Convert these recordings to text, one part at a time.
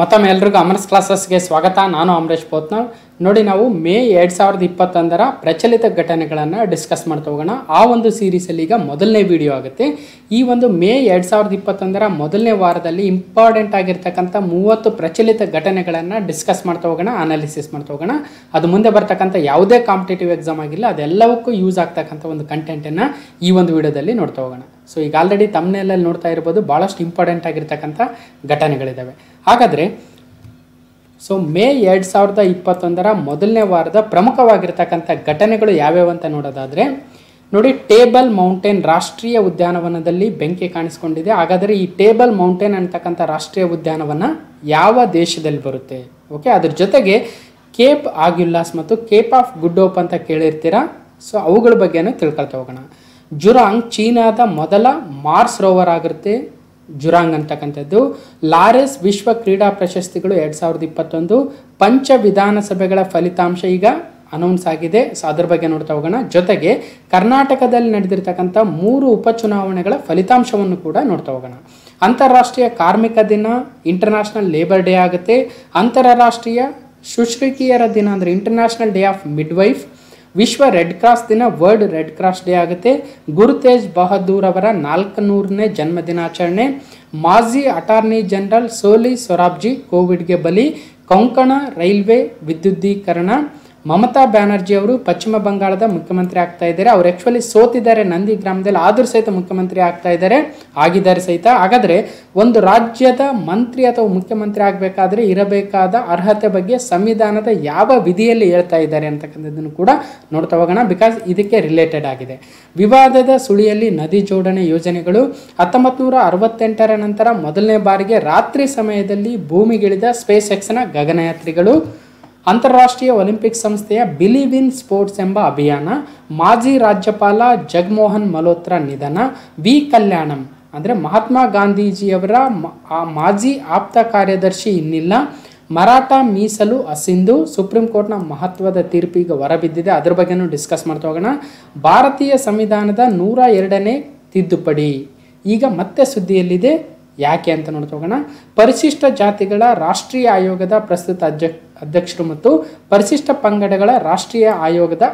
ಮತ್ತೊಮ್ಮೆ ಎಲ್ರಿಗೂ ಅಮರ್ಸ್ ಕ್ಲಾಸಸ್ಗೆ ಸ್ವಾಗತ. ನಾನು ಅಮರೇಶ್ ಪೋತ್ನಾಳ್. ನೋಡಿ, ನಾವು ಮೇ 2021 ಪ್ರಚಲಿತ ಘಟನೆಗಳನ್ನು ಡಿಸ್ಕಸ್ ಮಾಡ್ತಾ ಹೋಗೋಣ. ಆ ಒಂದು ಸೀರೀಸಲ್ಲಿ ಈಗ ಮೊದಲನೇ ವಿಡಿಯೋ ಆಗುತ್ತೆ. ಈ ಒಂದು ಮೇ 2021 ಮೊದಲನೇ ವಾರದಲ್ಲಿ ಇಂಪಾರ್ಟೆಂಟ್ ಆಗಿರ್ತಕ್ಕಂಥ 30 ಪ್ರಚಲಿತ ಘಟನೆಗಳನ್ನು ಡಿಸ್ಕಸ್ ಮಾಡ್ತಾ ಹೋಗೋಣ, ಅನಾಲಿಸಿಸ್ ಮಾಡ್ತಾ ಹೋಗೋಣ. ಅದು ಮುಂದೆ ಬರ್ತಕ್ಕಂಥ ಯಾವುದೇ ಕಾಂಪಿಟೇಟಿವ್ ಎಕ್ಸಾಮ್ ಆಗಿಲ್ಲ, ಅದೆಲ್ಲವಕ್ಕೂ ಯೂಸ್ ಆಗ್ತಕ್ಕಂಥ ಒಂದು ಕಂಟೆಂಟನ್ನು ಈ ಒಂದು ವಿಡಿಯೋದಲ್ಲಿ ನೋಡ್ತಾ ಹೋಗೋಣ. ಸೊ ಈಗ ಆಲ್ರೆಡಿ ತಮ್ಮನೇಲಲ್ಲಿ ನೋಡ್ತಾ ಇರ್ಬೋದು, ಭಾಳಷ್ಟು ಇಂಪಾರ್ಟೆಂಟ್ ಆಗಿರ್ತಕ್ಕಂಥ ಘಟನೆಗಳಿದ್ದಾವೆ. ಹಾಗಾದರೆ ಮೇ 2021 ಮೊದಲನೇ ವಾರದ ಪ್ರಮುಖವಾಗಿರ್ತಕ್ಕಂಥ ಘಟನೆಗಳು ಯಾವ್ಯಾವ ಅಂತ ನೋಡೋದಾದರೆ, ನೋಡಿ, ಟೇಬಲ್ ಮೌಂಟೇನ್ ರಾಷ್ಟ್ರೀಯ ಉದ್ಯಾನವನದಲ್ಲಿ ಬೆಂಕಿ ಕಾಣಿಸ್ಕೊಂಡಿದೆ. ಹಾಗಾದರೆ ಈ ಟೇಬಲ್ ಮೌಂಟೇನ್ ಅಂತಕ್ಕಂಥ ರಾಷ್ಟ್ರೀಯ ಉದ್ಯಾನವನ ಯಾವ ದೇಶದಲ್ಲಿ ಬರುತ್ತೆ? ಓಕೆ, ಅದ್ರ ಜೊತೆಗೆ ಕೇಪ್ ಆಗ್ಯುಲಾಸ್ ಮತ್ತು ಕೇಪ್ ಆಫ್ ಗುಡ್ ಹೋಪ್ ಅಂತ ಕೇಳಿರ್ತೀರಾ. ಸೊ ಅವುಗಳ ಬಗ್ಗೆನೂ ತಿಳ್ಕೊಳ್ತಾ ಹೋಗೋಣ. ಜುರಾಂಗ್ ಚೀನಾದ ಮೊದಲ ಮಾರ್ಸ್ ರೋವರ್ ಆಗಿರುತ್ತೆ. ಜುರಾಂಗ್ ಅಂತಕ್ಕಂಥದ್ದು. ಲಾರೆಸ್ ವಿಶ್ವ ಕ್ರೀಡಾ ಪ್ರಶಸ್ತಿಗಳು 2021 ಪಂಚ ವಿಧಾನಸಭೆಗಳ ಫಲಿತಾಂಶ ಈಗ ಅನೌನ್ಸ್ ಆಗಿದೆ. ಸೊ ಅದ್ರ ಬಗ್ಗೆ ನೋಡ್ತಾ ಹೋಗೋಣ. ಜೊತೆಗೆ ಕರ್ನಾಟಕದಲ್ಲಿ ನಡೆದಿರ್ತಕ್ಕಂಥ 3 ಉಪಚುನಾವಣೆಗಳ ಫಲಿತಾಂಶವನ್ನು ಕೂಡ ನೋಡ್ತಾ ಹೋಗೋಣ. ಅಂತಾರಾಷ್ಟ್ರೀಯ ಕಾರ್ಮಿಕ ದಿನ, ಇಂಟರ್ನ್ಯಾಷನಲ್ ಲೇಬರ್ ಡೇ ಆಗುತ್ತೆ. ಅಂತಾರಾಷ್ಟ್ರೀಯ ಶುಶ್ರೂಷಕಿಯರ ದಿನ ಅಂದರೆ ಇಂಟರ್ನ್ಯಾಷನಲ್ ಡೇ ಆಫ್ ಮಿಡ್ವೈಫ್. ವಿಶ್ವ ರೆಡ್ ಕ್ರಾಸ್ ದಿನ, ವರ್ಲ್ಡ್ ರೆಡ್ ಕ್ರಾಸ್ ಡೇ ಆಗುತ್ತೆ. ಗುರು ತೇಜ್ ಬಹದ್ದೂರ್ ಅವರ 400ನೇ ಜನ್ಮದಿನಾಚರಣೆ. ಮಾಜಿ ಅಟಾರ್ನಿ ಜನರಲ್ ಸೋಲಿ ಸೊರಾಬ್ಜಿ ಕೋವಿಡ್ಗೆ ಬಲಿ. ಕೊಂಕಣ ರೈಲ್ವೆ ವಿದ್ಯುದ್ದೀಕರಣ. ಮಮತಾ ಬ್ಯಾನರ್ಜಿ ಅವರು ಪಶ್ಚಿಮ ಬಂಗಾಳದ ಮುಖ್ಯಮಂತ್ರಿ ಆಗ್ತಾ ಇದ್ದಾರೆ. ಅವ್ರು ಆ್ಯಕ್ಚುಲಿ ಸೋತಿದ್ದಾರೆ ನಂದಿ ಗ್ರಾಮದಲ್ಲಿ, ಆದರೂ ಸಹಿತ ಮುಖ್ಯಮಂತ್ರಿ ಆಗಿದ್ದಾರೆ ಸಹಿತ. ಹಾಗಾದರೆ ಒಂದು ರಾಜ್ಯದ ಮಂತ್ರಿ ಅಥವಾ ಮುಖ್ಯಮಂತ್ರಿ ಆಗಬೇಕಾದ್ರೆ ಇರಬೇಕಾದ ಅರ್ಹತೆ ಬಗ್ಗೆ ಸಂವಿಧಾನದ ಯಾವ ವಿಧಿಯಲ್ಲಿ ಹೇಳ್ತಾ ಇದ್ದಾರೆ ಅಂತಕ್ಕಂಥದ್ದನ್ನು ಕೂಡ ನೋಡ್ತಾ ಹೋಗೋಣ, ಬಿಕಾಸ್ ಇದಕ್ಕೆ ರಿಲೇಟೆಡ್ ಆಗಿದೆ. ವಿವಾದದ ಸುಳಿಯಲ್ಲಿ ನದಿ ಜೋಡಣೆ ಯೋಜನೆಗಳು. 1968 ನಂತರ ಮೊದಲನೇ ಬಾರಿಗೆ ರಾತ್ರಿ ಸಮಯದಲ್ಲಿ ಭೂಮಿಗಿಳಿದ ಸ್ಪೇಸ್ ಎಕ್ಸ್ನ ಗಗನಯಾತ್ರಿಗಳು. ಅಂತಾರಾಷ್ಟ್ರೀಯ ಒಲಿಂಪಿಕ್ ಸಂಸ್ಥೆಯ ಬಿಲೀವ್ ಇನ್ ಸ್ಪೋರ್ಟ್ಸ್ ಎಂಬ ಅಭಿಯಾನ. ಮಾಜಿ ರಾಜ್ಯಪಾಲ ಜಗಮೋಹನ್ ಮಲ್ಹೋತ್ರಾ ನಿಧನ. ವಿ ಕಲ್ಯಾಣಂ ಅಂದರೆ ಮಹಾತ್ಮ ಗಾಂಧೀಜಿಯವರ ಮಾಜಿ ಆಪ್ತ ಕಾರ್ಯದರ್ಶಿ ಇನ್ನಿಲ್ಲ. ಮರಾಠ ಮೀಸಲು ಅಸಿಂಧು. ಸುಪ್ರೀಂ ಕೋರ್ಟ್ನ ಮಹತ್ವದ ತೀರ್ಪು ಈಗ ಹೊರಬಿದ್ದಿದೆ, ಅದ್ರ ಬಗ್ಗೆನೂ ಡಿಸ್ಕಸ್ ಮಾಡ್ತಾ ಹೋಗೋಣ. ಭಾರತೀಯ ಸಂವಿಧಾನದ 102ನೇ ತಿದ್ದುಪಡಿ ಈಗ ಮತ್ತೆ ಸುದ್ದಿಯಲ್ಲಿದೆ, ಯಾಕೆ ಅಂತ ನೋಡ್ತಾ ಹೋಗೋಣ. ಪರಿಶಿಷ್ಟ ಜಾತಿಗಳ ರಾಷ್ಟ್ರೀಯ ಆಯೋಗದ ಪ್ರಸ್ತುತ ಅಧ್ಯಕ್ಷರು ಮತ್ತು ಪರಿಶಿಷ್ಟ ಪಂಗಡಗಳ ರಾಷ್ಟ್ರೀಯ ಆಯೋಗದ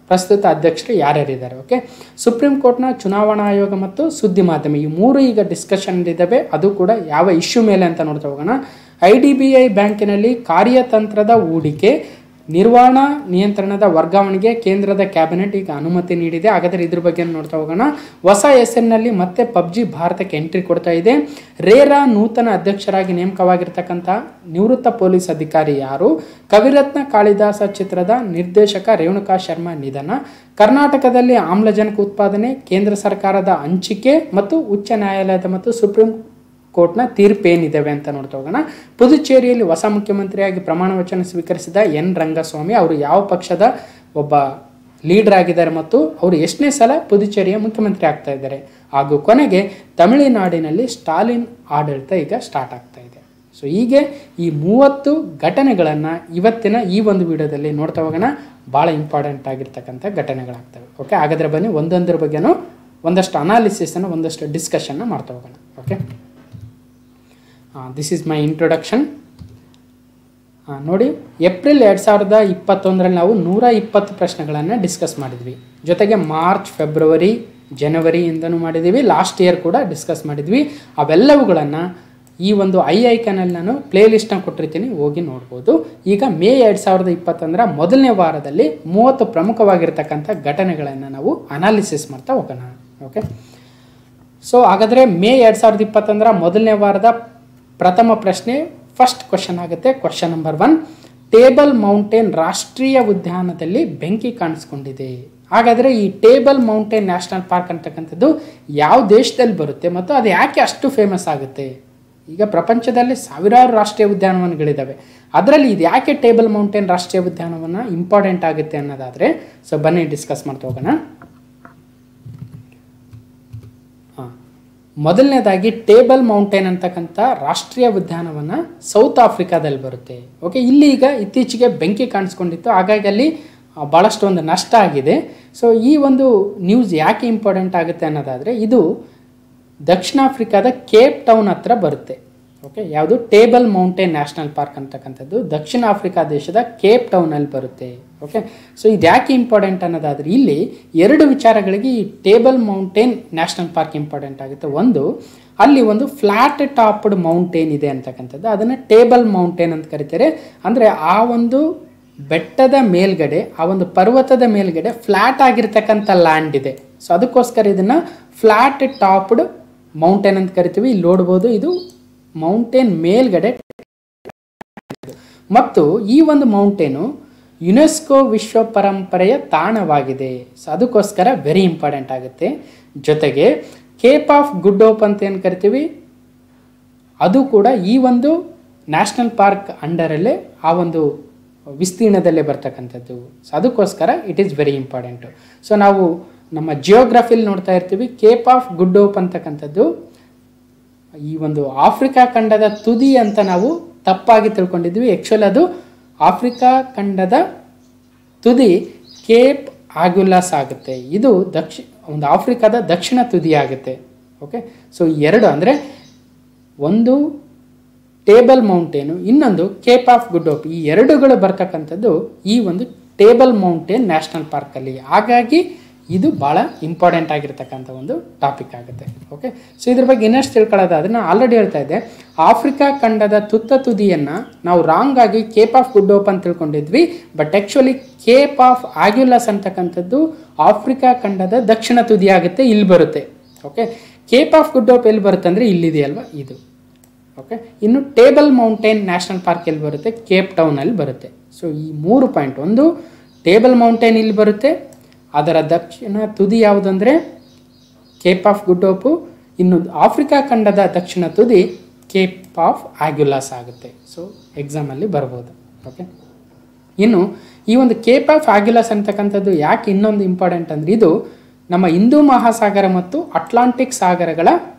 ಪ್ರಸ್ತುತ ಅಧ್ಯಕ್ಷರು ಯಾರ್ಯಾರಿದ್ದಾರೆ? ಓಕೆ, ಸುಪ್ರೀಂ ಕೋರ್ಟ್ನ ಚುನಾವಣಾ ಆಯೋಗ ಮತ್ತು ಸುದ್ದಿ ಮಾಧ್ಯಮ, ಈ 3 ಈಗ ಡಿಸ್ಕಷನ್ ಇದ್ದಾವೆ. ಅದು ಕೂಡ ಯಾವ ಇಶ್ಯೂ ಮೇಲೆ ಅಂತ ನೋಡ್ತಾ ಹೋಗೋಣ. IDBI ಬ್ಯಾಂಕಿನಲ್ಲಿ ಕಾರ್ಯತಂತ್ರದ ಹೂಡಿಕೆ, ನಿರ್ವಹಣಾ ನಿಯಂತ್ರಣದ ವರ್ಗಾವಣೆಗೆ ಕೇಂದ್ರದ ಕ್ಯಾಬಿನೆಟ್ ಈಗ ಅನುಮತಿ ನೀಡಿದೆ. ಹಾಗಾದರೆ ಇದ್ರ ಬಗ್ಗೆ ನೋಡ್ತಾ ಹೋಗೋಣ. ಹೊಸ ಹೆಸರಿನಲ್ಲಿ ಮತ್ತೆ ಪಬ್ಜಿ ಭಾರತಕ್ಕೆ ಎಂಟ್ರಿ ಕೊಡ್ತಾ ಇದೆ. ರೇರಾ ನೂತನ ಅಧ್ಯಕ್ಷರಾಗಿ ನೇಮಕವಾಗಿರ್ತಕ್ಕಂಥ ನಿವೃತ್ತ ಪೊಲೀಸ್ ಅಧಿಕಾರಿ ಯಾರು? ಕವಿರತ್ನ ಕಾಳಿದಾಸ ಚಿತ್ರದ ನಿರ್ದೇಶಕ ರೇಣುಕಾ ಶರ್ಮಾ ನಿಧನ. ಕರ್ನಾಟಕದಲ್ಲಿ ಆಮ್ಲಜನಕ ಉತ್ಪಾದನೆ, ಕೇಂದ್ರ ಸರ್ಕಾರದ ಹಂಚಿಕೆ ಮತ್ತು ಉಚ್ಚ ನ್ಯಾಯಾಲಯದ ಮತ್ತು ಸುಪ್ರೀಂ ಕೋರ್ಟ್ನ ತೀರ್ಪೇನಿದ್ದಾವೆ ಅಂತ ನೋಡ್ತಾ ಹೋಗೋಣ. ಪುದುಚೇರಿಯಲ್ಲಿ ಹೊಸ ಮುಖ್ಯಮಂತ್ರಿಯಾಗಿ ಪ್ರಮಾಣ ವಚನ ಸ್ವೀಕರಿಸಿದ ಎನ್ ರಂಗಸ್ವಾಮಿ ಅವರು ಯಾವ ಪಕ್ಷದ ಒಬ್ಬ ಲೀಡರ್ ಆಗಿದ್ದಾರೆ ಮತ್ತು ಅವರು ಎಷ್ಟನೇ ಸಲ ಪುದುಚೇರಿಯ ಮುಖ್ಯಮಂತ್ರಿ ಆಗ್ತಾ ಇದ್ದಾರೆ? ಹಾಗೂ ಕೊನೆಗೆ ತಮಿಳುನಾಡಿನಲ್ಲಿ ಸ್ಟಾಲಿನ್ ಆಡಳಿತ ಈಗ ಸ್ಟಾರ್ಟ್ ಆಗ್ತಾ ಇದೆ. ಸೊ ಹೀಗೆ ಈ 30 ಘಟನೆಗಳನ್ನು ಇವತ್ತಿನ ಈ ಒಂದು ವಿಡಿಯೋದಲ್ಲಿ ನೋಡ್ತಾ ಹೋಗೋಣ. ಭಾಳ ಇಂಪಾರ್ಟೆಂಟ್ ಆಗಿರ್ತಕ್ಕಂಥ ಘಟನೆಗಳಾಗ್ತವೆ. ಓಕೆ, ಹಾಗಾದರೆ ಬನ್ನಿ ಒಂದೊಂದರ ಬಗ್ಗೆನೂ ಒಂದಷ್ಟು ಅನಾಲಿಸಿಸನ್ನು, ಒಂದಷ್ಟು ಡಿಸ್ಕಷನ್ನ ಮಾಡ್ತಾ ಹೋಗೋಣ. Okay, this is my introduction. ನೋಡಿ, ಏಪ್ರಿಲ್ 2021 ನಾವು 120 ಪ್ರಶ್ನೆಗಳನ್ನು ಡಿಸ್ಕಸ್ ಮಾಡಿದ್ವಿ. ಜೊತೆಗೆ ಮಾರ್ಚ್, ಫೆಬ್ರವರಿ, ಜನವರಿಯಿಂದನೂ ಮಾಡಿದ್ದೀವಿ. ಲಾಸ್ಟ್ ಇಯರ್ ಕೂಡ ಡಿಸ್ಕಸ್ ಮಾಡಿದ್ವಿ. ಅವೆಲ್ಲವುಗಳನ್ನು ಈ ಒಂದು ಐಕಾನಲ್ಲಿ ನಾನು ಪ್ಲೇ ಲಿಸ್ಟ್ನ ಕೊಟ್ಟಿರ್ತೀನಿ, ಹೋಗಿ ನೋಡ್ಬೋದು. ಈಗ ಮೇ 2021 ಮೊದಲನೇ ವಾರದಲ್ಲಿ 30 ಪ್ರಮುಖವಾಗಿರ್ತಕ್ಕಂಥ ಘಟನೆಗಳನ್ನು ನಾವು ಅನಾಲಿಸಿಸ್ ಮಾಡ್ತಾ ಹೋಗೋಣ. ಓಕೆ, ಸೊ ಹಾಗಾದರೆ ಮೇ 2021 ಮೊದಲನೇ ವಾರದ ಪ್ರಥಮ ಪ್ರಶ್ನೆ, ಫಸ್ಟ್ ಕ್ವಶನ್ ಆಗುತ್ತೆ. ಕ್ವಶನ್ ನಂಬರ್ 1, ಟೇಬಲ್ ಮೌಂಟೇನ್ ರಾಷ್ಟ್ರೀಯ ಉದ್ಯಾನದಲ್ಲಿ ಬೆಂಕಿ ಕಾಣಿಸ್ಕೊಂಡಿದೆ. ಹಾಗಾದರೆ ಈ ಟೇಬಲ್ ಮೌಂಟೇನ್ ನ್ಯಾಷನಲ್ ಪಾರ್ಕ್ ಅಂತಕ್ಕಂಥದ್ದು ಯಾವ ದೇಶದಲ್ಲಿ ಬರುತ್ತೆ ಮತ್ತು ಅದು ಯಾಕೆ ಅಷ್ಟು ಫೇಮಸ್ ಆಗುತ್ತೆ? ಈಗ ಪ್ರಪಂಚದಲ್ಲಿ ಸಾವಿರಾರು ರಾಷ್ಟ್ರೀಯ ಉದ್ಯಾನವನಗಳಿದ್ದಾವೆ, ಅದರಲ್ಲಿ ಇದು ಯಾಕೆ ಟೇಬಲ್ ಮೌಂಟೇನ್ ರಾಷ್ಟ್ರೀಯ ಉದ್ಯಾನವನ ಇಂಪಾರ್ಟೆಂಟ್ ಆಗುತ್ತೆ ಅನ್ನೋದಾದರೆ, ಸೊ ಬನ್ನಿ ಡಿಸ್ಕಸ್ ಮಾಡ್ತಾ ಹೋಗೋಣ. ಮೊದಲನೇದಾಗಿ ಟೇಬಲ್ ಮೌಂಟೇನ್ ಅಂತಕ್ಕಂಥ ರಾಷ್ಟ್ರೀಯ ಉದ್ಯಾನವನ ಸೌತ್ ಆಫ್ರಿಕಾದಲ್ಲಿ ಬರುತ್ತೆ. ಓಕೆ, ಇಲ್ಲಿ ಈಗ ಇತ್ತೀಚೆಗೆ ಬೆಂಕಿ ಕಾಣಿಸ್ಕೊಂಡಿತ್ತು, ಹಾಗಾಗಿ ಅಲ್ಲಿ ಭಾಳಷ್ಟು ಒಂದು ನಷ್ಟ ಆಗಿದೆ. ಸೊ ಈ ಒಂದು ನ್ಯೂಸ್ ಯಾಕೆ ಇಂಪಾರ್ಟೆಂಟ್ ಆಗುತ್ತೆ ಅನ್ನೋದಾದರೆ, ಇದು ದಕ್ಷಿಣ ಆಫ್ರಿಕಾದ ಕೇಪ್ ಟೌನ್ ಹತ್ರ ಬರುತ್ತೆ. ಓಕೆ, ಯಾವುದು ಟೇಬಲ್ ಮೌಂಟೇನ್ ನ್ಯಾಷನಲ್ ಪಾರ್ಕ್ ಅಂತಕ್ಕಂಥದ್ದು ದಕ್ಷಿಣ ಆಫ್ರಿಕಾ ದೇಶದ ಕೇಪ್ ಟೌನಲ್ಲಿ ಬರುತ್ತೆ. ಓಕೆ, ಸೊ ಇದು ಯಾಕೆ ಇಂಪಾರ್ಟೆಂಟ್ ಅನ್ನೋದಾದರೆ ಇಲ್ಲಿ ಎರಡು ವಿಚಾರಗಳಿಗೆ ಈ table mountain national park important ಆಗುತ್ತೆ. ಒಂದು, ಅಲ್ಲಿ ಒಂದು ಫ್ಲಾಟ್ ಟಾಪ್ಡ್ ಮೌಂಟೇನ್ ಇದೆ ಅಂತಕ್ಕಂಥದ್ದು, ಅದನ್ನು ಟೇಬಲ್ ಮೌಂಟೇನ್ ಅಂತ ಕರೀತಾರೆ. ಅಂದರೆ ಆ ಒಂದು ಬೆಟ್ಟದ ಮೇಲ್ಗಡೆ, ಆ ಒಂದು ಪರ್ವತದ ಮೇಲ್ಗಡೆ ಫ್ಲ್ಯಾಟ್ ಆಗಿರ್ತಕ್ಕಂಥ ಲ್ಯಾಂಡ್ ಇದೆ. ಸೊ ಅದಕ್ಕೋಸ್ಕರ ಇದನ್ನು ಫ್ಲ್ಯಾಟ್ ಟಾಪ್ಡ್ ಮೌಂಟೇನ್ ಅಂತ ಕರಿತೀವಿ. ಇಲ್ಲಿ ನೋಡ್ಬೋದು, ಇದು ಮೌಂಟೇನ್ ಮೇಲ್ಗಡೆ. ಮತ್ತು ಈ ಒಂದು ಮೌಂಟೇನು ಯುನೆಸ್ಕೋ ವಿಶ್ವ ಪರಂಪರೆಯ ತಾಣವಾಗಿದೆ. ಸೊ ಅದಕ್ಕೋಸ್ಕರ ವೆರಿ ಇಂಪಾರ್ಟೆಂಟ್ ಆಗುತ್ತೆ. ಜೊತೆಗೆ ಕೇಪ್ ಆಫ್ ಗುಡ್ ಹೋಪ್ ಅಂತ ಏನು ಕರಿತೀವಿ, ಅದು ಕೂಡ ಈ ಒಂದು ನ್ಯಾಷನಲ್ ಪಾರ್ಕ್ ಅಂಡರಲ್ಲೇ ಆ ಒಂದು ವಿಸ್ತೀರ್ಣದಲ್ಲೇ ಬರ್ತಕ್ಕಂಥದ್ದು. ಸೊ ಅದಕ್ಕೋಸ್ಕರ it is very important. So ನಾವು ನಮ್ಮ ಜಿಯೋಗ್ರಫಿಲಿ ನೋಡ್ತಾ ಇರ್ತೀವಿ, ಕೇಪ್ ಆಫ್ ಗುಡ್ ಹೋಪ್ ಅಂತಕ್ಕಂಥದ್ದು ಈ ಒಂದು ಆಫ್ರಿಕಾ ಖಂಡದ ತುದಿ ಅಂತ ನಾವು ತಪ್ಪಾಗಿ ತಿಳ್ಕೊಂಡಿದ್ವಿ. ಆ್ಯಕ್ಚುಲಿ ಅದು ಆಫ್ರಿಕಾ ಖಂಡದ ತುದಿ ಕೇಪ್ ಆಗ್ಯುಲಾಸ್ ಆಗುತ್ತೆ. ಇದು ಒಂದು ಆಫ್ರಿಕಾದ ದಕ್ಷಿಣ ತುದಿ ಆಗುತ್ತೆ. ಓಕೆ, ಸೊ ಎರಡು ಅಂದರೆ ಒಂದು ಟೇಬಲ್ ಮೌಂಟೇನು, ಇನ್ನೊಂದು ಕೇಪ್ ಆಫ್ ಗುಡ್ ಹೋಪ್, ಈ ಎರಡುಗಳು ಬರ್ತಕ್ಕಂಥದ್ದು ಈ ಒಂದು ಟೇಬಲ್ ಮೌಂಟೇನ್ ನ್ಯಾಷನಲ್ ಪಾರ್ಕಲ್ಲಿ. ಹಾಗಾಗಿ ಇದು ಭಾಳ ಇಂಪಾರ್ಟೆಂಟ್ ಆಗಿರ್ತಕ್ಕಂಥ ಒಂದು ಟಾಪಿಕ್ ಆಗುತ್ತೆ. ಓಕೆ, ಸೊ ಇದ್ರ ಬಗ್ಗೆ ಇನ್ನಷ್ಟು ತಿಳ್ಕೊಳ್ಳೋದಾದ್ರೆ ನಾನು ಆಲ್ರೆಡಿ ಹೇಳ್ತಾ ಇದ್ದೆ, ಆಫ್ರಿಕಾ ಖಂಡದ ತುತ್ತ ತುದಿಯನ್ನು ನಾವು ರಾಂಗ್ ಆಗಿ ಕೇಪ್ ಆಫ್ ಗುಡ್ ಹೋಪ್ ಅಂತ ತಿಳ್ಕೊಂಡಿದ್ವಿ. ಬಟ್ ಆ್ಯಕ್ಚುಲಿ ಕೇಪ್ ಆಫ್ ಆಗ್ಯುಲಾಸ್ ಅಂತಕ್ಕಂಥದ್ದು ಆಫ್ರಿಕಾ ಖಂಡದ ದಕ್ಷಿಣ ತುದಿ ಆಗುತ್ತೆ, ಇಲ್ಲಿ ಬರುತ್ತೆ. Okay, Cape of good hope ಎಲ್ಲಿ ಬರುತ್ತೆ ಅಂದರೆ ಇಲ್ಲಿದೆಯಲ್ವಾ, ಇದು. ಓಕೆ, ಇನ್ನು ಟೇಬಲ್ ಮೌಂಟೇನ್ ನ್ಯಾಷನಲ್ ಪಾರ್ಕ್ ಎಲ್ಲಿ ಬರುತ್ತೆ, ಕೇಪ್ ಟೌನಲ್ಲಿ ಬರುತ್ತೆ. ಸೊ ಈ 3 ಪಾಯಿಂಟ್, ಒಂದು ಟೇಬಲ್ ಮೌಂಟೇನ್ ಇಲ್ಲಿ ಬರುತ್ತೆ, ಅದರ ದಕ್ಷಿಣ ತುದಿ ಯಾವುದಂದರೆ ಕೇಪ್ ಆಫ್ ಗುಡ್ ಹೋಪು, ಇನ್ನು ಆಫ್ರಿಕಾ ಖಂಡದ ದಕ್ಷಿಣ ತುದಿ ಕೇಪ್ ಆಫ್ ಆಗ್ಯುಲಾಸ್ ಆಗುತ್ತೆ. ಸೊ ಎಕ್ಸಾಮಲ್ಲಿ ಬರ್ಬೋದು. ಓಕೆ, ಇನ್ನು ಈ ಒಂದು ಕೇಪ್ ಆಫ್ ಆಗ್ಯುಲಾಸ್ ಅಂತಕ್ಕಂಥದ್ದು ಯಾಕೆ ಇನ್ನೊಂದು ಇಂಪಾರ್ಟೆಂಟ್ ಅಂದರೆ, ಇದು ನಮ್ಮ ಹಿಂದೂ ಮಹಾಸಾಗರ ಮತ್ತು ಅಟ್ಲಾಂಟಿಕ್ ಸಾಗರಗಳ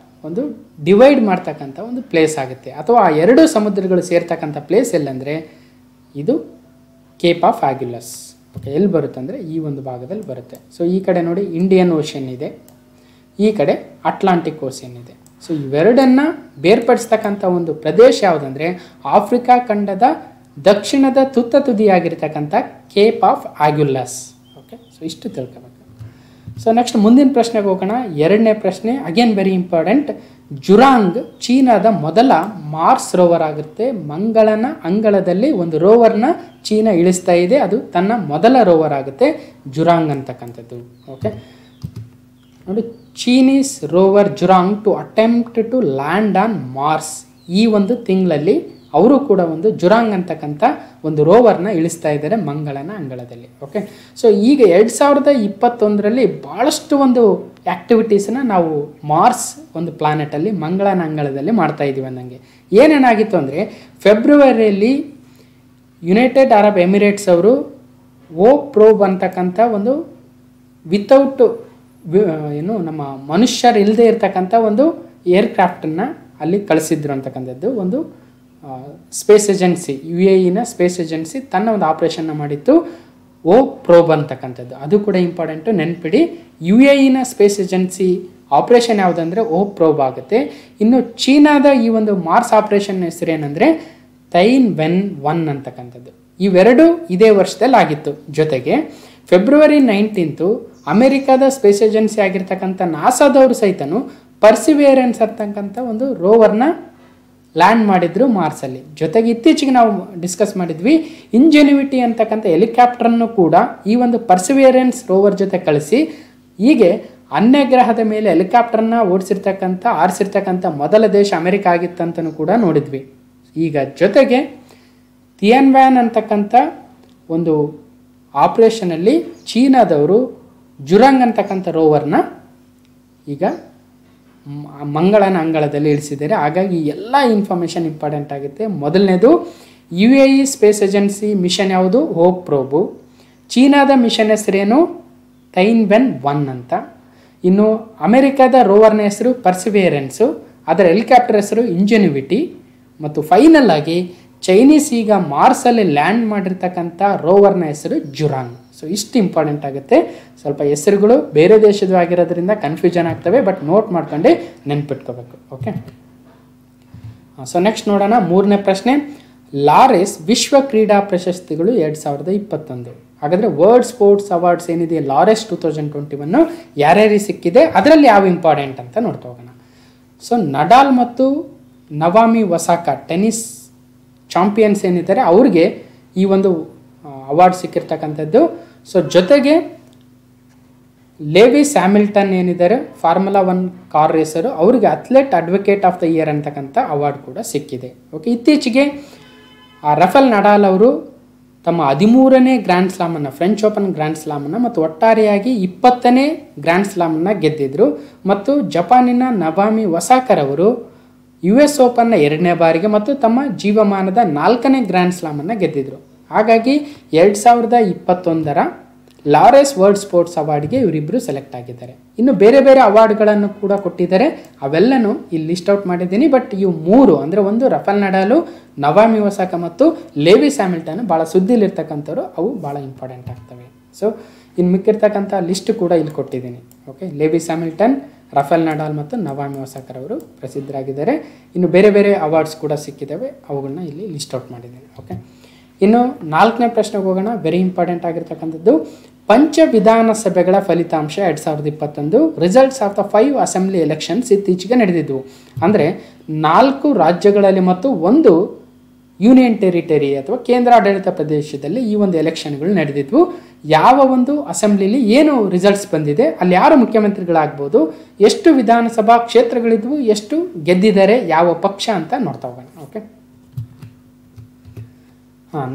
ಒಂದು ಡಿವೈಡ್ ಮಾಡ್ತಕ್ಕಂಥ ಒಂದು ಪ್ಲೇಸ್ ಆಗುತ್ತೆ, ಅಥವಾ ಆ ಎರಡು ಸಮುದ್ರಗಳು ಸೇರ್ತಕ್ಕಂಥ ಪ್ಲೇಸ್ ಎಲ್ಲಂದರೆ ಇದು ಕೇಪ್ ಆಫ್ ಆಗ್ಯುಲಾಸ್. ಓಕೆ, ಎಲ್ಲಿ ಬರುತ್ತೆ ಅಂದರೆ ಈ ಒಂದು ಭಾಗದಲ್ಲಿ ಬರುತ್ತೆ. ಸೊ ಈ ಕಡೆ ನೋಡಿ ಇಂಡಿಯನ್ ಓಷನ್ ಇದೆ, ಈ ಕಡೆ ಅಟ್ಲಾಂಟಿಕ್ ಓಷನ್ ಇದೆ. ಸೊ ಇವೆರಡನ್ನು ಬೇರ್ಪಡಿಸ್ತಕ್ಕಂಥ ಒಂದು ಪ್ರದೇಶ ಯಾವುದಂದರೆ ಆಫ್ರಿಕಾ ಖಂಡದ ದಕ್ಷಿಣದ ತುತ್ತ ತುದಿಯಾಗಿರ್ತಕ್ಕಂಥ ಕೇಪ್ ಆಫ್ ಆಗ್ಯುಲಾಸ್. ಓಕೆ, ಸೊ ಇಷ್ಟು ತಿಳ್ಕೊಬೇಕು. ಸೊ ನೆಕ್ಸ್ಟ್ ಮುಂದಿನ ಪ್ರಶ್ನೆಗೆ ಹೋಗೋಣ. ಎರಡನೇ ಪ್ರಶ್ನೆ ಅಗೇನ್ ವೆರಿ ಇಂಪಾರ್ಟೆಂಟ್. ಜುರಾಂಗ್ ಚೀನಾದ ಮೊದಲ ಮಾರ್ಸ್ ರೋವರ್ ಆಗುತ್ತೆ. ಮಂಗಳನ ಅಂಗಳದಲ್ಲಿ ಒಂದು ರೋವರ್ನ ಚೀನಾ ಇಳಿಸ್ತಾ ಇದೆ, ಅದು ತನ್ನ ಮೊದಲ ರೋವರ್ ಆಗುತ್ತೆ ಜುರಾಂಗ್ ಅಂತಕ್ಕಂಥದ್ದು. ಓಕೆ ನೋಡಿ, Chinese rover Zhurong to attempt to land on Mars. ಈ ಒಂದು ತಿಂಗಳಲ್ಲಿ ಅವರು ಕೂಡ ಒಂದು ಜುರಾಂಗ್ ಅಂತಕ್ಕಂಥ ಒಂದು ರೋವರ್ನ ಇಳಿಸ್ತಾ ಇದ್ದಾರೆ ಮಂಗಳನ ಅಂಗಳದಲ್ಲಿ. ಓಕೆ, ಸೊ ಈಗ 2021ರಲ್ಲಿ ಭಾಳಷ್ಟು ಒಂದು ಆ್ಯಕ್ಟಿವಿಟೀಸನ್ನ ನಾವು ಮಾರ್ಸ್ ಒಂದು ಪ್ಲಾನೆಟಲ್ಲಿ ಮಂಗಳನ ಅಂಗಳದಲ್ಲಿ ಮಾಡ್ತಾ ಇದ್ದೀವಿ ಅನ್ನಂಗೆ. ಏನೇನಾಗಿತ್ತು ಅಂದರೆ, ಫೆಬ್ರವರಿಯಲ್ಲಿ ಯುನೈಟೆಡ್ ಅರಬ್ ಎಮಿರೇಟ್ಸ್ ಅವರು ಪ್ರೋಬ್ ಅಂತಕ್ಕಂಥ ಒಂದು ವಿತೌಟ್ ನಮ್ಮ ಮನುಷ್ಯರು ಇಲ್ಲದೆ ಇರ್ತಕ್ಕಂಥ ಒಂದು ಏರ್ಕ್ರಾಫ್ಟನ್ನು ಅಲ್ಲಿ ಕಳಿಸಿದ್ರು ಅಂತಕ್ಕಂಥದ್ದು. ಒಂದು ಸ್ಪೇಸ್ ಏಜೆನ್ಸಿ, UAEನ ಸ್ಪೇಸ್ ಏಜೆನ್ಸಿ ತನ್ನ ಒಂದು ಆಪ್ರೇಷನ್ನ ಮಾಡಿತ್ತು, ಪ್ರೋಬ್ ಅಂತಕ್ಕಂಥದ್ದು. ಅದು ಕೂಡ ಇಂಪಾರ್ಟೆಂಟು, ನೆನ್ಪಿಡಿ. UAEನ ಸ್ಪೇಸ್ ಏಜೆನ್ಸಿ ಆಪ್ರೇಷನ್ ಯಾವುದಂದರೆ ಪ್ರೋಬ್ ಆಗುತ್ತೆ. ಇನ್ನು ಚೀನಾದ ಈ ಒಂದು ಮಾರ್ಸ್ ಆಪ್ರೇಷನ್ ಹೆಸರೇನೆಂದರೆ ತೈನ್ವೆನ್-1 ಅಂತಕ್ಕಂಥದ್ದು. ಇವೆರಡು ಇದೇ ವರ್ಷದಲ್ಲಿ ಆಗಿತ್ತು. ಜೊತೆಗೆ ಫೆಬ್ರವರಿ 19 ಅಮೆರಿಕಾದ ಸ್ಪೇಸ್ ಏಜೆನ್ಸಿ ಆಗಿರ್ತಕ್ಕಂಥ ನಾಸಾದವರು ಸಹಿತನು ಪರ್ಸಿವಿಯರೆನ್ಸ್ ಅಂತಕ್ಕಂಥ ಒಂದು ರೋವರ್ನ ಲ್ಯಾಂಡ್ ಮಾಡಿದ್ರು ಮಾರ್ಸಲ್ಲಿ. ಜೊತೆಗೆ ಇತ್ತೀಚೆಗೆ ನಾವು ಡಿಸ್ಕಸ್ ಮಾಡಿದ್ವಿ, ಇಂಜೆನ್ಯುವಿಟಿ ಅಂತಕ್ಕಂಥ ಹೆಲಿಕಾಪ್ಟರನ್ನು ಕೂಡ ಈ ಒಂದು ಪರ್ಸಿವಿಯರೆನ್ಸ್ ರೋವರ್ ಜೊತೆ ಕಳಿಸಿ ಹೀಗೆ ಅನ್ಯ ಗ್ರಹದ ಮೇಲೆ ಹೆಲಿಕಾಪ್ಟರ್ನ ಆರಿಸಿರ್ತಕ್ಕಂಥ ಮೊದಲ ದೇಶ ಅಮೆರಿಕ ಆಗಿತ್ತಂತನೂ ಕೂಡ ನೋಡಿದ್ವಿ. ಈಗ ಜೊತೆಗೆ ತಿಯನ್ವ್ಯಾನ್ ಅಂತಕ್ಕಂಥ ಒಂದು ಆಪ್ರೇಷನಲ್ಲಿ ಚೀನಾದವರು ಜುರಾಂಗ್ ಅಂತಕ್ಕಂಥ ರೋವರ್ನ ಈಗ ಮಂಗಳನ ಅಂಗಳದಲ್ಲಿ ಇಳಿಸಿದ್ದಾರೆ. ಹಾಗಾಗಿ ಎಲ್ಲ ಇನ್ಫಾರ್ಮೇಷನ್ ಇಂಪಾರ್ಟೆಂಟ್ ಆಗುತ್ತೆ. ಮೊದಲನೇದು UAE ಸ್ಪೇಸ್ ಏಜೆನ್ಸಿ ಮಿಷನ್ ಯಾವುದು, ಪ್ರೋಬು. ಚೀನಾದ ಮಿಷನ್ ಹೆಸರೇನು, ತೈನ್ವೆನ್-1 ಅಂತ. ಇನ್ನು ಅಮೆರಿಕದ ರೋವರ್ನ ಹೆಸರು ಪರ್ಸಿವಿಯರೆನ್ಸು, ಅದರ ಹೆಲಿಕಾಪ್ಟರ್ ಹೆಸರು ಇಂಜೆನ್ಯುವಿಟಿ. ಮತ್ತು ಫೈನಲ್ ಆಗಿ ಚೈನೀಸ್ ಈಗ ಮಾರ್ಸಲ್ಲಿ ಲ್ಯಾಂಡ್ ಮಾಡಿರ್ತಕ್ಕಂಥ ರೋವರ್ನ ಹೆಸರು ಜುರಾಂಗ್. ಸೊ ಇಷ್ಟು ಇಂಪಾರ್ಟೆಂಟ್ ಆಗುತ್ತೆ. ಸ್ವಲ್ಪ ಹೆಸರುಗಳು ಬೇರೆ ದೇಶದ ಆಗಿರೋದ್ರಿಂದ ಕನ್ಫ್ಯೂಷನ್ ಆಗ್ತವೆ, ಬಟ್ ನೋಟ್ ಮಾಡ್ಕೊಂಡೆ ನೆನ್ಪಿಟ್ಕೋಬೇಕು. ಓಕೆ, ಸೊ ನೆಕ್ಸ್ಟ್ ನೋಡೋಣ ಮೂರನೇ ಪ್ರಶ್ನೆ, ಲಾರೆಸ್ ವಿಶ್ವ ಕ್ರೀಡಾ ಪ್ರಶಸ್ತಿಗಳು 2021. ಹಾಗಾದರೆ ವರ್ಲ್ಡ್ ಸ್ಪೋರ್ಟ್ಸ್ ಅವಾರ್ಡ್ಸ್ ಏನಿದೆ ಲಾರೆಸ್ 2021 ಯಾರ್ಯಾರಿಗೆ ಸಿಕ್ಕಿದೆ, ಅದರಲ್ಲಿ ಯಾವ ಇಂಪಾರ್ಟೆಂಟ್ ಅಂತ ನೋಡ್ತಾ ಹೋಗೋಣ. ಸೊ ನಡಾಲ್ ಮತ್ತು ನವಾಮಿ ಒಸಾಕಾ ಟೆನ್ನಿಸ್ ಚಾಂಪಿಯನ್ಸ್ ಏನಿದ್ದಾರೆ ಅವ್ರಿಗೆ ಈ ಒಂದು ಅವಾರ್ಡ್ ಸಿಕ್ಕಿರ್ತಕ್ಕಂಥದ್ದು. ಸೊ ಜೊತೆಗೆ ಲೇವಿಸ್ ಹ್ಯಾಮಿಲ್ಟನ್ ಏನಿದ್ದಾರೆ ಫಾರ್ಮುಲಾ 1 ಕಾರ್ ರೇಸರು, ಅವ್ರಿಗೆ athlete advocate of the year ಅಂತಕ್ಕಂಥ ಅವಾರ್ಡ್ ಕೂಡ ಸಿಕ್ಕಿದೆ. ಓಕೆ, ಇತ್ತೀಚೆಗೆ ರಫೇಲ್ ನಡಾಲ್ ಅವರು ತಮ್ಮ 13ನೇ ಗ್ರ್ಯಾಂಡ್ ಸ್ಲಾಮನ್ನು, ಫ್ರೆಂಚ್ ಓಪನ್ ಗ್ರ್ಯಾಂಡ್ ಸ್ಲಾಮನ್ನು ಮತ್ತು ಒಟ್ಟಾರೆಯಾಗಿ 20ನೇ ಗ್ರ್ಯಾಂಡ್ ಸ್ಲಾಮನ್ನು ಗೆದ್ದಿದ್ರು. ಮತ್ತು ಜಪಾನಿನ ನವಾಮಿ ಒಸಾಕರ್ ಅವರು US ಓಪನ್ನ 2ನೇ ಬಾರಿಗೆ ಮತ್ತು ತಮ್ಮ ಜೀವಮಾನದ 4ನೇ ಗ್ರ್ಯಾಂಡ್ ಸ್ಲಾಮನ್ನು ಗೆದ್ದಿದ್ರು. ಹಾಗಾಗಿ 2021ರ ಲಾರೆಸ್ ವರ್ಲ್ಡ್ ಸ್ಪೋರ್ಟ್ಸ್ ಅವಾರ್ಡ್ಗೆ ಇವರಿಬ್ಬರು ಸೆಲೆಕ್ಟ್ ಆಗಿದ್ದಾರೆ. ಇನ್ನು ಬೇರೆ ಬೇರೆ ಅವಾರ್ಡ್ಗಳನ್ನು ಕೂಡ ಕೊಟ್ಟಿದ್ದಾರೆ, ಅವೆಲ್ಲನೂ ಇಲ್ಲಿ ಲಿಸ್ಟ್ ಔಟ್ ಮಾಡಿದ್ದೀನಿ. ಬಟ್ ಇವು 3 ಅಂದರೆ ಒಂದು ರಫೇಲ್ ನಡಾಲು, ನವಾಮಿ ಒಸಾಕಾ ಮತ್ತು ಲೇವಿಸ್ ಹ್ಯಾಮಿಲ್ಟನ್ ಭಾಳ ಸುದ್ದಿಲಿರ್ತಕ್ಕಂಥವ್ರು, ಅವು ಭಾಳ ಇಂಪಾರ್ಟೆಂಟ್ ಆಗ್ತವೆ. ಸೊ ಇನ್ನು ಮಿಕ್ಕಿರ್ತಕ್ಕಂಥ ಲಿಸ್ಟ್ ಕೂಡ ಇಲ್ಲಿ ಕೊಟ್ಟಿದ್ದೀನಿ. ಓಕೆ, ಲೇವಿಸ್ ಹ್ಯಾಮಿಲ್ಟನ್, ರಫೇಲ್ ನಡಾಲ್ ಮತ್ತು ನವಾಮಿ ಒಸಾಕರ್ ಅವರು ಪ್ರಸಿದ್ಧರಾಗಿದ್ದಾರೆ. ಇನ್ನು ಬೇರೆ ಬೇರೆ ಅವಾರ್ಡ್ಸ್ ಕೂಡ ಸಿಕ್ಕಿದ್ದಾವೆ, ಅವುಗಳನ್ನ ಇಲ್ಲಿ ಲಿಸ್ಟ್ ಔಟ್ ಮಾಡಿದ್ದೀನಿ. ಓಕೆ, ಇನ್ನು 4ನೇ ಪ್ರಶ್ನೆಗೆ ಹೋಗೋಣ. ವೆರಿ ಇಂಪಾರ್ಟೆಂಟ್ ಆಗಿರ್ತಕ್ಕಂಥದ್ದು, ಪಂಚ ವಿಧಾನಸಭೆಗಳ ಫಲಿತಾಂಶ 2021 results of the 5 assembly elections ಇತ್ತೀಚೆಗೆ ನಡೆದಿದ್ದವು. ಅಂದರೆ 4 ರಾಜ್ಯಗಳಲ್ಲಿ ಮತ್ತು 1 ಯೂನಿಯನ್ ಟೆರಿಟರಿ ಅಥವಾ ಕೇಂದ್ರಾಡಳಿತ ಪ್ರದೇಶದಲ್ಲಿ ಈ ಒಂದು ಎಲೆಕ್ಷನ್ಗಳು ನಡೆದಿದ್ವು. ಯಾವ ಒಂದು ಅಸೆಂಬ್ಲಿಲಿ ಏನು ರಿಸಲ್ಟ್ಸ್ ಬಂದಿದೆ, ಅಲ್ಲಿ ಯಾರು ಮುಖ್ಯಮಂತ್ರಿಗಳಾಗ್ಬೋದು, ಎಷ್ಟು ವಿಧಾನಸಭಾ ಕ್ಷೇತ್ರಗಳಿದ್ವು, ಎಷ್ಟು ಗೆದ್ದಿದ್ದಾರೆ, ಯಾವ ಪಕ್ಷ ಅಂತ ನೋಡ್ತಾ ಹೋಗೋಣ. ಓಕೆ,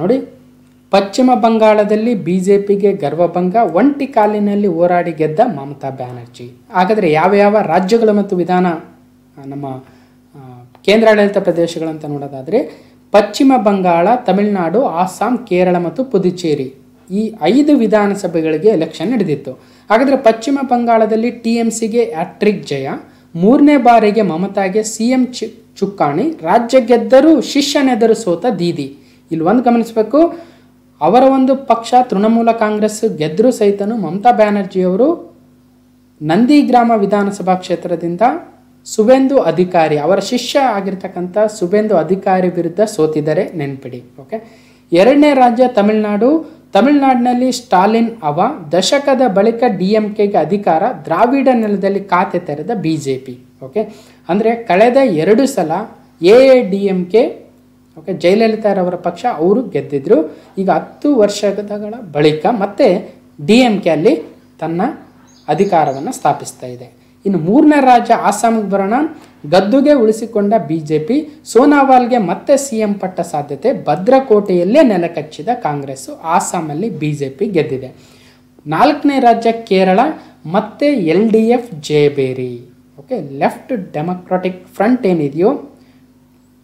ನೋಡಿ, ಪಶ್ಚಿಮ ಬಂಗಾಳದಲ್ಲಿ BJPಗೆ ಗರ್ವಭಂಗ, ಒಂಟಿ ಕಾಲಿನಲ್ಲಿ ಹೋರಾಡಿ ಗೆದ್ದ ಮಮತಾ ಬ್ಯಾನರ್ಜಿ. ಹಾಗಾದರೆ ಯಾವ ಯಾವ ರಾಜ್ಯಗಳು ಮತ್ತು ನಮ್ಮ ಕೇಂದ್ರಾಡಳಿತ ಪ್ರದೇಶಗಳಂತ ನೋಡೋದಾದರೆ ಪಶ್ಚಿಮ ಬಂಗಾಳ, ತಮಿಳುನಾಡು, ಆಸ್ಸಾಂ, ಕೇರಳ ಮತ್ತು ಪುದುಚೇರಿ, ಈ 5 ವಿಧಾನಸಭೆಗಳಿಗೆ ಎಲೆಕ್ಷನ್ ನಡೆದಿತ್ತು. ಹಾಗಾದರೆ ಪಶ್ಚಿಮ ಬಂಗಾಳದಲ್ಲಿ TMCಗೆ ಹ್ಯಾಟ್ರಿಕ್ ಜಯ, 3ನೇ ಬಾರಿಗೆ ಮಮತಾಗೆ CM ಚುಕ್ಕಾಣಿ, ರಾಜ್ಯ ಗೆದ್ದರೂ ಶಿಷ್ಯನೆದರು ಸೋತ ದೀದಿ. ಇಲ್ಲಿ ಒಂದು ಗಮನಿಸಬೇಕು, ಅವರ ಒಂದು ಪಕ್ಷ ತೃಣಮೂಲ ಕಾಂಗ್ರೆಸ್ ಗೆದ್ದರೂ ಸಹಿತನು ಮಮತಾ ಬ್ಯಾನರ್ಜಿಯವರು ನಂದಿಗ್ರಾಮ ವಿಧಾನಸಭಾ ಕ್ಷೇತ್ರದಿಂದ ಸುವೇಂದು ಅಧಿಕಾರಿ, ಅವರ ಶಿಷ್ಯ ಆಗಿರ್ತಕ್ಕಂಥ ಸುವೇಂದು ಅಧಿಕಾರಿ ವಿರುದ್ಧ ಸೋತಿದ್ದಾರೆ, ನೆನ್ಪಿಡಿ. ಓಕೆ, 2ನೇ ರಾಜ್ಯ ತಮಿಳುನಾಡಿನಲ್ಲಿ ಸ್ಟಾಲಿನ್ ದಶಕದ ಬಳಿಕ DMKಗೆ ಅಧಿಕಾರ, ದ್ರಾವಿಡ ನೆಲದಲ್ಲಿ ಖಾತೆ ತೆರೆದ BJP. ಓಕೆ, ಅಂದರೆ ಕಳೆದ 2 ಸಲ AADMK, ಓಕೆ, ಜಯಲಲಿತಾರವರ ಪಕ್ಷ ಅವರು ಗೆದ್ದಿದ್ರು. ಈಗ 10 ವರ್ಷಗಳ ಬಳಿಕ ಮತ್ತೆ DMK ಅಲ್ಲಿ ತನ್ನ ಅಧಿಕಾರವನ್ನು ಸ್ಥಾಪಿಸ್ತಾ ಇದೆ. ಇನ್ನು 3ನೇ ರಾಜ್ಯ ಆಸಾಮಿಗೆ ಬರೋಣ. ಗದ್ದುಗೆ ಉಳಿಸಿಕೊಂಡ BJP, ಸೋನಾವಾಲ್ಗೆ ಮತ್ತೆ CM ಪಟ್ಟ ಸಾಧ್ಯತೆ, ಭದ್ರಕೋಟೆಯಲ್ಲೇ ನೆಲಕಚ್ಚಿದ ಕಾಂಗ್ರೆಸ್, ಆಸಾಮಲ್ಲಿ BJP ಗೆದ್ದಿದೆ. 4ನೇ ರಾಜ್ಯ ಕೇರಳ, ಮತ್ತೆ LDF ಜಯಬೇರಿ. ಓಕೆ, ಲೆಫ್ಟ್ ಡೆಮೊಕ್ರಾಟಿಕ್ ಫ್ರಂಟ್ ಏನಿದೆಯೋ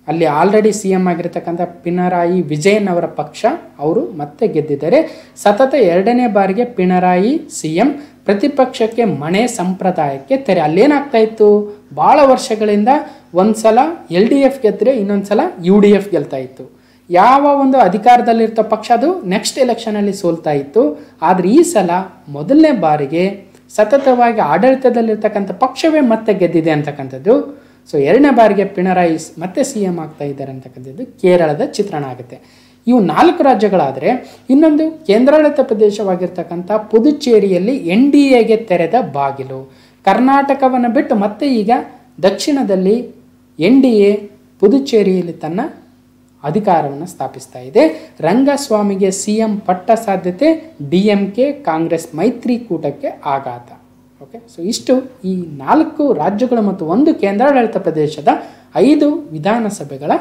ಅಲ್ಲಿ ಆಲ್ರೆಡಿ CM ಆಗಿರ್ತಕ್ಕಂಥ ಪಿಣರಾಯಿ ವಿಜಯನ್ ಅವರ ಪಕ್ಷ, ಅವರು ಮತ್ತೆ ಗೆದ್ದಿದ್ದಾರೆ. ಸತತ 2ನೇ ಬಾರಿಗೆ ಪಿಣರಾಯಿ CM, ಪ್ರತಿಪಕ್ಷಕ್ಕೆ ಮಣೆ ಸಂಪ್ರದಾಯಕ್ಕೆ ತೆರೆ. ಅಲ್ಲೇನಾಗ್ತಾ ಇತ್ತು, ಭಾಳ ವರ್ಷಗಳಿಂದ ಒಂದ್ಸಲ LDF ಗೆದ್ದರೆ ಇನ್ನೊಂದ್ಸಲ UDF ಗೆಲ್ತಾ ಇತ್ತು. ಯಾವ ಒಂದು ಅಧಿಕಾರದಲ್ಲಿರ್ತ ಪಕ್ಷ ಅದು ನೆಕ್ಸ್ಟ್ ಎಲೆಕ್ಷನಲ್ಲಿ ಸೋಲ್ತಾ ಇತ್ತು. ಆದರೆ ಈ ಸಲ ಮೊದಲನೇ ಬಾರಿಗೆ ಸತತವಾಗಿ ಆಡಳಿತದಲ್ಲಿರ್ತಕ್ಕಂಥ ಪಕ್ಷವೇ ಮತ್ತೆ ಗೆದ್ದಿದೆ ಅಂತಕ್ಕಂಥದ್ದು. ಸೊ 2ನೇ ಬಾರಿಗೆ ಪಿಣರಾಯಿ ಮತ್ತೆ CM ಆಗ್ತಾ ಇದ್ದಾರೆ ಅಂತಕ್ಕಂಥದ್ದು ಕೇರಳದ ಚಿತ್ರಣ ಆಗುತ್ತೆ. ಇವು 4 ರಾಜ್ಯಗಳಾದರೆ ಇನ್ನೊಂದು ಕೇಂದ್ರಾಡಳಿತ ಪ್ರದೇಶವಾಗಿರ್ತಕ್ಕಂಥ ಪುದುಚೇರಿಯಲ್ಲಿ NDAಗೆ ತೆರೆದ ಬಾಗಿಲು. ಕರ್ನಾಟಕವನ್ನು ಬಿಟ್ಟು ಮತ್ತೆ ಈಗ ದಕ್ಷಿಣದಲ್ಲಿ NDA ಪುದುಚೇರಿಯಲ್ಲಿ ತನ್ನ ಅಧಿಕಾರವನ್ನು ಸ್ಥಾಪಿಸ್ತಾ ಇದೆ. ರಂಗಸ್ವಾಮಿಗೆ CM ಪಟ್ಟ ಸಾಧ್ಯತೆ, DMK ಕಾಂಗ್ರೆಸ್ ಮೈತ್ರಿಕೂಟಕ್ಕೆ ಆಘಾತ. ಓಕೆ, ಸೊ ಇಷ್ಟು ಈ 4 ರಾಜ್ಯಗಳು ಮತ್ತು 1 ಕೇಂದ್ರಾಡಳಿತ ಪ್ರದೇಶದ 5 ವಿಧಾನಸಭೆಗಳ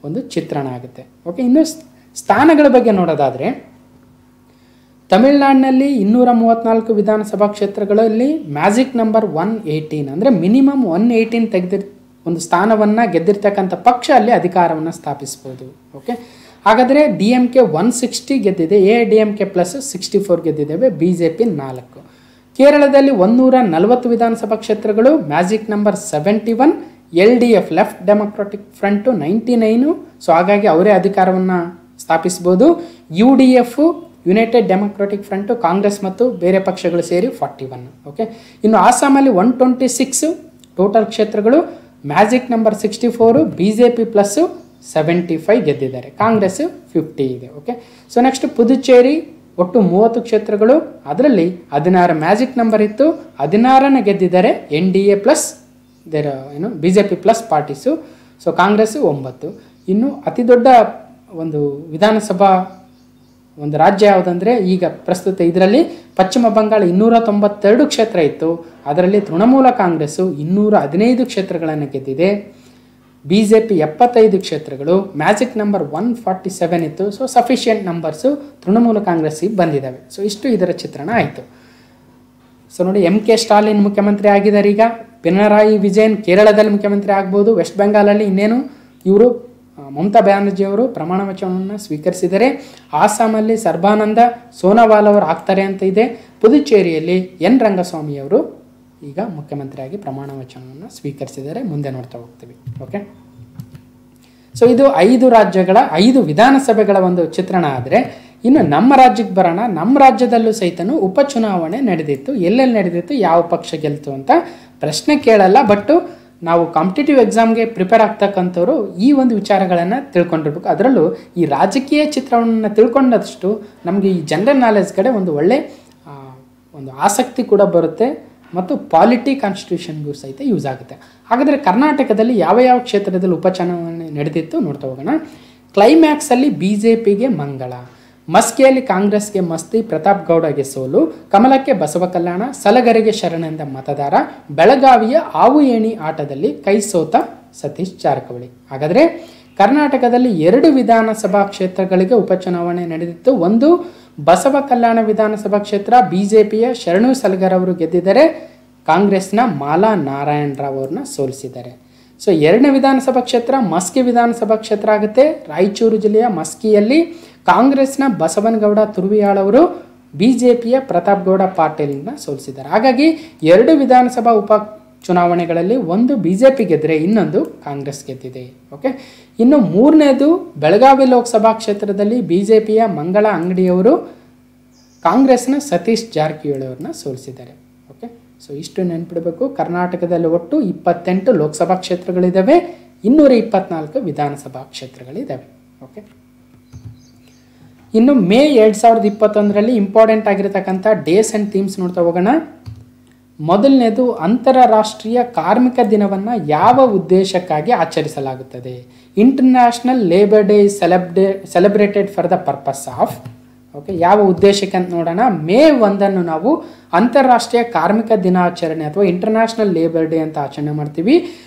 ಒಂದು ಚಿತ್ರಣ ಆಗುತ್ತೆ. ಓಕೆ, ಇನ್ನು ಸ್ಥಾನಗಳ ಬಗ್ಗೆ ನೋಡೋದಾದರೆ ತಮಿಳುನಾಡಿನಲ್ಲಿ 234 ವಿಧಾನಸಭಾ ಕ್ಷೇತ್ರಗಳಲ್ಲಿ ಮ್ಯಾಜಿಕ್ ನಂಬರ್ 118 ಅಂದರೆ ಮಿನಿಮಮ್ 118 ಒಂದು ಸ್ಥಾನವನ್ನು ಗೆದ್ದಿರ್ತಕ್ಕಂಥ ಪಕ್ಷ ಅಲ್ಲಿ ಅಧಿಕಾರವನ್ನು ಸ್ಥಾಪಿಸ್ಬೋದು. ಓಕೆ, ಹಾಗಾದರೆ DMK 160 ಗೆದ್ದಿದೆ, AADMK ಪ್ಲಸ್ 64 ಗೆದ್ದಿದ್ದೇವೆ, BJP 4. ಕೇರಳದಲ್ಲಿ 140 ವಿಧಾನಸಭಾ ಕ್ಷೇತ್ರಗಳು, magic number 71, LDF left democratic front 99. So ಹಾಗಾಗಿ ಅವರೇ ಅಧಿಕಾರವನ್ನು ಸ್ಥಾಪಿಸ್ಬೋದು. UDF United democratic front Congress ಮತ್ತು ಬೇರೆ ಪಕ್ಷಗಳು ಸೇರಿ 41. ಓಕೆ, ಇನ್ನು ಆಸಾಮಲ್ಲಿ 126 ಟೋಟಲ್ ಕ್ಷೇತ್ರಗಳು, ಮ್ಯಾಜಿಕ್ ನಂಬರ್ 64 BJP ಪ್ಲಸ್ಸು 75 ಗೆದ್ದಿದ್ದಾರೆ, ಕಾಂಗ್ರೆಸ್ 50 ಇದೆ. ಓಕೆ, ಸೊ ನೆಕ್ಸ್ಟ್ ಪುದುಚೇರಿ ಒಟ್ಟು 30 ಕ್ಷೇತ್ರಗಳು, ಅದರಲ್ಲಿ 16 ಮ್ಯಾಜಿಕ್ ನಂಬರ್ ಇತ್ತು, 16ನ ಗೆದ್ದಿದ್ದಾರೆ NDA plus BJP plus parties. So Congress 9. ಇನ್ನು ಅತಿ ದೊಡ್ಡ ಒಂದು ವಿಧಾನಸಭಾ ಒಂದು ರಾಜ್ಯ ಯಾವುದಂದರೆ ಈಗ ಪ್ರಸ್ತುತ ಇದರಲ್ಲಿ ಪಶ್ಚಿಮ ಬಂಗಾಳ 292 ಕ್ಷೇತ್ರ ಇತ್ತು, ಅದರಲ್ಲಿ ತೃಣಮೂಲ ಕಾಂಗ್ರೆಸ್ಸು 215 ಕ್ಷೇತ್ರಗಳನ್ನು ಗೆದ್ದಿದೆ. BJP 75 ಕ್ಷೇತ್ರಗಳು, ಮ್ಯಾಜಿಕ್ ನಂಬರ್ 147 ಇತ್ತು. ಸೊ ಸಫಿಷಿಯೆಂಟ್ ನಂಬರ್ಸು ತೃಣಮೂಲ ಕಾಂಗ್ರೆಸ್ಸಿಗೆ ಬಂದಿದ್ದಾವೆ. ಸೊ ಇಷ್ಟು ಇದರ ಚಿತ್ರಣ ಆಯಿತು. ಸೊ ನೋಡಿ, MK ಸ್ಟಾಲಿನ್ ಮುಖ್ಯಮಂತ್ರಿ ಆಗಿದ್ದಾರೆ. ಈಗ ಪಿನರಾಯಿ ವಿಜಯನ್ ಕೇರಳದಲ್ಲಿ ಮುಖ್ಯಮಂತ್ರಿ ಆಗ್ಬೋದು. ವೆಸ್ಟ್ ಬೆಂಗಾಲಲ್ಲಿ ಇನ್ನೇನು ಇವರು ಮಮತಾ ಬ್ಯಾನರ್ಜಿ ಅವರು ಪ್ರಮಾಣ ವಚನವನ್ನು ಸ್ವೀಕರಿಸಿದರೆ. ಆಸಾಮಲ್ಲಿ ಸರ್ಬಾನಂದ ಸೋನೋವಾಲ್ ಅವರು ಆಗ್ತಾರೆ ಅಂತ ಇದೆ. ಪುದುಚೇರಿಯಲ್ಲಿ N ರಂಗಸ್ವಾಮಿ ಅವರು ಈಗ ಮುಖ್ಯಮಂತ್ರಿಯಾಗಿ ಪ್ರಮಾಣ ವಚನವನ್ನು ಸ್ವೀಕರಿಸಿದರೆ. ಮುಂದೆ ನೋಡ್ತಾ ಹೋಗ್ತೀವಿ. ಓಕೆ, ಸೊ ಇದು 5 ರಾಜ್ಯಗಳ 5 ವಿಧಾನಸಭೆಗಳ ಒಂದು ಚಿತ್ರಣ ಆದರೆ, ಇನ್ನು ನಮ್ಮ ರಾಜ್ಯಕ್ಕೆ ಬರೋಣ. ನಮ್ಮ ರಾಜ್ಯದಲ್ಲೂ ಸಹಿತನೂ ಉಪಚುನಾವಣೆ ನಡೆದಿತ್ತು. ಎಲ್ಲೆಲ್ಲಿ ನಡೆದಿತ್ತು, ಯಾವ ಪಕ್ಷ ಗೆಲ್ತು ಅಂತ ಪ್ರಶ್ನೆ ಕೇಳಲ್ಲ, ಬಟ್ ನಾವು ಕಾಂಪಿಟೇಟಿವ್ ಎಕ್ಸಾಮ್ಗೆ ಪ್ರಿಪೇರ್ ಆಗ್ತಕ್ಕಂಥವ್ರು ಈ ಒಂದು ವಿಚಾರಗಳನ್ನು ತಿಳ್ಕೊಂಡಿರ್ಬೇಕು. ಅದರಲ್ಲೂ ಈ ರಾಜಕೀಯ ಚಿತ್ರವನ್ನು ತಿಳ್ಕೊಂಡಷ್ಟು ನಮಗೆ ಈ ಜನರಲ್ ನಾಲೆಜ್ ಕಡೆ ಒಂದು ಒಳ್ಳೆ ಒಂದು ಆಸಕ್ತಿ ಕೂಡ ಬರುತ್ತೆ ಮತ್ತು ಪಾಲಿಟಿ ಕಾನ್ಸ್ಟಿಟ್ಯೂಷನ್ಗೂ ಸಹಿತ ಯೂಸ್ ಆಗುತ್ತೆ. ಹಾಗಾದರೆ ಕರ್ನಾಟಕದಲ್ಲಿ ಯಾವ ಯಾವ ಕ್ಷೇತ್ರದಲ್ಲಿ ಉಪಚುನಾವಣೆ ನಡೆದಿತ್ತು ನೋಡ್ತಾ ಹೋಗೋಣ. ಕ್ಲೈಮ್ಯಾಕ್ಸಲ್ಲಿ BJPಗೆ ಮಂಗಳ, ಮಸ್ಕಿಯಲ್ಲಿ ಕಾಂಗ್ರೆಸ್ಗೆ ಮಸ್ತಿ, ಪ್ರತಾಪ್ ಗೌಡಗೆ ಸೋಲು, ಕಮಲಕ್ಕೆ ಬಸವ ಕಲ್ಯಾಣ, ಸಲಗರಿಗೆ ಶರಣೆಂದ ಮತದಾರ, ಬೆಳಗಾವಿಯ ಆವು ಏಣಿ ಆಟದಲ್ಲಿ ಕೈ ಸೋತ ಸತೀಶ್ ಜಾರಕಿಹೊಳಿ. ಹಾಗಾದರೆ ಕರ್ನಾಟಕದಲ್ಲಿ 2 ವಿಧಾನಸಭಾ ಕ್ಷೇತ್ರಗಳಿಗೆ ಉಪಚುನಾವಣೆ ನಡೆದಿತ್ತು. ಒಂದು ಬಸವ ಕಲ್ಯಾಣ ವಿಧಾನಸಭಾ ಕ್ಷೇತ್ರ, BJPಯ ಶರಣು ಸಲಗರ್ ಅವರು ಗೆದ್ದಿದ್ದಾರೆ, ಕಾಂಗ್ರೆಸ್ನ ಮಾಲಾ ನಾರಾಯಣ ರಾವ್ ಅವ್ರನ್ನ ಸೋಲಿಸಿದ್ದಾರೆ. ಸೊ 2ನೇ ವಿಧಾನಸಭಾ ಕ್ಷೇತ್ರ ಮಸ್ಕಿ ವಿಧಾನಸಭಾ ಕ್ಷೇತ್ರ ಆಗುತ್ತೆ. ರಾಯಚೂರು ಜಿಲ್ಲೆಯ ಮಸ್ಕಿಯಲ್ಲಿ ಕಾಂಗ್ರೆಸ್ನ ಬಸವನಗೌಡ ತುರ್ವಿಯಾಳ್ ಅವರು BJPಯ ಪ್ರತಾಪ್ ಗೌಡ ಪಾಟೀಲ್ನ ಸೋಲಿಸಿದ್ದಾರೆ. ಹಾಗಾಗಿ 2 ವಿಧಾನಸಭಾ ಉಪ ಚುನಾವಣೆಗಳಲ್ಲಿ ಒಂದು BJP ಗೆದ್ದರೆ ಇನ್ನೊಂದು ಕಾಂಗ್ರೆಸ್ ಗೆದ್ದಿದೆ. ಓಕೆ, ಇನ್ನು 3ನೇದು ಬೆಳಗಾವಿ ಲೋಕಸಭಾ ಕ್ಷೇತ್ರದಲ್ಲಿ BJPಯ ಮಂಗಳ ಅಂಗಡಿಯವರು ಕಾಂಗ್ರೆಸ್ನ ಸತೀಶ್ ಜಾರಕಿಹೊಳಿ ಅವ್ರನ್ನ ಸೋಲಿಸಿದ್ದಾರೆ. ಓಕೆ, ಸೊ ಇಷ್ಟು ನೆನ್ಪಿಡಬೇಕು. ಕರ್ನಾಟಕದಲ್ಲಿ ಒಟ್ಟು 28 ಲೋಕಸಭಾ ಕ್ಷೇತ್ರಗಳಿದ್ದಾವೆ, 224 ವಿಧಾನಸಭಾ ಕ್ಷೇತ್ರಗಳಿದ್ದಾವೆ. ಓಕೆ, ಇನ್ನು ಮೇ 2021ರಲ್ಲಿ ಇಂಪಾರ್ಟೆಂಟ್ ಆಗಿರತಕ್ಕಂಥ ಡೇಸ್ ಆ್ಯಂಡ್ ಥೀಮ್ಸ್ ನೋಡ್ತಾ ಹೋಗೋಣ. ಮೊದಲನೇದು, ಅಂತಾರಾಷ್ಟ್ರೀಯ ಕಾರ್ಮಿಕ ದಿನವನ್ನು ಯಾವ ಉದ್ದೇಶಕ್ಕಾಗಿ ಆಚರಿಸಲಾಗುತ್ತದೆ? International labour day is celebrated for the purpose of. Okay, ಯಾವ ಉದ್ದೇಶಕ್ಕೆ ಅಂತ ನೋಡೋಣ. ಮೇ 1 ನಾವು ಅಂತಾರಾಷ್ಟ್ರೀಯ ಕಾರ್ಮಿಕ ದಿನಾಚರಣೆ ಅಥವಾ ಇಂಟರ್ನ್ಯಾಷನಲ್ ಲೇಬರ್ ಡೇ ಅಂತ ಆಚರಣೆ ಮಾಡ್ತೀವಿ.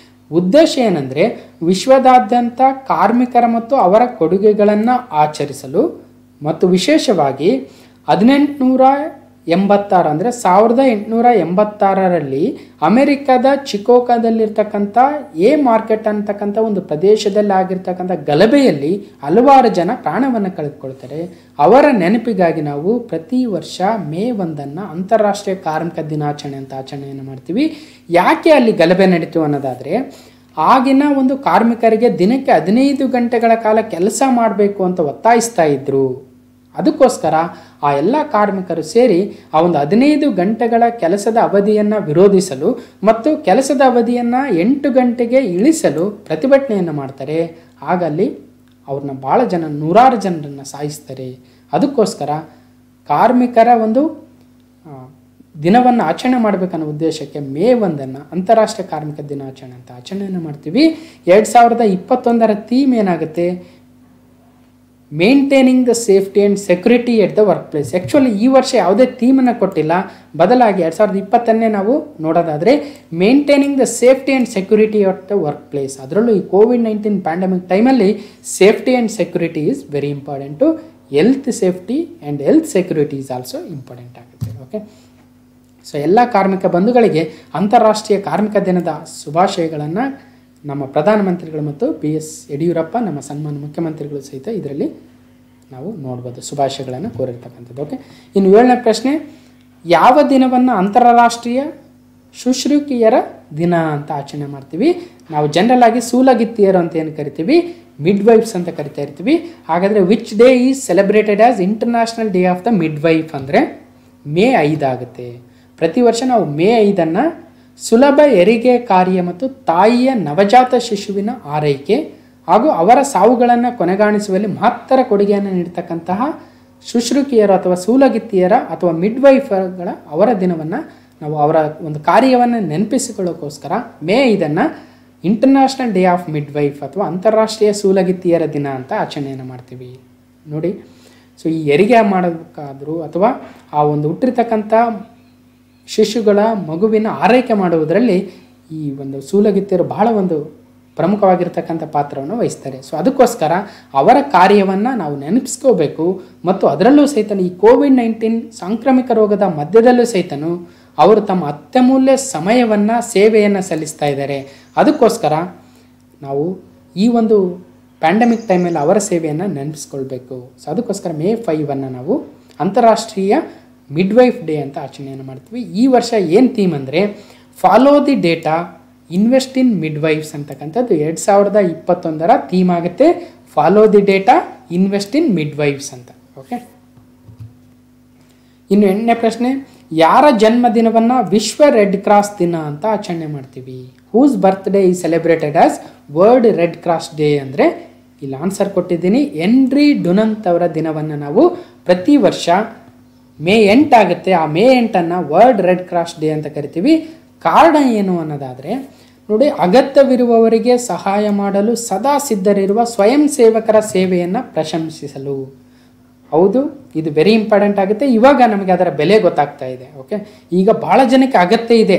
ಉದ್ದೇಶ ಏನಂದರೆ ವಿಶ್ವದಾದ್ಯಂತ ಕಾರ್ಮಿಕರ ಮತ್ತು ಅವರ ಕೊಡುಗೆಗಳನ್ನು ಆಚರಿಸಲು ಮತ್ತು ವಿಶೇಷವಾಗಿ 1886 ಅಂದರೆ 1886ರಲ್ಲಿ ಅಮೆರಿಕದ ಚಿಕೋಕಾದಲ್ಲಿರ್ತಕ್ಕಂಥ ಎ ಮಾರ್ಕೆಟ್ ಅಂತಕ್ಕಂಥ ಒಂದು ಪ್ರದೇಶದಲ್ಲಿ ಆಗಿರ್ತಕ್ಕಂಥ ಗಲಭೆಯಲ್ಲಿ ಹಲವಾರು ಜನ ಪ್ರಾಣವನ್ನು ಕಳೆದುಕೊಳ್ತಾರೆ. ಅವರ ನೆನಪಿಗಾಗಿ ನಾವು ಪ್ರತಿ ವರ್ಷ ಮೇ 1 ಅಂತಾರಾಷ್ಟ್ರೀಯ ಕಾರ್ಮಿಕ ದಿನಾಚರಣೆ ಅಂತ ಆಚರಣೆಯನ್ನು ಮಾಡ್ತೀವಿ. ಯಾಕೆ ಅಲ್ಲಿ ಗಲಭೆ ನಡೀತು ಅನ್ನೋದಾದರೆ, ಆಗಿನ ಒಂದು ಕಾರ್ಮಿಕರಿಗೆ ದಿನಕ್ಕೆ 15 ಗಂಟೆಗಳ ಕಾಲ ಕೆಲಸ ಮಾಡಬೇಕು ಅಂತ ಒತ್ತಾಯಿಸ್ತಾ ಇದ್ರು. ಅದಕ್ಕೋಸ್ಕರ ಆ ಎಲ್ಲ ಕಾರ್ಮಿಕರು ಸೇರಿ ಆ ಒಂದು 15 ಗಂಟೆಗಳ ಕೆಲಸದ ಅವಧಿಯನ್ನು ವಿರೋಧಿಸಲು ಮತ್ತು ಕೆಲಸದ ಅವಧಿಯನ್ನು 8 ಗಂಟೆಗೆ ಇಳಿಸಲು ಪ್ರತಿಭಟನೆಯನ್ನು ಮಾಡ್ತಾರೆ. ಆಗ ಅಲ್ಲಿ ಅವ್ರನ್ನ ಭಾಳ ಜನ, 100 ಜನರನ್ನು ಸಾಯಿಸ್ತಾರೆ. ಅದಕ್ಕೋಸ್ಕರ ಕಾರ್ಮಿಕರ ಒಂದು ದಿನವನ್ನು ಆಚರಣೆ ಮಾಡಬೇಕನ್ನೋ ಉದ್ದೇಶಕ್ಕೆ ಮೇ 1 ಅಂತಾರಾಷ್ಟ್ರೀಯ ಕಾರ್ಮಿಕ ದಿನಾಚರಣೆ ಅಂತ ಆಚರಣೆಯನ್ನು ಮಾಡ್ತೀವಿ. 2021ರ ಥೀಮ್ ಏನಾಗುತ್ತೆ? Maintaining the safety and security at the work place. Actually ಈ ವರ್ಷ ಯಾವುದೇ ಥೀಮನ್ನು ಕೊಟ್ಟಿಲ್ಲ, ಬದಲಾಗಿ 2020ನೇ ನಾವು ನೋಡೋದಾದರೆ maintaining the safety and security at the work place. ಅದರಲ್ಲೂ ಈ ಕೋವಿಡ್-19 ಪ್ಯಾಂಡಮಿಕ್ ಟೈಮಲ್ಲಿ safety and security is very important. Health safety and health security is also important ಆಗುತ್ತೆ. ಓಕೆ, ಸೊ ಎಲ್ಲ ಕಾರ್ಮಿಕ ಬಂಧುಗಳಿಗೆ ಅಂತಾರಾಷ್ಟ್ರೀಯ ಕಾರ್ಮಿಕ ದಿನದ ಶುಭಾಶಯಗಳನ್ನು ನಮ್ಮ ಪ್ರಧಾನಮಂತ್ರಿಗಳು ಮತ್ತು BS ಯಡಿಯೂರಪ್ಪ, ನಮ್ಮ ಸನ್ಮಾನ್ಯ ಮುಖ್ಯಮಂತ್ರಿಗಳು ಸಹಿತ ಇದರಲ್ಲಿ ನಾವು ನೋಡ್ಬೋದು ಶುಭಾಶಯಗಳನ್ನು ಕೋರಿರ್ತಕ್ಕಂಥದ್ದು. ಓಕೆ, ಇನ್ನು 7ನೇ ಪ್ರಶ್ನೆ, ಯಾವ ದಿನವನ್ನು ಅಂತಾರಾಷ್ಟ್ರೀಯ ಶುಶ್ರೂಷಕಿಯರ ದಿನ ಅಂತ ಆಚರಣೆ ಮಾಡ್ತೀವಿ? ನಾವು ಜನರಲ್ ಆಗಿ ಸೂಲಗಿತ್ತಿಯರು ಅಂತ ಏನು ಕರಿತೀವಿ, ಮಿಡ್ ವೈಫ್ಸ್ ಅಂತ ಕರಿತಾ ಇರ್ತೀವಿ. ಹಾಗಾದರೆ which day is celebrated as international day of the mid wife ಅಂದರೆ ಮೇ 5 ಆಗುತ್ತೆ. ಪ್ರತಿ ವರ್ಷ ನಾವು ಮೇ 5 ಸುಲಭ ಹೆರಿಗೆ ಕಾರ್ಯ ಮತ್ತು ತಾಯಿಯ ನವಜಾತ ಶಿಶುವಿನ ಆರೈಕೆ ಹಾಗೂ ಅವರ ಸಾವುಗಳನ್ನು ಕೊನೆಗಾಣಿಸುವಲ್ಲಿ ಮಹತ್ತರ ಕೊಡುಗೆಯನ್ನು ನೀಡತಕ್ಕಂತಹ ಶುಶ್ರೂಷಕಿಯರು ಅಥವಾ ಸೂಲಗಿತ್ತಿಯರ ಅಥವಾ ಮಿಡ್ವೈಫರ್ಗಳ ಅವರ ದಿನವನ್ನು ನಾವು ಅವರ ಒಂದು ಕಾರ್ಯವನ್ನು ನೆನಪಿಸಿಕೊಳ್ಳೋಕ್ಕೋಸ್ಕರ May 5 international day of midwife ಅಥವಾ ಅಂತಾರಾಷ್ಟ್ರೀಯ ಸೂಲಗಿತ್ತಿಯರ ದಿನ ಅಂತ ಆಚರಣೆಯನ್ನು ಮಾಡ್ತೀವಿ ನೋಡಿ. ಸೊ ಈ ಹೆರಿಗೆ ಮಾಡಬೇಕಾದ್ರೂ ಅಥವಾ ಆ ಒಂದು ಹುಟ್ಟಿರ್ತಕ್ಕಂಥ ಶಿಶುಗಳ ಮಗುವಿನ ಆರೈಕೆ ಮಾಡುವುದರಲ್ಲಿ ಈ ಒಂದು ಸೂಲಗಿತ್ತಿಯರು ಬಹಳ ಒಂದು ಪ್ರಮುಖವಾಗಿರ್ತಕ್ಕಂಥ ಪಾತ್ರವನ್ನು ವಹಿಸ್ತಾರೆ. ಸೊ ಅದಕ್ಕೋಸ್ಕರ ಅವರ ಕಾರ್ಯವನ್ನು ನಾವು ನೆನಪಿಸ್ಕೋಬೇಕು ಮತ್ತು ಅದರಲ್ಲೂ ಸಹಿತ ಈ ಕೋವಿಡ್-19 ಸಾಂಕ್ರಾಮಿಕ ರೋಗದ ಮಧ್ಯದಲ್ಲೂ ಸಹಿತನು ಅವರು ತಮ್ಮ ಅತ್ಯಮೂಲ್ಯ ಸಮಯವನ್ನು ಸೇವೆಯನ್ನು ಸಲ್ಲಿಸ್ತಾ ಇದ್ದಾರೆ. ಅದಕ್ಕೋಸ್ಕರ ನಾವು ಈ ಒಂದು ಪ್ಯಾಂಡಮಿಕ್ ಟೈಮಲ್ಲಿ ಅವರ ಸೇವೆಯನ್ನು ನೆನಪಿಸ್ಕೊಳ್ಬೇಕು. ಸೊ ಅದಕ್ಕೋಸ್ಕರ ಮೇ 5 ನಾವು ಅಂತಾರಾಷ್ಟ್ರೀಯ ಮಿಡ್ವೈಫ್ ಡೇ ಅಂತ ಆಚರಣೆಯನ್ನು ಮಾಡ್ತೀವಿ. ಈ ವರ್ಷ ಏನು ಥೀಮ್ ಅಂದರೆ follow the data invest in midwives ಅಂತಕ್ಕಂಥದ್ದು 2021 ಥೀಮ್ ಆಗುತ್ತೆ. Follow the data invest in midwives ಅಂತ. ಓಕೆ, ಇನ್ನು 8ನೇ ಪ್ರಶ್ನೆ, ಯಾರ ಜನ್ಮದಿನವನ್ನು ವಿಶ್ವ ರೆಡ್ ಕ್ರಾಸ್ ದಿನ ಅಂತ ಆಚರಣೆ ಮಾಡ್ತೀವಿ? Whose birthday is celebrated as World Red Cross Day ಅಂದರೆ ಇಲ್ಲಿ ಆನ್ಸರ್ ಕೊಟ್ಟಿದ್ದೀನಿ. ಹೆನ್ರಿ ಡುನಂತ್ ಅವರ ದಿನವನ್ನು ನಾವು ಪ್ರತಿ ವರ್ಷ ಮೇ 8 ಆಗುತ್ತೆ. ಆ May 8 world Red Cross day ಅಂತ ಕರಿತೀವಿ. ಕಾರಣ ಏನು ಅನ್ನೋದಾದರೆ ನೋಡಿ, ಅಗತ್ಯವಿರುವವರಿಗೆ ಸಹಾಯ ಮಾಡಲು ಸದಾ ಸಿದ್ಧರಿರುವ ಸ್ವಯಂ ಸೇವಕರ ಸೇವೆಯನ್ನು ಪ್ರಶಂಸಿಸಲು. ಹೌದು, ಇದು ವೆರಿ ಇಂಪಾರ್ಟೆಂಟ್ ಆಗುತ್ತೆ. ಇವಾಗ ನಮಗೆ ಅದರ ಬೆಲೆ ಗೊತ್ತಾಗ್ತಾ ಇದೆ. ಓಕೆ, ಈಗ ಭಾಳ ಜನಕ್ಕೆ ಅಗತ್ಯ ಇದೆ.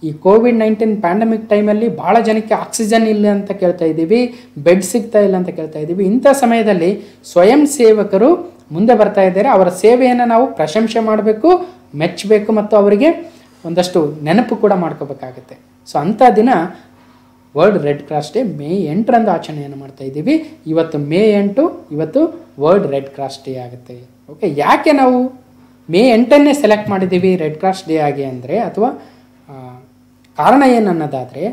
ಈ ಕೋವಿಡ್-19 ಪ್ಯಾಂಡಮಿಕ್ ಟೈಮಲ್ಲಿ ಭಾಳ ಜನಕ್ಕೆ ಆಕ್ಸಿಜನ್ ಇಲ್ಲ ಅಂತ ಕೇಳ್ತಾ ಇದ್ದೀವಿ, ಬೆಡ್ ಸಿಗ್ತಾ ಇಲ್ಲ ಅಂತ ಕೇಳ್ತಾ ಇದ್ದೀವಿ. ಇಂಥ ಸಮಯದಲ್ಲಿ ಸ್ವಯಂ ಸೇವಕರು ಮುಂದೆ ಬರ್ತಾ ಇದ್ದಾರೆ. ಅವರ ಸೇವೆಯನ್ನು ನಾವು ಪ್ರಶಂಸೆ ಮಾಡಬೇಕು, ಮೆಚ್ಚಬೇಕು ಮತ್ತು ಅವರಿಗೆ ಒಂದಷ್ಟು ನೆನಪು ಕೂಡ ಮಾಡ್ಕೋಬೇಕಾಗುತ್ತೆ. ಸೊ ಅಂಥ ದಿನ world Red Cross day May 8 ಆಚರಣೆಯನ್ನು ಮಾಡ್ತಾ ಇದ್ದೀವಿ. ಇವತ್ತು ಮೇ 8, ಇವತ್ತು ವರ್ಲ್ಡ್ ರೆಡ್ ಕ್ರಾಸ್ ಡೇ ಆಗುತ್ತೆ. ಓಕೆ, ಯಾಕೆ ನಾವು ಮೇ 8 ಸೆಲೆಕ್ಟ್ ಮಾಡಿದ್ದೀವಿ ರೆಡ್ ಕ್ರಾಸ್ ಡೇ ಆಗಿ ಅಂದರೆ, ಅಥವಾ ಕಾರಣ ಏನನ್ನೋದಾದರೆ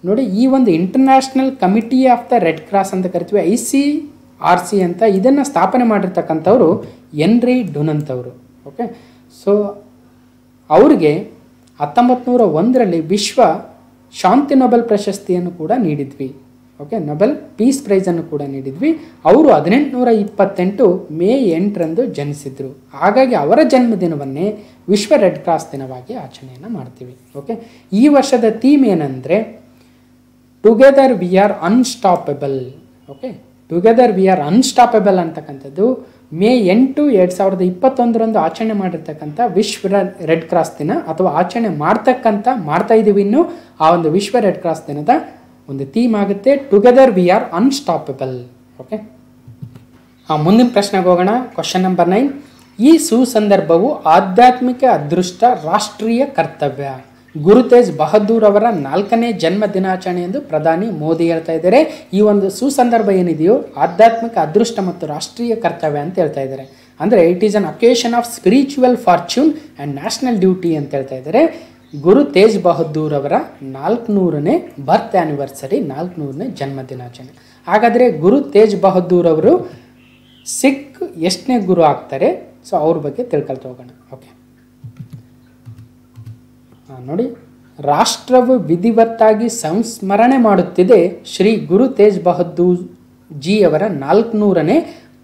ನೋಡಿ, ಈ ಒಂದು international committee of the red cross ಅಂತ ಕರಿತೀವಿ, ICRC ಅಂತ. ಇದನ್ನು ಸ್ಥಾಪನೆ ಮಾಡಿರ್ತಕ್ಕಂಥವ್ರು ಹೆನ್ರಿ ಡುನಂತ್ ಅವರು. ಓಕೆ, ಸೊ ಅವ್ರಿಗೆ 1901 ವಿಶ್ವ ಶಾಂತಿ ನೊಬೆಲ್ ಪ್ರಶಸ್ತಿಯನ್ನು ಕೂಡ ನೀಡಿದ್ವಿ. ಓಕೆ, ನೊಬೆಲ್ ಪೀಸ್ ಪ್ರೈಸನ್ನು ಕೂಡ ನೀಡಿದ್ವಿ. ಅವರು 1828 ಮೇ 8 ಜನಿಸಿದರು. ಹಾಗಾಗಿ ಅವರ ಜನ್ಮದಿನವನ್ನೇ ವಿಶ್ವ ರೆಡ್ ಕ್ರಾಸ್ ದಿನವಾಗಿ ಆಚರಣೆಯನ್ನು ಮಾಡ್ತೀವಿ. ಓಕೆ, ಈ ವರ್ಷದ ಥೀಮ್ ಏನಂದರೆ together we are unstoppable. Okay, together we are unstoppable ಅಂತಕ್ಕಂಥದ್ದು ಮೇ 8, 2021 ಆಚರಣೆ ಮಾಡಿರ್ತಕ್ಕಂಥ ವಿಶ್ವ ರೆಡ್ ಕ್ರಾಸ್ ದಿನ, ಅಥವಾ ಆಚರಣೆ ಮಾಡ್ತಾ ಇದ್ದೀವಿ ಇನ್ನು. ಆ ಒಂದು ವಿಶ್ವ ರೆಡ್ ಕ್ರಾಸ್ ದಿನದ ಒಂದು ಥೀಮ್ ಆಗುತ್ತೆ together we are unstoppable. Okay, ಮುಂದಿನ ಪ್ರಶ್ನೆಗೆ ಹೋಗೋಣ. ಕ್ವಶನ್ ನಂಬರ್ 9, ಈ ಸುಸಂದರ್ಭವು ಆಧ್ಯಾತ್ಮಿಕ ಅದೃಷ್ಟ ರಾಷ್ಟ್ರೀಯ ಕರ್ತವ್ಯ. ಗುರು ತೇಜ್ ಬಹದ್ದೂರ್ ಅವರ 4ನೇ ಜನ್ಮ ದಿನಾಚರಣೆ ಎಂದು ಪ್ರಧಾನಿ ಮೋದಿ ಹೇಳ್ತಾ ಇದ್ದಾರೆ. ಈ ಒಂದು ಸುಸಂದರ್ಭ ಏನಿದೆಯೋ ಆಧ್ಯಾತ್ಮಿಕ ಅದೃಷ್ಟ ಮತ್ತು ರಾಷ್ಟ್ರೀಯ ಕರ್ತವ್ಯ ಅಂತ ಹೇಳ್ತಾ ಇದ್ದಾರೆ. ಅಂದರೆ it is an occasion of spiritual fortune and national duty ಅಂತ ಹೇಳ್ತಾ ಇದ್ದಾರೆ. ಗುರು ತೇಜ್ ಬಹದ್ದೂರ್ ಅವರ 400ನೇ ಬರ್ತ್ ಆ್ಯನಿವರ್ಸರಿ, 400ನೇ ಜನ್ಮ ದಿನಾಚರಣೆ. ಹಾಗಾದರೆ ಗುರು ತೇಜ್ ಬಹದ್ದೂರ್ ಅವರು ಸಿಖ್ ಎಷ್ಟನೇ ಗುರು ಆಗ್ತಾರೆ? ಸೊ ಅವ್ರ ಬಗ್ಗೆ ತಿಳ್ಕೊಳ್ತಾ ಹೋಗೋಣ. ಓಕೆ, ನೋಡಿ, ರಾಷ್ಟ್ರವು ವಿಧಿವತ್ತಾಗಿ ಸಂಸ್ಮರಣೆ ಮಾಡುತ್ತಿದೆ ಶ್ರೀ ಗುರು ತೇಜ್ ಬಹದ್ದೂರ್ ಜಿ ಅವರ 400ನೇ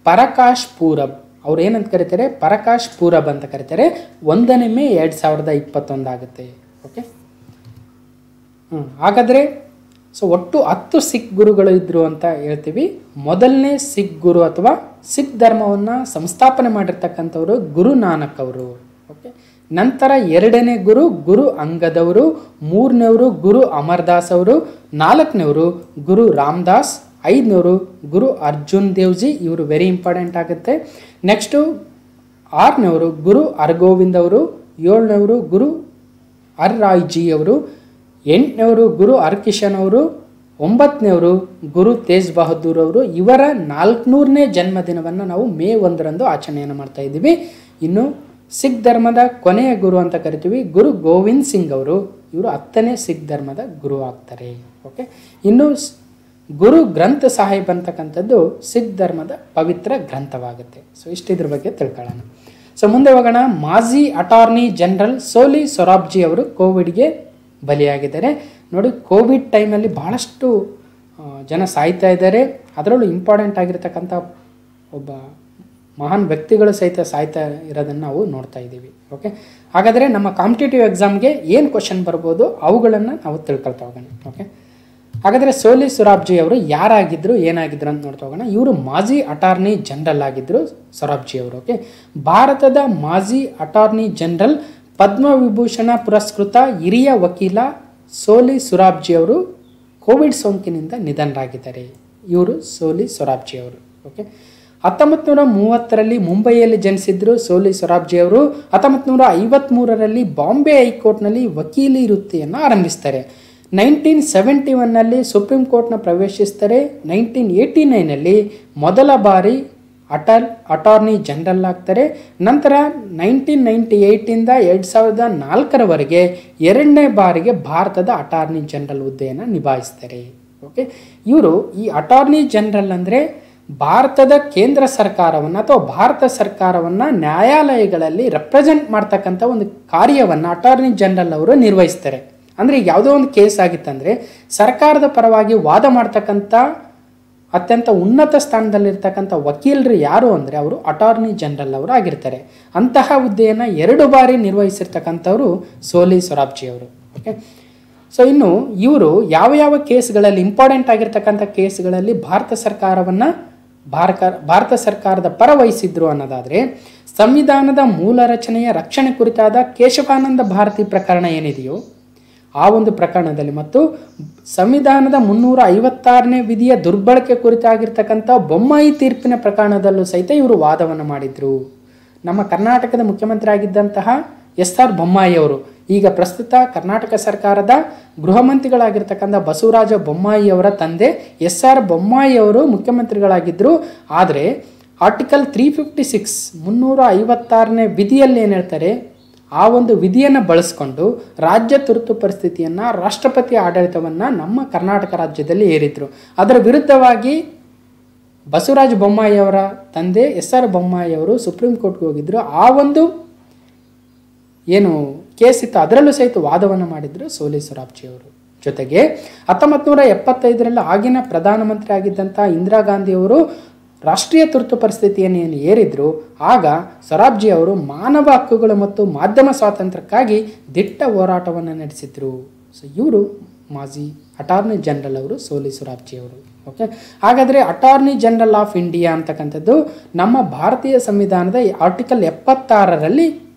ಪರಕಾಶ್ ಪೂರಬ್. ಅವ್ರು ಏನಂತ ಕರೀತಾರೆ? ಪರಕಾಶ್ ಪೂರಬ್ ಅಂತ ಕರೀತಾರೆ. 1 ಮೇ 2021 ಆಗುತ್ತೆ. ಓಕೆ, ಹಾಗಾದರೆ ಸೊ ಒಟ್ಟು 10 ಸಿಖ್ ಗುರುಗಳು ಇದ್ದರು ಅಂತ ಹೇಳ್ತೀವಿ. ಮೊದಲನೇ ಸಿಖ್ ಗುರು ಅಥವಾ ಸಿಖ್ ಧರ್ಮವನ್ನು ಸಂಸ್ಥಾಪನೆ ಮಾಡಿರ್ತಕ್ಕಂಥವ್ರು ಗುರು ನಾನಕ್ ಅವರು. ಓಕೆ, ನಂತರ 2ನೇ ಗುರು ಗುರು ಅಂಗದ್ ಅವರು, 3ನೇವರು ಗುರು ಅಮರ್ದಾಸ್ ಅವರು, 4ನೇವರು ಗುರು ರಾಮದಾಸ್, 5ನೇವರು ಗುರು ಅರ್ಜುನ್ ದೇವ್ಜಿ, ಇವರು ವೆರಿ ಇಂಪಾರ್ಟೆಂಟ್ ಆಗುತ್ತೆ. ನೆಕ್ಸ್ಟು 6ನೇವರು ಗುರು ಹರ್ಗೋವಿಂದ್ ಅವರು, 7ನೇವರು ಗುರು ಹರ್ ರಾಯ್ ಜಿ ಅವರು, 8ನೇವರು ಗುರು ಹರ್ಕಿಶನ್ ಅವರು, 9ನೇವರು ಗುರು ತೇಜ್ ಬಹದ್ದೂರ್ ಅವರು. ಇವರ 400ನೇ ಜನ್ಮದಿನವನ್ನು ನಾವು ಮೇ 1 ಆಚರಣೆಯನ್ನು ಮಾಡ್ತಾ ಇದ್ದೀವಿ. ಇನ್ನು ಸಿಖ್ ಧರ್ಮದ ಕೊನೆಯ ಗುರು ಅಂತ ಕರಿತೀವಿ ಗುರು ಗೋವಿಂದ್ ಸಿಂಗ್ ಅವರು. ಇವರು 10ನೇ ಸಿಖ್ ಧರ್ಮದ ಗುರು ಆಗ್ತಾರೆ. ಓಕೆ, ಇನ್ನು ಗುರು ಗ್ರಂಥ ಸಾಹಿಬ್ ಅಂತಕ್ಕಂಥದ್ದು ಸಿಖ್ ಧರ್ಮದ ಪವಿತ್ರ ಗ್ರಂಥವಾಗುತ್ತೆ. ಸೊ ಇದ್ರ ಬಗ್ಗೆ ತಿಳ್ಕೊಳ್ಳೋಣ. ಸೊ ಮುಂದೆ ಹೋಗೋಣ. ಮಾಜಿ ಅಟಾರ್ನಿ ಜನರಲ್ ಸೋಲಿ ಸೊರಾಬ್ಜಿ ಅವರು ಕೋವಿಡ್ಗೆ ಬಲಿಯಾಗಿದ್ದಾರೆ. ನೋಡಿ, ಕೋವಿಡ್ ಟೈಮಲ್ಲಿ ಭಾಳಷ್ಟು ಜನ ಸಾಯ್ತಾ ಇದ್ದಾರೆ. ಅದರಲ್ಲೂ ಇಂಪಾರ್ಟೆಂಟ್ ಆಗಿರ್ತಕ್ಕಂಥ ಒಬ್ಬ ಮಹಾನ್ ವ್ಯಕ್ತಿಗಳು ಸಹಿತ ಸಾಯ್ತಾ ಇರೋದನ್ನು ನಾವು ನೋಡ್ತಾ ಇದ್ದೀವಿ. ಓಕೆ, ಹಾಗಾದರೆ ನಮ್ಮ ಕಾಂಪಿಟೇಟಿವ್ ಎಕ್ಸಾಮ್ಗೆ ಏನು ಕ್ವಶನ್ ಬರ್ಬೋದು ಅವುಗಳನ್ನು ನಾವು ತಿಳ್ಕೊಳ್ತಾ ಹೋಗೋಣ. ಓಕೆ, ಹಾಗಾದರೆ ಸೋಲಿ ಸೊರಾಬ್ಜಿ ಅವರು ಯಾರಾಗಿದ್ದರು, ಏನಾಗಿದ್ರು ಅಂತ ನೋಡ್ತಾ ಹೋಗೋಣ. ಇವರು ಮಾಜಿ ಅಟಾರ್ನಿ ಜನರಲ್ ಆಗಿದ್ದರು ಸೊರಾಬ್ಜಿ ಅವರು. ಓಕೆ, ಭಾರತದ ಮಾಜಿ ಅಟಾರ್ನಿ ಜನರಲ್ ಪದ್ಮವಿಭೂಷಣ ಪುರಸ್ಕೃತ ಹಿರಿಯ ವಕೀಲ ಸೋಲಿ ಸೊರಾಬ್ಜಿ ಅವರು ಕೋವಿಡ್ ಸೋಂಕಿನಿಂದ ನಿಧನರಾಗಿದ್ದಾರೆ. ಇವರು ಸೋಲಿ ಸೊರಾಬ್ಜಿ ಅವರು. ಓಕೆ, 1930ರಲ್ಲಿ ಮುಂಬೈಯಲ್ಲಿ ಜನಿಸಿದ್ರು ಸೋಲಿ ಸೊರಾಬ್ಜಿ ಅವರು. 1953ರಲ್ಲಿ ಬಾಂಬೆ ಹೈಕೋರ್ಟ್ನಲ್ಲಿ ವಕೀಲಿ ವೃತ್ತಿಯನ್ನು ಆರಂಭಿಸ್ತಾರೆ. 1971ನಲ್ಲಿ ಸುಪ್ರೀಂ ಕೋರ್ಟ್ನ ಪ್ರವೇಶಿಸ್ತಾರೆ. 1989ನಲ್ಲಿ ಮೊದಲ ಬಾರಿ ಅಟಾರ್ನಿ ಜನರಲ್ ಆಗ್ತಾರೆ. ನಂತರ 1998ಇಂದ 2004ರವರೆಗೆ ಎರಡನೇ ಬಾರಿಗೆ ಭಾರತದ ಅಟಾರ್ನಿ ಜನರಲ್ ಹುದ್ದೆಯನ್ನು ನಿಭಾಯಿಸ್ತಾರೆ. ಓಕೆ, ಇವರು ಈ ಅಟಾರ್ನಿ ಜನರಲ್ ಅಂದರೆ ಭಾರತದ ಕೇಂದ್ರ ಸರ್ಕಾರವನ್ನು ಅಥವಾ ಭಾರತ ಸರ್ಕಾರವನ್ನು ನ್ಯಾಯಾಲಯಗಳಲ್ಲಿ ರೆಪ್ರೆಸೆಂಟ್ ಮಾಡ್ತಕ್ಕಂಥ ಒಂದು ಕಾರ್ಯವನ್ನು ಅಟಾರ್ನಿ ಜನರಲ್ ಅವರು ನಿರ್ವಹಿಸ್ತಾರೆ. ಅಂದರೆ ಈಗ ಯಾವುದೋ ಒಂದು ಕೇಸ್ ಆಗಿತ್ತಂದರೆ ಸರ್ಕಾರದ ಪರವಾಗಿ ವಾದ ಮಾಡ್ತಕ್ಕಂಥ ಅತ್ಯಂತ ಉನ್ನತ ಸ್ಥಾನದಲ್ಲಿರ್ತಕ್ಕಂಥ ವಕೀಲರು ಯಾರು ಅಂದರೆ ಅವರು ಅಟಾರ್ನಿ ಜನರಲ್ ಅವರು ಆಗಿರ್ತಾರೆ. ಅಂತಹ ಹುದ್ದೆಯನ್ನು 2 ಬಾರಿ ನಿರ್ವಹಿಸಿರ್ತಕ್ಕಂಥವರು ಸೋಲಿ ಸೊರಾಬ್ಜಿ ಅವರು. ಓಕೆ, ಸೊ ಇನ್ನು ಇವರು ಯಾವ ಕೇಸ್ಗಳಲ್ಲಿ ಇಂಪಾರ್ಟೆಂಟ್ ಆಗಿರ್ತಕ್ಕಂಥ ಕೇಸ್ಗಳಲ್ಲಿ ಭಾರತ ಸರ್ಕಾರದ ಪರ ವಹಿಸಿದ್ರು ಅನ್ನೋದಾದರೆ, ಸಂವಿಧಾನದ ಮೂಲ ರಚನೆಯ ರಕ್ಷಣೆ ಕುರಿತಾದ ಕೇಶವಾನಂದ ಭಾರತಿ ಪ್ರಕರಣ ಏನಿದೆಯೋ ಆ ಒಂದು ಪ್ರಕರಣದಲ್ಲಿ ಮತ್ತು ಸಂವಿಧಾನದ 356ನೇ ವಿಧಿಯ ದುರ್ಬಳಕೆ ಕುರಿತಾಗಿರ್ತಕ್ಕಂಥ ಬೊಮ್ಮಾಯಿ ತೀರ್ಪಿನ ಪ್ರಕರಣದಲ್ಲೂ ಸಹಿತ ಇವರು ವಾದವನ್ನು ಮಾಡಿದರು. ನಮ್ಮ ಕರ್ನಾಟಕದ ಮುಖ್ಯಮಂತ್ರಿ ಆಗಿದ್ದಂತಹ ಎಸ್.ಆರ್. ಬೊಮ್ಮಾಯಿ ಅವರು ಈಗ ಪ್ರಸ್ತುತ ಕರ್ನಾಟಕ ಸರ್ಕಾರದ ಗೃಹ ಮಂತ್ರಿಗಳಾಗಿರ್ತಕ್ಕಂಥ ಬಸವರಾಜ ಬೊಮ್ಮಾಯಿ ಅವರ ತಂದೆ ಎಸ್.ಆರ್. ಬೊಮ್ಮಾಯಿ ಅವರು ಮುಖ್ಯಮಂತ್ರಿಗಳಾಗಿದ್ದರು. ಆದರೆ ಆರ್ಟಿಕಲ್ 356 356ನೇ ವಿಧಿಯಲ್ಲಿ ಏನು ಹೇಳ್ತಾರೆ, ಆ ಒಂದು ವಿಧಿಯನ್ನು ಬಳಸ್ಕೊಂಡು ರಾಜ್ಯ ತುರ್ತು ಪರಿಸ್ಥಿತಿಯನ್ನು, ರಾಷ್ಟ್ರಪತಿ ಆಡಳಿತವನ್ನು ನಮ್ಮ ಕರ್ನಾಟಕ ರಾಜ್ಯದಲ್ಲಿ ಹೇರಿದ್ರು. ಅದರ ವಿರುದ್ಧವಾಗಿ ಬಸವರಾಜ ಬೊಮ್ಮಾಯಿ ಅವರ ತಂದೆ ಎಸ್.ಆರ್. ಬೊಮ್ಮಾಯಿ ಅವರು ಸುಪ್ರೀಂ ಕೋರ್ಟ್ಗೆ ಹೋಗಿದ್ರು. ಆ ಒಂದು ಏನು ಕೇಸ್ ಇತ್ತು ಅದರಲ್ಲೂ ಸಹಿತ ವಾದವನ್ನು ಮಾಡಿದ್ರು ಸೋಲಿ ಸೊರಾಬ್ಜಿ ಅವರು. ಜೊತೆಗೆ 1975ರಲ್ಲಿ ಆಗಿನ ಪ್ರಧಾನಮಂತ್ರಿ ಆಗಿದ್ದಂಥ ಇಂದಿರಾ ಗಾಂಧಿ ಅವರು ರಾಷ್ಟ್ರೀಯ ತುರ್ತು ಪರಿಸ್ಥಿತಿಯನ್ನು ಏನು ಏರಿದ್ರು, ಆಗ ಸೊರಾಬ್ಜಿ ಅವರು ಮಾನವ ಹಕ್ಕುಗಳು ಮತ್ತು ಮಾಧ್ಯಮ ಸ್ವಾತಂತ್ರ್ಯಕ್ಕಾಗಿ ದಿಟ್ಟ ಹೋರಾಟವನ್ನು ನಡೆಸಿದ್ರು. ಸೊ ಇವರು ಮಾಜಿ ಅಟಾರ್ನಿ ಜನರಲ್ ಅವರು ಸೋಲಿ ಸೊರಾಬ್ಜಿ ಅವರು. ಓಕೆ, ಹಾಗಾದರೆ ಅಟಾರ್ನಿ ಜನರಲ್ ಆಫ್ ಇಂಡಿಯಾ ಅಂತಕ್ಕಂಥದ್ದು ನಮ್ಮ ಭಾರತೀಯ ಸಂವಿಧಾನದ ಆರ್ಟಿಕಲ್ 76ರಲ್ಲಿ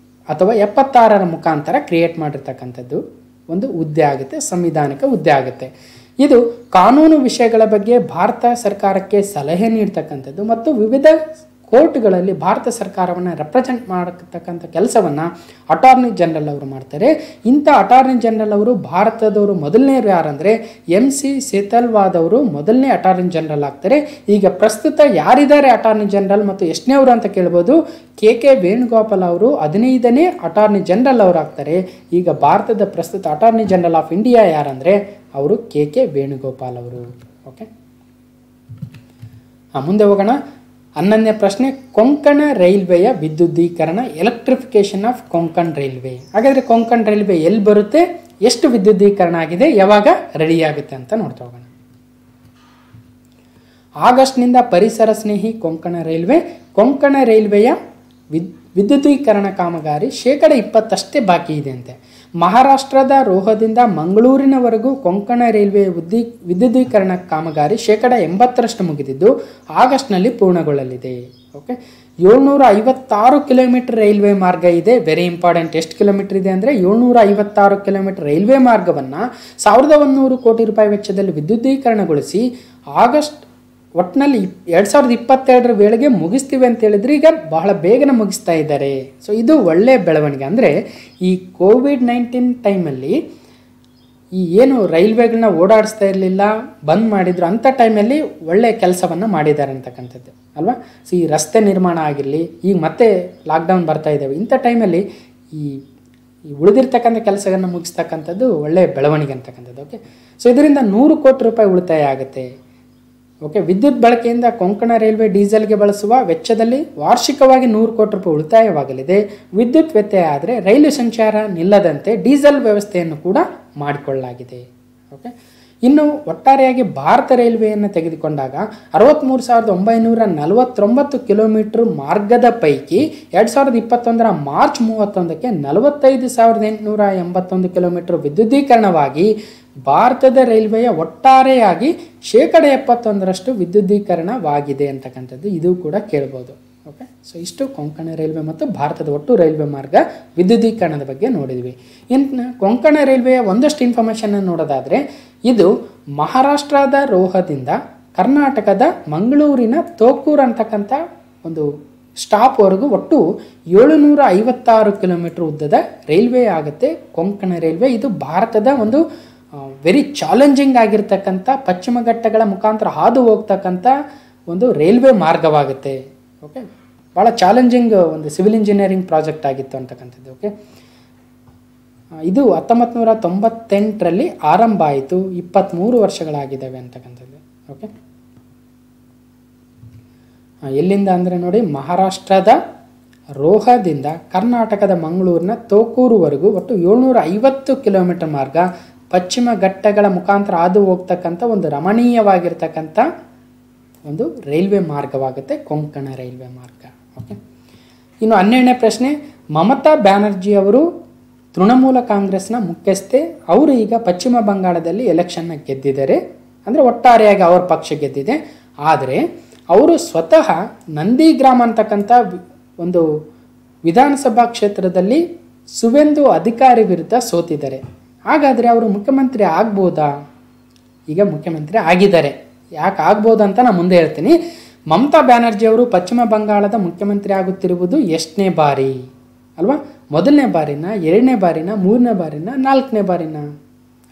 ಅಥವಾ 76ರ ಮುಖಾಂತರ ಕ್ರಿಯೇಟ್ ಮಾಡಿರ್ತಕ್ಕಂಥದ್ದು ಒಂದು ಹುದ್ದೆ ಆಗುತ್ತೆ, ಸಂವಿಧಾನಿಕ ಹುದ್ದೆ ಆಗುತ್ತೆ. ಇದು ಕಾನೂನು ವಿಷಯಗಳ ಬಗ್ಗೆ ಭಾರತ ಸರ್ಕಾರಕ್ಕೆ ಸಲಹೆ ನೀಡ್ತಕ್ಕಂಥದ್ದು ಮತ್ತು ವಿವಿಧ ಕೋರ್ಟ್ಗಳಲ್ಲಿ ಭಾರತ ಸರ್ಕಾರವನ್ನು ರೆಪ್ರೆಸೆಂಟ್ ಮಾಡತಕ್ಕಂಥ ಕೆಲಸವನ್ನು ಅಟಾರ್ನಿ ಜನರಲ್ ಅವರು ಮಾಡ್ತಾರೆ. ಇಂಥ ಅಟಾರ್ನಿ ಜನರಲ್ ಅವರು ಭಾರತದವರು ಮೊದಲನೇರು ಯಾರಂದರೆ MC ಸೆತಲ್ವಾದ್ ಅವರು ಮೊದಲನೇ ಅಟಾರ್ನಿ ಜನರಲ್ ಆಗ್ತಾರೆ. ಈಗ ಪ್ರಸ್ತುತ ಯಾರಿದ್ದಾರೆ ಅಟಾರ್ನಿ ಜನರಲ್ ಮತ್ತು ಎಷ್ಟನೇವರು ಅಂತ ಕೇಳ್ಬೋದು. KK ವೇಣುಗೋಪಾಲ್ ಅವರು 15ನೇ ಅಟಾರ್ನಿ ಜನರಲ್ ಅವರು ಆಗ್ತಾರೆ. ಈಗ ಭಾರತದ ಪ್ರಸ್ತುತ ಅಟಾರ್ನಿ ಜನರಲ್ ಆಫ್ ಇಂಡಿಯಾ ಯಾರಂದರೆ ಅವರು KK ವೇಣುಗೋಪಾಲ್ ಅವರು. ಓಕೆ, ಮುಂದೆ ಹೋಗೋಣ. 11ನೇ ಪ್ರಶ್ನೆ, ಕೊಂಕಣ ರೈಲ್ವೆಯ ವಿದ್ಯುದೀಕರಣ, ಎಲೆಕ್ಟ್ರಿಫಿಕೇಶನ್ ಆಫ್ ಕೊಂಕಣ್ ರೈಲ್ವೆ. ಹಾಗಾದರೆ ಕೊಂಕಣ್ ರೈಲ್ವೆ ಎಲ್ಲಿ ಬರುತ್ತೆ, ಎಷ್ಟು ವಿದ್ಯುದೀಕರಣ ಆಗಿದೆ, ಯಾವಾಗ ರೆಡಿ ಆಗುತ್ತೆ ಅಂತ ನೋಡ್ತಾ ಹೋಗೋಣ. ಆಗಸ್ಟ್ನಿಂದ ಪರಿಸರ ಸ್ನೇಹಿ ಕೊಂಕಣ ರೈಲ್ವೆ. ಕೊಂಕಣ ರೈಲ್ವೆಯ ವಿದ್ಯುದೀಕರಣ ಕಾಮಗಾರಿ 20% ಬಾಕಿ ಇದೆ ಅಂತೆ. ಮಹಾರಾಷ್ಟ್ರದ ರೋಹದಿಂದ ಮಂಗಳೂರಿನವರೆಗೂ ಕೊಂಕಣ ರೈಲ್ವೆ ವಿದ್ಯುದೀಕರಣ ಕಾಮಗಾರಿ 80% ಮುಗಿದಿದ್ದು ಆಗಸ್ಟ್ನಲ್ಲಿ ಪೂರ್ಣಗೊಳ್ಳಲಿದೆ. ಓಕೆ, 756 ಕಿಲೋಮೀಟರ್ ರೈಲ್ವೆ ಮಾರ್ಗ ಇದೆ. Very important. ಎಷ್ಟು ಕಿಲೋಮೀಟರ್ ಇದೆ ಅಂದರೆ 756 ಕಿಲೋಮೀಟರ್ ರೈಲ್ವೆ ಮಾರ್ಗವನ್ನು 1100 ಕೋಟಿ ರೂಪಾಯಿ ವೆಚ್ಚದಲ್ಲಿ ವಿದ್ಯುದೀಕರಣಗೊಳಿಸಿ ಆಗಸ್ಟ್ ಒಟ್ಟಿನಲ್ಲಿ 2022ರ ವೇಳೆಗೆ ಮುಗಿಸ್ತೀವಿ ಅಂತ ಹೇಳಿದ್ರೆ ಈಗ ಬಹಳ ಬೇಗನೆ ಮುಗಿಸ್ತಾ ಇದ್ದಾರೆ. ಸೊ ಇದು ಒಳ್ಳೆಯ ಬೆಳವಣಿಗೆ. ಅಂದರೆ ಈ ಕೋವಿಡ್-19 ಟೈಮಲ್ಲಿ ಈ ಏನು ರೈಲ್ವೆಗಳನ್ನ ಓಡಾಡಿಸ್ತಾ ಇರಲಿಲ್ಲ, ಬಂದ್ ಮಾಡಿದ್ರು, ಅಂಥ ಟೈಮಲ್ಲಿ ಒಳ್ಳೆಯ ಕೆಲಸವನ್ನು ಮಾಡಿದ್ದಾರೆ ಅಂತಕ್ಕಂಥದ್ದು ಅಲ್ವಾ. ಸೊ ಈ ರಸ್ತೆ ನಿರ್ಮಾಣ ಆಗಿರಲಿ, ಈಗ ಮತ್ತೆ ಲಾಕ್ಡೌನ್ ಬರ್ತಾ ಇದ್ದಾವೆ, ಇಂಥ ಟೈಮಲ್ಲಿ ಈ ಉಳಿದಿರ್ತಕ್ಕಂಥ ಕೆಲಸಗಳನ್ನು ಮುಗಿಸ್ತಕ್ಕಂಥದ್ದು ಒಳ್ಳೆಯ ಬೆಳವಣಿಗೆ ಅಂತಕ್ಕಂಥದ್ದು. ಓಕೆ, ಸೊ ಇದರಿಂದ 100 ಕೋಟಿ ರೂಪಾಯಿ ಉಳಿತಾಯ ಆಗುತ್ತೆ. ಓಕೆ, ವಿದ್ಯುತ್ ಬಳಕೆಯಿಂದ ಕೊಂಕಣ ರೈಲ್ವೆ ಡೀಸೆಲ್ಗೆ ಬಳಸುವ ವೆಚ್ಚದಲ್ಲಿ ವಾರ್ಷಿಕವಾಗಿ 100 ಕೋಟಿ ರೂಪಾಯಿ ಉಳಿತಾಯವಾಗಲಿದೆ. ವಿದ್ಯುತ್ ವ್ಯತ್ಯಯ ಆದರೆ ರೈಲು ಸಂಚಾರ ನಿಲ್ಲದಂತೆ ಡೀಸೆಲ್ ವ್ಯವಸ್ಥೆಯನ್ನು ಕೂಡ ಮಾಡಿಕೊಳ್ಳಲಾಗಿದೆ. ಓಕೆ, ಇನ್ನು ಒಟ್ಟಾರೆಯಾಗಿ ಭಾರತ ರೈಲ್ವೆಯನ್ನು ತೆಗೆದುಕೊಂಡಾಗ 63,949 ಕಿಲೋಮೀಟರ್ ಮಾರ್ಗದ ಪೈಕಿ 2021 ಮಾರ್ಚ್ 31ಕ್ಕೆ 45,881 ಕಿಲೋಮೀಟರ್ ವಿದ್ಯುದೀಕರಣವಾಗಿ ಭಾರತದ ರೈಲ್ವೆಯ ಒಟ್ಟಾರೆಯಾಗಿ 71% ವಿದ್ಯುದೀಕರಣವಾಗಿದೆ ಅಂತಕ್ಕಂಥದ್ದು ಇದು ಕೂಡ ಕೇಳ್ಬೋದು. ಓಕೆ, ಸೊ ಇಷ್ಟು ಕೊಂಕಣ ರೈಲ್ವೆ ಮತ್ತು ಭಾರತದ ಒಟ್ಟು ರೈಲ್ವೆ ಮಾರ್ಗ ವಿದ್ಯುದೀಕರಣದ ಬಗ್ಗೆ ನೋಡಿದ್ವಿ. ಇನ್ನು ಕೊಂಕಣ ರೈಲ್ವೆಯ ಒಂದಷ್ಟು ಇನ್ಫಾರ್ಮೇಷನ್ ನೋಡೋದಾದರೆ ಇದು ಮಹಾರಾಷ್ಟ್ರದ ರೋಹದಿಂದ ಕರ್ನಾಟಕದ ಮಂಗಳೂರಿನ ತೋಕೂರು ಅಂತಕ್ಕಂಥ ಒಂದು ಸ್ಟಾಪ್ವರೆಗೂ ಒಟ್ಟು 756 ಕಿಲೋಮೀಟರ್ ಉದ್ದದ ರೈಲ್ವೆ ಆಗುತ್ತೆ ಕೊಂಕಣ ರೈಲ್ವೆ. ಇದು ಭಾರತದ ಒಂದು ವೆರಿ ಚಾಲೆಂಜಿಂಗ್ ಆಗಿರ್ತಕ್ಕಂಥ ಪಶ್ಚಿಮ ಘಟ್ಟಗಳ ಮುಖಾಂತರ ಹಾದು ಹೋಗ್ತಕ್ಕಂಥ ಒಂದು ರೈಲ್ವೆ ಮಾರ್ಗವಾಗುತ್ತೆ. ಓಕೆ, ಭಾಳ ಚಾಲೆಂಜಿಂಗ್ ಒಂದು ಸಿವಿಲ್ ಇಂಜಿನಿಯರಿಂಗ್ ಪ್ರಾಜೆಕ್ಟ್ ಆಗಿತ್ತು ಅಂತಕ್ಕಂಥದ್ದು. ಓಕೆ, ಇದು 1998ರಲ್ಲಿ ಆರಂಭ ಆಯಿತು, 23 ವರ್ಷಗಳಾಗಿದ್ದಾವೆ ಅಂತಕ್ಕಂಥದ್ದು. ಓಕೆ, ಎಲ್ಲಿಂದ ಅಂದರೆ ನೋಡಿ, ಮಹಾರಾಷ್ಟ್ರದ ರೋಹದಿಂದ ಕರ್ನಾಟಕದ ಮಂಗಳೂರಿನ ತೋಕೂರುವರೆಗೂ ಒಟ್ಟು 750 ಕಿಲೋಮೀಟರ್ ಮಾರ್ಗ ಪಶ್ಚಿಮ ಘಟ್ಟಗಳ ಮುಖಾಂತರ ಹಾದು ಹೋಗ್ತಕ್ಕಂಥ ಒಂದು ರಮಣೀಯವಾಗಿರ್ತಕ್ಕಂಥ ಒಂದು ರೈಲ್ವೆ ಮಾರ್ಗವಾಗುತ್ತೆ ಕೊಂಕಣ ರೈಲ್ವೆ ಮಾರ್ಗ. ಓಕೆ, ಇನ್ನು 12ನೇ ಪ್ರಶ್ನೆ, ಮಮತಾ ಬ್ಯಾನರ್ಜಿ ಅವರು ತೃಣಮೂಲ ಕಾಂಗ್ರೆಸ್ನ ಮುಖ್ಯಸ್ಥೆ. ಅವರು ಈಗ ಪಶ್ಚಿಮ ಬಂಗಾಳದಲ್ಲಿ ಎಲೆಕ್ಷನ್ನ ಗೆದ್ದಿದ್ದಾರೆ, ಅಂದರೆ ಒಟ್ಟಾರೆಯಾಗಿ ಅವರ ಪಕ್ಷ ಗೆದ್ದಿದೆ. ಆದರೆ ಅವರು ಸ್ವತಃ ನಂದಿಗ್ರಾಮ್ ಅಂತಕ್ಕಂಥ ಒಂದು ವಿಧಾನಸಭಾ ಕ್ಷೇತ್ರದಲ್ಲಿ ಸುವೇಂದು ಅಧಿಕಾರಿ ವಿರುದ್ಧ ಸೋತಿದ್ದಾರೆ. ಹಾಗಾದರೆ ಅವರು ಮುಖ್ಯಮಂತ್ರಿ ಆಗ್ಬೋದಾ? ಈಗ ಮುಖ್ಯಮಂತ್ರಿ ಆಗಿದ್ದಾರೆ. ಯಾಕೆ ಆಗ್ಬೋದು ಅಂತ ನಾನು ಮುಂದೆ ಹೇಳ್ತೀನಿ. ಮಮತಾ ಬ್ಯಾನರ್ಜಿ ಅವರು ಪಶ್ಚಿಮ ಬಂಗಾಳದ ಮುಖ್ಯಮಂತ್ರಿ ಆಗುತ್ತಿರುವುದು ಎಷ್ಟನೇ ಬಾರಿ ಅಲ್ವಾ? ಮೊದಲನೇ ಬಾರಿನ, 2ನೇ ಬಾರಿನ, 3ನೇ ಬಾರಿನ, 4ನೇ ಬಾರಿನ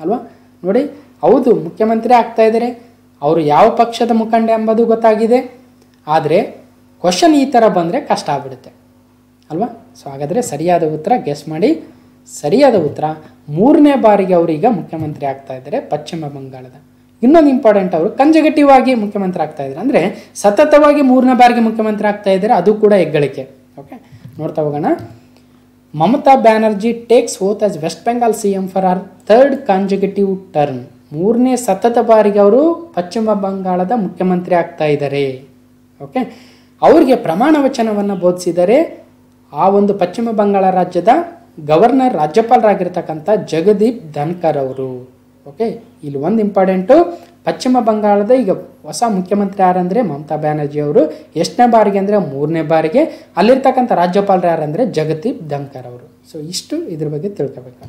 ಅಲ್ವಾ? ನೋಡಿ, ಹೌದು ಮುಖ್ಯಮಂತ್ರಿ ಆಗ್ತಾ ಇದ್ದಾರೆ. ಅವರು ಯಾವ ಪಕ್ಷದ ಮುಖಂಡ ಎಂಬುದು ಗೊತ್ತಾಗಿದೆ. ಆದರೆ ಕ್ವಶನ್ ಈ ಥರ ಬಂದರೆ ಕಷ್ಟ ಆಗ್ಬಿಡುತ್ತೆ ಅಲ್ವಾ? ಸೊ ಹಾಗಾದರೆ ಸರಿಯಾದ ಉತ್ತರ ಗೆಸ್ ಮಾಡಿ. ಸರಿಯಾದ ಉತ್ತರ 3ನೇ ಬಾರಿಗೆ ಅವರೀಗ ಮುಖ್ಯಮಂತ್ರಿ ಆಗ್ತಾ ಇದ್ದಾರೆ ಪಶ್ಚಿಮ ಬಂಗಾಳದ. ಇನ್ನೊಂದು ಇಂಪಾರ್ಟೆಂಟ್, ಅವರು ಕನ್ಸರ್ವೇಟಿವ್ ಆಗಿ ಮುಖ್ಯಮಂತ್ರಿ ಆಗ್ತಾ ಇದ್ದಾರೆ, ಅಂದರೆ ಸತತವಾಗಿ 3ನೇ ಬಾರಿಗೆ ಮುಖ್ಯಮಂತ್ರಿ ಆಗ್ತಾ ಇದ್ದಾರೆ. ಅದು ಕೂಡ ಹೆಗ್ಗಳಿಕೆ. ಓಕೆ, ನೋಡ್ತಾ ಹೋಗೋಣ. Mamata Banerjee takes oath as West Bengal CM for her 3rd consecutive term. 3ನೇ ಸತತ ಬಾರಿಗೆ ಅವರು ಪಶ್ಚಿಮ ಬಂಗಾಳದ ಮುಖ್ಯಮಂತ್ರಿ ಆಗ್ತಾ ಇದ್ದಾರೆ. ಓಕೆ, ಅವರಿಗೆ ಪ್ರಮಾಣ ವಚನವನ್ನು ಬೋಧಿಸಿದರೆ ಆ ಒಂದು ಪಶ್ಚಿಮ ಬಂಗಾಳ ರಾಜ್ಯದ ಗವರ್ನರ್, ರಾಜ್ಯಪಾಲರಾಗಿರ್ತಕ್ಕಂಥ ಜಗದೀಪ್ ಧನ್ಕರ್ ಅವರು. ಓಕೆ, ಇಲ್ಲಿ ಒಂದು ಇಂಪಾರ್ಟೆಂಟು, ಪಶ್ಚಿಮ ಬಂಗಾಳದ ಈಗ ಹೊಸ ಮುಖ್ಯಮಂತ್ರಿ ಯಾರಂದರೆ ಮಮತಾ ಬ್ಯಾನರ್ಜಿ ಅವರು. ಎಷ್ಟನೇ ಬಾರಿಗೆ ಅಂದರೆ 3ನೇ ಬಾರಿಗೆ. ಅಲ್ಲಿರ್ತಕ್ಕಂಥ ರಾಜ್ಯಪಾಲರು ಯಾರಂದರೆ ಜಗದೀಪ್ ಧನ್ಕರ್ ಅವರು. ಸೊ ಇಷ್ಟು ಇದ್ರ ಬಗ್ಗೆ ತಿಳ್ಕೋಬೇಕು.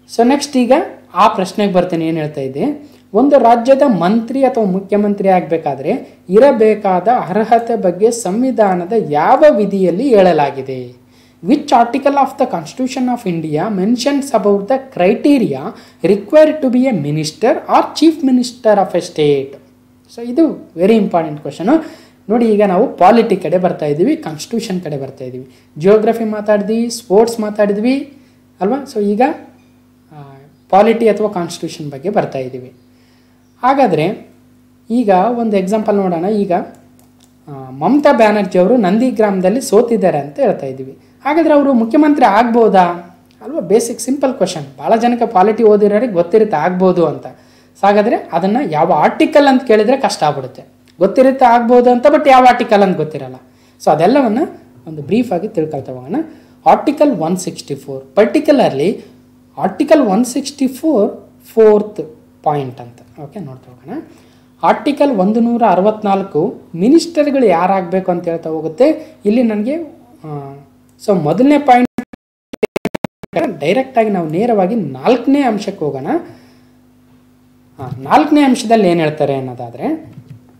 ಸೊ ನೆಕ್ಸ್ಟ್ ಈಗ ಆ ಪ್ರಶ್ನೆಗೆ ಬರ್ತೀನಿ. ಏನು ಹೇಳ್ತಾ ಇದ್ದೆ, ಒಂದು ರಾಜ್ಯದ ಮಂತ್ರಿ ಅಥವಾ ಮುಖ್ಯಮಂತ್ರಿ ಆಗಬೇಕಾದ್ರೆ ಇರಬೇಕಾದ ಅರ್ಹತೆ ಬಗ್ಗೆ ಸಂವಿಧಾನದ ಯಾವ ವಿಧಿಯಲ್ಲಿ ಹೇಳಲಾಗಿದೆ? Which article of the Constitution of India mentions about the criteria required to be a minister or chief minister of a state? So ಇದು ವೆರಿ ಇಂಪಾರ್ಟೆಂಟ್ ಕ್ವಶನು. ನೋಡಿ, ಈಗ ನಾವು ಪಾಲಿಟಿ ಕಡೆ ಬರ್ತಾ ಇದ್ದೀವಿ, ಕಾನ್ಸ್ಟಿಟ್ಯೂಷನ್ ಕಡೆ ಬರ್ತಾ ಇದ್ದೀವಿ, ಜಿಯೋಗ್ರಫಿ ಮಾತಾಡಿದ್ವಿ, ಸ್ಪೋರ್ಟ್ಸ್ ಮಾತಾಡಿದ್ವಿ ಅಲ್ವಾ? ಸೊ ಈಗ ಪಾಲಿಟಿ ಅಥವಾ ಕಾನ್ಸ್ಟಿಟ್ಯೂಷನ್ ಬಗ್ಗೆ ಬರ್ತಾ ಇದ್ದೀವಿ. ಹಾಗಾದರೆ ಈಗ ಒಂದು ಎಕ್ಸಾಂಪಲ್ ನೋಡೋಣ. ಈಗ ಮಮತಾ ಬ್ಯಾನರ್ಜಿ ಅವರು ನಂದಿಗ್ರಾಮದಲ್ಲಿ ಸೋತಿದ್ದಾರೆ ಅಂತ ಹೇಳ್ತಾ ಇದ್ದೀವಿ. ಹಾಗಾದರೆ ಅವರು ಮುಖ್ಯಮಂತ್ರಿ ಆಗ್ಬೋದಾ ಅಲ್ವಾ? Basic simple question. ಭಾಳ ಜನಕ್ಕೆ ಪಾಲಿಟಿ ಓದಿರೋರಿಗೆ ಗೊತ್ತಿರುತ್ತೆ ಆಗ್ಬೋದು ಅಂತ. ಸೊ ಹಾಗಾದರೆ ಅದನ್ನು ಯಾವ ಆರ್ಟಿಕಲ್ ಅಂತ ಕೇಳಿದರೆ ಕಷ್ಟ ಆಗ್ಬಿಡುತ್ತೆ. ಗೊತ್ತಿರುತ್ತೆ ಆಗ್ಬೋದು ಅಂತ, ಬಟ್ ಯಾವ ಆರ್ಟಿಕಲ್ ಅಂತ ಗೊತ್ತಿರಲ್ಲ. ಸೊ ಅದೆಲ್ಲವನ್ನು ಒಂದು ಬ್ರೀಫಾಗಿ ತಿಳ್ಕೊಳ್ತಾ ಹೋಗೋಣ. Article 164, particularly article 164 4th point ಅಂತ. ಓಕೆ, ನೋಡ್ತಾ ಹೋಗೋಣ. ಆರ್ಟಿಕಲ್ 164 ಮಿನಿಸ್ಟರ್ಗಳು ಯಾರಾಗಬೇಕು ಅಂತ ಹೇಳ್ತಾ ಹೋಗುತ್ತೆ. ಇಲ್ಲಿ ನನಗೆ ಸೊ ಮೊದಲನೇ ಪಾಯಿಂಟ್ ಡೈರೆಕ್ಟಾಗಿ ನಾವು ನೇರವಾಗಿ 4ನೇ ಅಂಶಕ್ಕೆ ಹೋಗೋಣ. 4ನೇ ಅಂಶದಲ್ಲಿ ಏನು ಹೇಳ್ತಾರೆ ಅನ್ನೋದಾದರೆ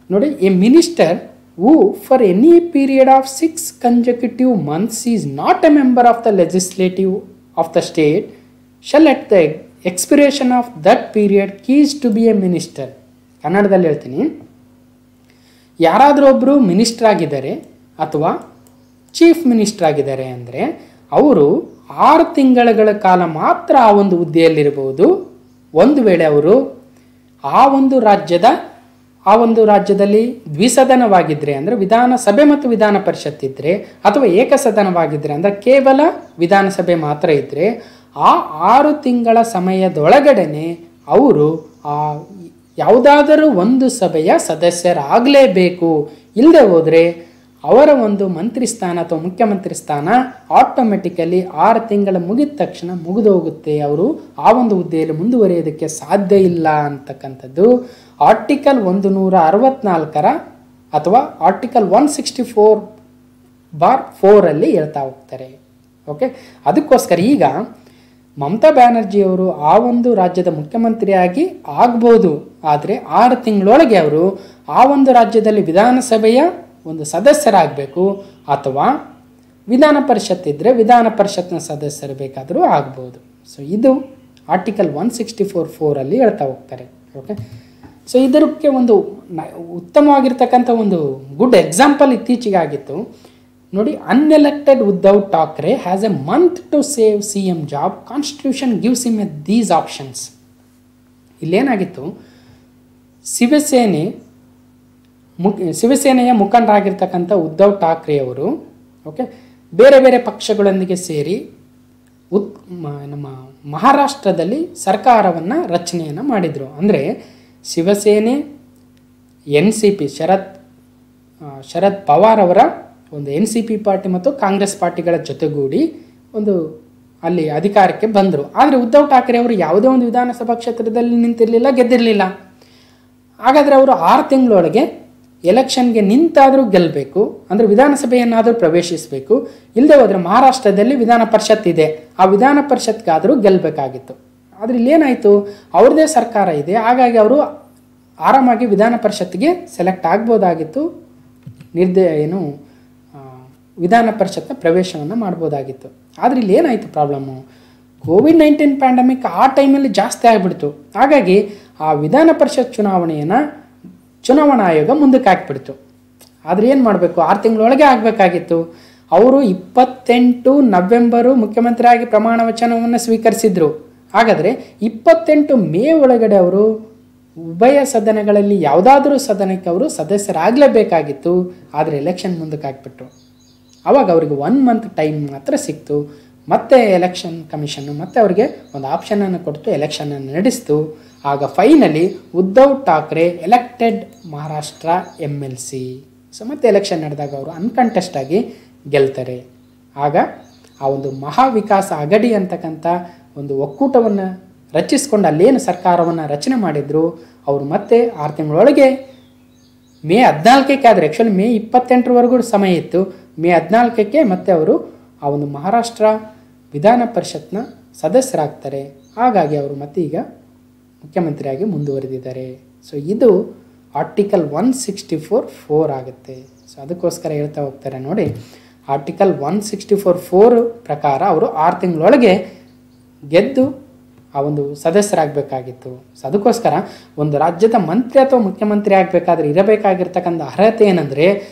ನೋಡಿ, A minister who for any period of 6 consecutive months is not a member of the legislative of the state shall at the expiration of that period cease to be a minister. ಕನ್ನಡದಲ್ಲಿ ಹೇಳ್ತೀನಿ, ಯಾರಾದರೂ ಒಬ್ಬರು minister ಆಗಿದ್ದಾರೆ ಅಥವಾ chief minister ಆಗಿದ್ದಾರೆ ಅಂದರೆ ಅವರು 6 ತಿಂಗಳ ಕಾಲ ಮಾತ್ರ ಆ ಒಂದು ಹುದ್ದೆಯಲ್ಲಿರಬಹುದು. ಒಂದು ವೇಳೆ ಅವರು ಆ ಒಂದು ರಾಜ್ಯದಲ್ಲಿ ದ್ವಿಸದನವಾಗಿದ್ದರೆ ಅಂದರೆ ವಿಧಾನಸಭೆ ಮತ್ತು ವಿಧಾನ ಪರಿಷತ್ ಇದ್ದರೆ, ಅಥವಾ ಏಕಸದನವಾಗಿದ್ದರೆ ಅಂದರೆ ಕೇವಲ ವಿಧಾನಸಭೆ ಮಾತ್ರ ಇದ್ದರೆ ಆ 6 ತಿಂಗಳ ಸಮಯದೊಳಗಡೆ ಅವರು ಯಾವುದಾದರೂ ಒಂದು ಸಭೆಯ ಸದಸ್ಯರಾಗಲೇಬೇಕು. ಇಲ್ಲದೆ ಹೋದರೆ ಅವರ ಒಂದು ಮಂತ್ರಿ ಸ್ಥಾನ ಅಥವಾ ಮುಖ್ಯಮಂತ್ರಿ ಸ್ಥಾನ ಆಟೋಮೆಟಿಕಲಿ 6 ತಿಂಗಳ ಮುಗಿದ ತಕ್ಷಣ ಮುಗಿದೋಗುತ್ತೆ. ಅವರು ಆ ಒಂದು ಹುದ್ದೆಯಲ್ಲಿ ಮುಂದುವರಿಯೋದಕ್ಕೆ ಸಾಧ್ಯ ಇಲ್ಲ ಅಂತಕ್ಕಂಥದ್ದು ಆರ್ಟಿಕಲ್ 164 ಅಥವಾ ಆರ್ಟಿಕಲ್ 164/4 ಹೇಳ್ತಾ ಹೋಗ್ತಾರೆ. ಓಕೆ, ಅದಕ್ಕೋಸ್ಕರ ಈಗ ಮಮತಾ ಬ್ಯಾನರ್ಜಿಯವರು ಆ ಒಂದು ರಾಜ್ಯದ ಮುಖ್ಯಮಂತ್ರಿಯಾಗಿ ಆಗ್ಬೋದು, ಆದರೆ 6 ತಿಂಗಳೊಳಗೆ ಅವರು ಆ ಒಂದು ರಾಜ್ಯದಲ್ಲಿ ವಿಧಾನಸಭೆಯ ಒಂದು ಸದಸ್ಯರಾಗಬೇಕು, ಅಥವಾ ವಿಧಾನ ಪರಿಷತ್ ಇದ್ದರೆ ವಿಧಾನ ಪರಿಷತ್ನ ಸದಸ್ಯರು ಬೇಕಾದರೂ ಆಗ್ಬೋದು. ಸೊ ಇದು ಆರ್ಟಿಕಲ್ 164/4 ಹೇಳ್ತಾ ಹೋಗ್ತಾರೆ. ಓಕೆ, ಸೊ ಇದಕ್ಕೆ ಒಂದು ಉತ್ತಮವಾಗಿರ್ತಕ್ಕಂಥ ಒಂದು ಗುಡ್ ಎಕ್ಸಾಂಪಲ್ ಇತ್ತೀಚೆಗೆ ಆಗಿತ್ತು ನೋಡಿ. Unelected Uddhav Thackeray has a month to save CM job, constitution gives him these options. ಇಲ್ಲೇನಾಗಿತ್ತು, ಶಿವಸೇನೆಯ ಮುಖಂಡರಾಗಿರ್ತಕ್ಕಂಥ ಉದ್ಧವ್ ಠಾಕ್ರೆಯವರು ಓಕೆ ಬೇರೆ ಬೇರೆ ಪಕ್ಷಗಳೊಂದಿಗೆ ಸೇರಿ ನಮ್ಮ ಮಹಾರಾಷ್ಟ್ರದಲ್ಲಿ ಸರ್ಕಾರವನ್ನು ರಚನೆಯನ್ನು ಮಾಡಿದರು. ಅಂದರೆ ಶಿವಸೇನೆ, NCP ಶರದ್ ಪವಾರ್ ಅವರ ಒಂದು NCP ಪಾರ್ಟಿ ಮತ್ತು ಕಾಂಗ್ರೆಸ್ ಪಾರ್ಟಿಗಳ ಜೊತೆಗೂಡಿ ಒಂದು ಅಲ್ಲಿ ಅಧಿಕಾರಕ್ಕೆ ಬಂದರು. ಆದರೆ ಉದ್ಧವ್ ಠಾಕ್ರೆ ಅವರು ಯಾವುದೇ ಒಂದು ವಿಧಾನಸಭಾ ಕ್ಷೇತ್ರದಲ್ಲಿ ನಿಂತಿರಲಿಲ್ಲ, ಗೆದ್ದಿರಲಿಲ್ಲ. ಹಾಗಾದರೆ ಅವರು 6 ತಿಂಗಳೊಳಗೆ ಎಲೆಕ್ಷನ್ಗೆ ನಿಂತಾದರೂ ಗೆಲ್ಲಬೇಕು, ಅಂದರೆ ವಿಧಾನಸಭೆಯನ್ನಾದರೂ ಪ್ರವೇಶಿಸಬೇಕು. ಇಲ್ಲದೆ ಹೋದರೆ ಮಹಾರಾಷ್ಟ್ರದಲ್ಲಿ ವಿಧಾನ ಪರಿಷತ್ ಇದೆ, ಆ ವಿಧಾನ ಪರಿಷತ್ಗಾದರೂ ಗೆಲ್ಲಬೇಕಾಗಿತ್ತು. ಆದರೆ ಇಲ್ಲೇನಾಯಿತು, ಅವ್ರದ್ದೇ ಸರ್ಕಾರ ಇದೆ, ಹಾಗಾಗಿ ಅವರು ಆರಾಮಾಗಿ ವಿಧಾನ ಪರಿಷತ್ಗೆ ಸೆಲೆಕ್ಟ್ ಆಗ್ಬೋದಾಗಿತ್ತು, ವಿಧಾನ ಪರಿಷತ್ನ ಪ್ರವೇಶವನ್ನು ಮಾಡ್ಬೋದಾಗಿತ್ತು. ಆದರೆ ಇಲ್ಲಿ ಏನಾಯಿತು ಪ್ರಾಬ್ಲಮ್ಮು, ಕೋವಿಡ್-19 ಪ್ಯಾಂಡಮಿಕ್ ಆ ಟೈಮಲ್ಲಿ ಜಾಸ್ತಿ ಆಗಿಬಿಡ್ತು. ಹಾಗಾಗಿ ಆ ವಿಧಾನ ಪರಿಷತ್ ಚುನಾವಣಾ ಆಯೋಗ ಮುಂದಕ್ಕೆ ಹಾಕ್ಬಿಡ್ತು. ಆದರೆ ಏನು ಮಾಡಬೇಕು, 6 ತಿಂಗಳೊಳಗೆ ಆಗಬೇಕಾಗಿತ್ತು. ಅವರು 28 ನವೆಂಬರು ಮುಖ್ಯಮಂತ್ರಿಯಾಗಿ ಪ್ರಮಾಣ ವಚನವನ್ನು ಸ್ವೀಕರಿಸಿದ್ರು. ಹಾಗಾದರೆ 28 ಮೇ ಒಳಗಡೆ ಅವರು ಉಭಯ ಸದನಗಳಲ್ಲಿ ಯಾವುದಾದ್ರೂ ಸದನಕ್ಕೆ ಅವರು ಸದಸ್ಯರಾಗಲೇಬೇಕಾಗಿತ್ತು. ಆದರೆ ಎಲೆಕ್ಷನ್ ಮುಂದಕ್ಕೆ ಹಾಕ್ಬಿಟ್ರು. ಆವಾಗ ಅವರಿಗೆ 1 ಮಂತ್ ಟೈಮ್ ಮಾತ್ರ ಸಿಕ್ತು. ಮತ್ತೆ ಎಲೆಕ್ಷನ್ ಕಮಿಷನ್ನು ಮತ್ತೆ ಅವರಿಗೆ ಒಂದು ಆಪ್ಷನನ್ನು ಕೊಟ್ಟು ಎಲೆಕ್ಷನನ್ನು ನಡೆಸಿತು. ಆಗ finally Uddhav Thackeray elected Maharashtra MLC. So ಮತ್ತೆ ಎಲೆಕ್ಷನ್ ನಡೆದಾಗ ಅವರು ಅನ್ಕಂಟೆಸ್ಟ್ ಆಗಿ ಗೆಲ್ತಾರೆ. ಆಗ ಆ ಒಂದು ಮಹಾವಿಕಾಸ ಅಘಡಿ ಅಂತಕ್ಕಂಥ ಒಂದು ಒಕ್ಕೂಟವನ್ನು ರಚಿಸ್ಕೊಂಡು ಅಲ್ಲೇನು ಸರ್ಕಾರವನ್ನು ರಚನೆ ಮಾಡಿದ್ರು, ಅವರು ಮತ್ತೆ 6 ತಿಂಗಳೊಳಗೆ ಮೇ 14ಕ್ಕೆ ಆದರೆ ಆ್ಯಕ್ಚುಲಿ ಮೇ 28ರವರೆಗೂ ಸಮಯ ಇತ್ತು. ಮೇ 14ಕ್ಕೆ ಮತ್ತೆ ಅವರು ಆ ಒಂದು ಮಹಾರಾಷ್ಟ್ರ ವಿಧಾನ ಪರಿಷತ್ನ ಸದಸ್ಯರಾಗ್ತಾರೆ. ಹಾಗಾಗಿ ಅವರು ಮತ್ತೆ ಈಗ ಮುಖ್ಯಮಂತ್ರಿಯಾಗಿ ಮುಂದುವರೆದಿದ್ದಾರೆ. ಸೊ ಇದು ಆರ್ಟಿಕಲ್ 164/4 ಆಗುತ್ತೆ. ಸೊ ಅದಕ್ಕೋಸ್ಕರ ಹೇಳ್ತಾ ಹೋಗ್ತಾರೆ ನೋಡಿ, ಆರ್ಟಿಕಲ್ 164/4 ಪ್ರಕಾರ ಅವರು 6 ತಿಂಗಳೊಳಗೆ ಗೆದ್ದು ಆ ಒಂದು ಸದಸ್ಯರಾಗಬೇಕಾಗಿತ್ತು. ಸೊ ಅದಕ್ಕೋಸ್ಕರ ಒಂದು ರಾಜ್ಯದ ಮಂತ್ರಿ ಅಥವಾ ಮುಖ್ಯಮಂತ್ರಿ ಆಗಬೇಕಾದ್ರೆ ಇರಬೇಕಾಗಿರ್ತಕ್ಕಂಥ ಅರ್ಹತೆ ಏನಂದರೆ,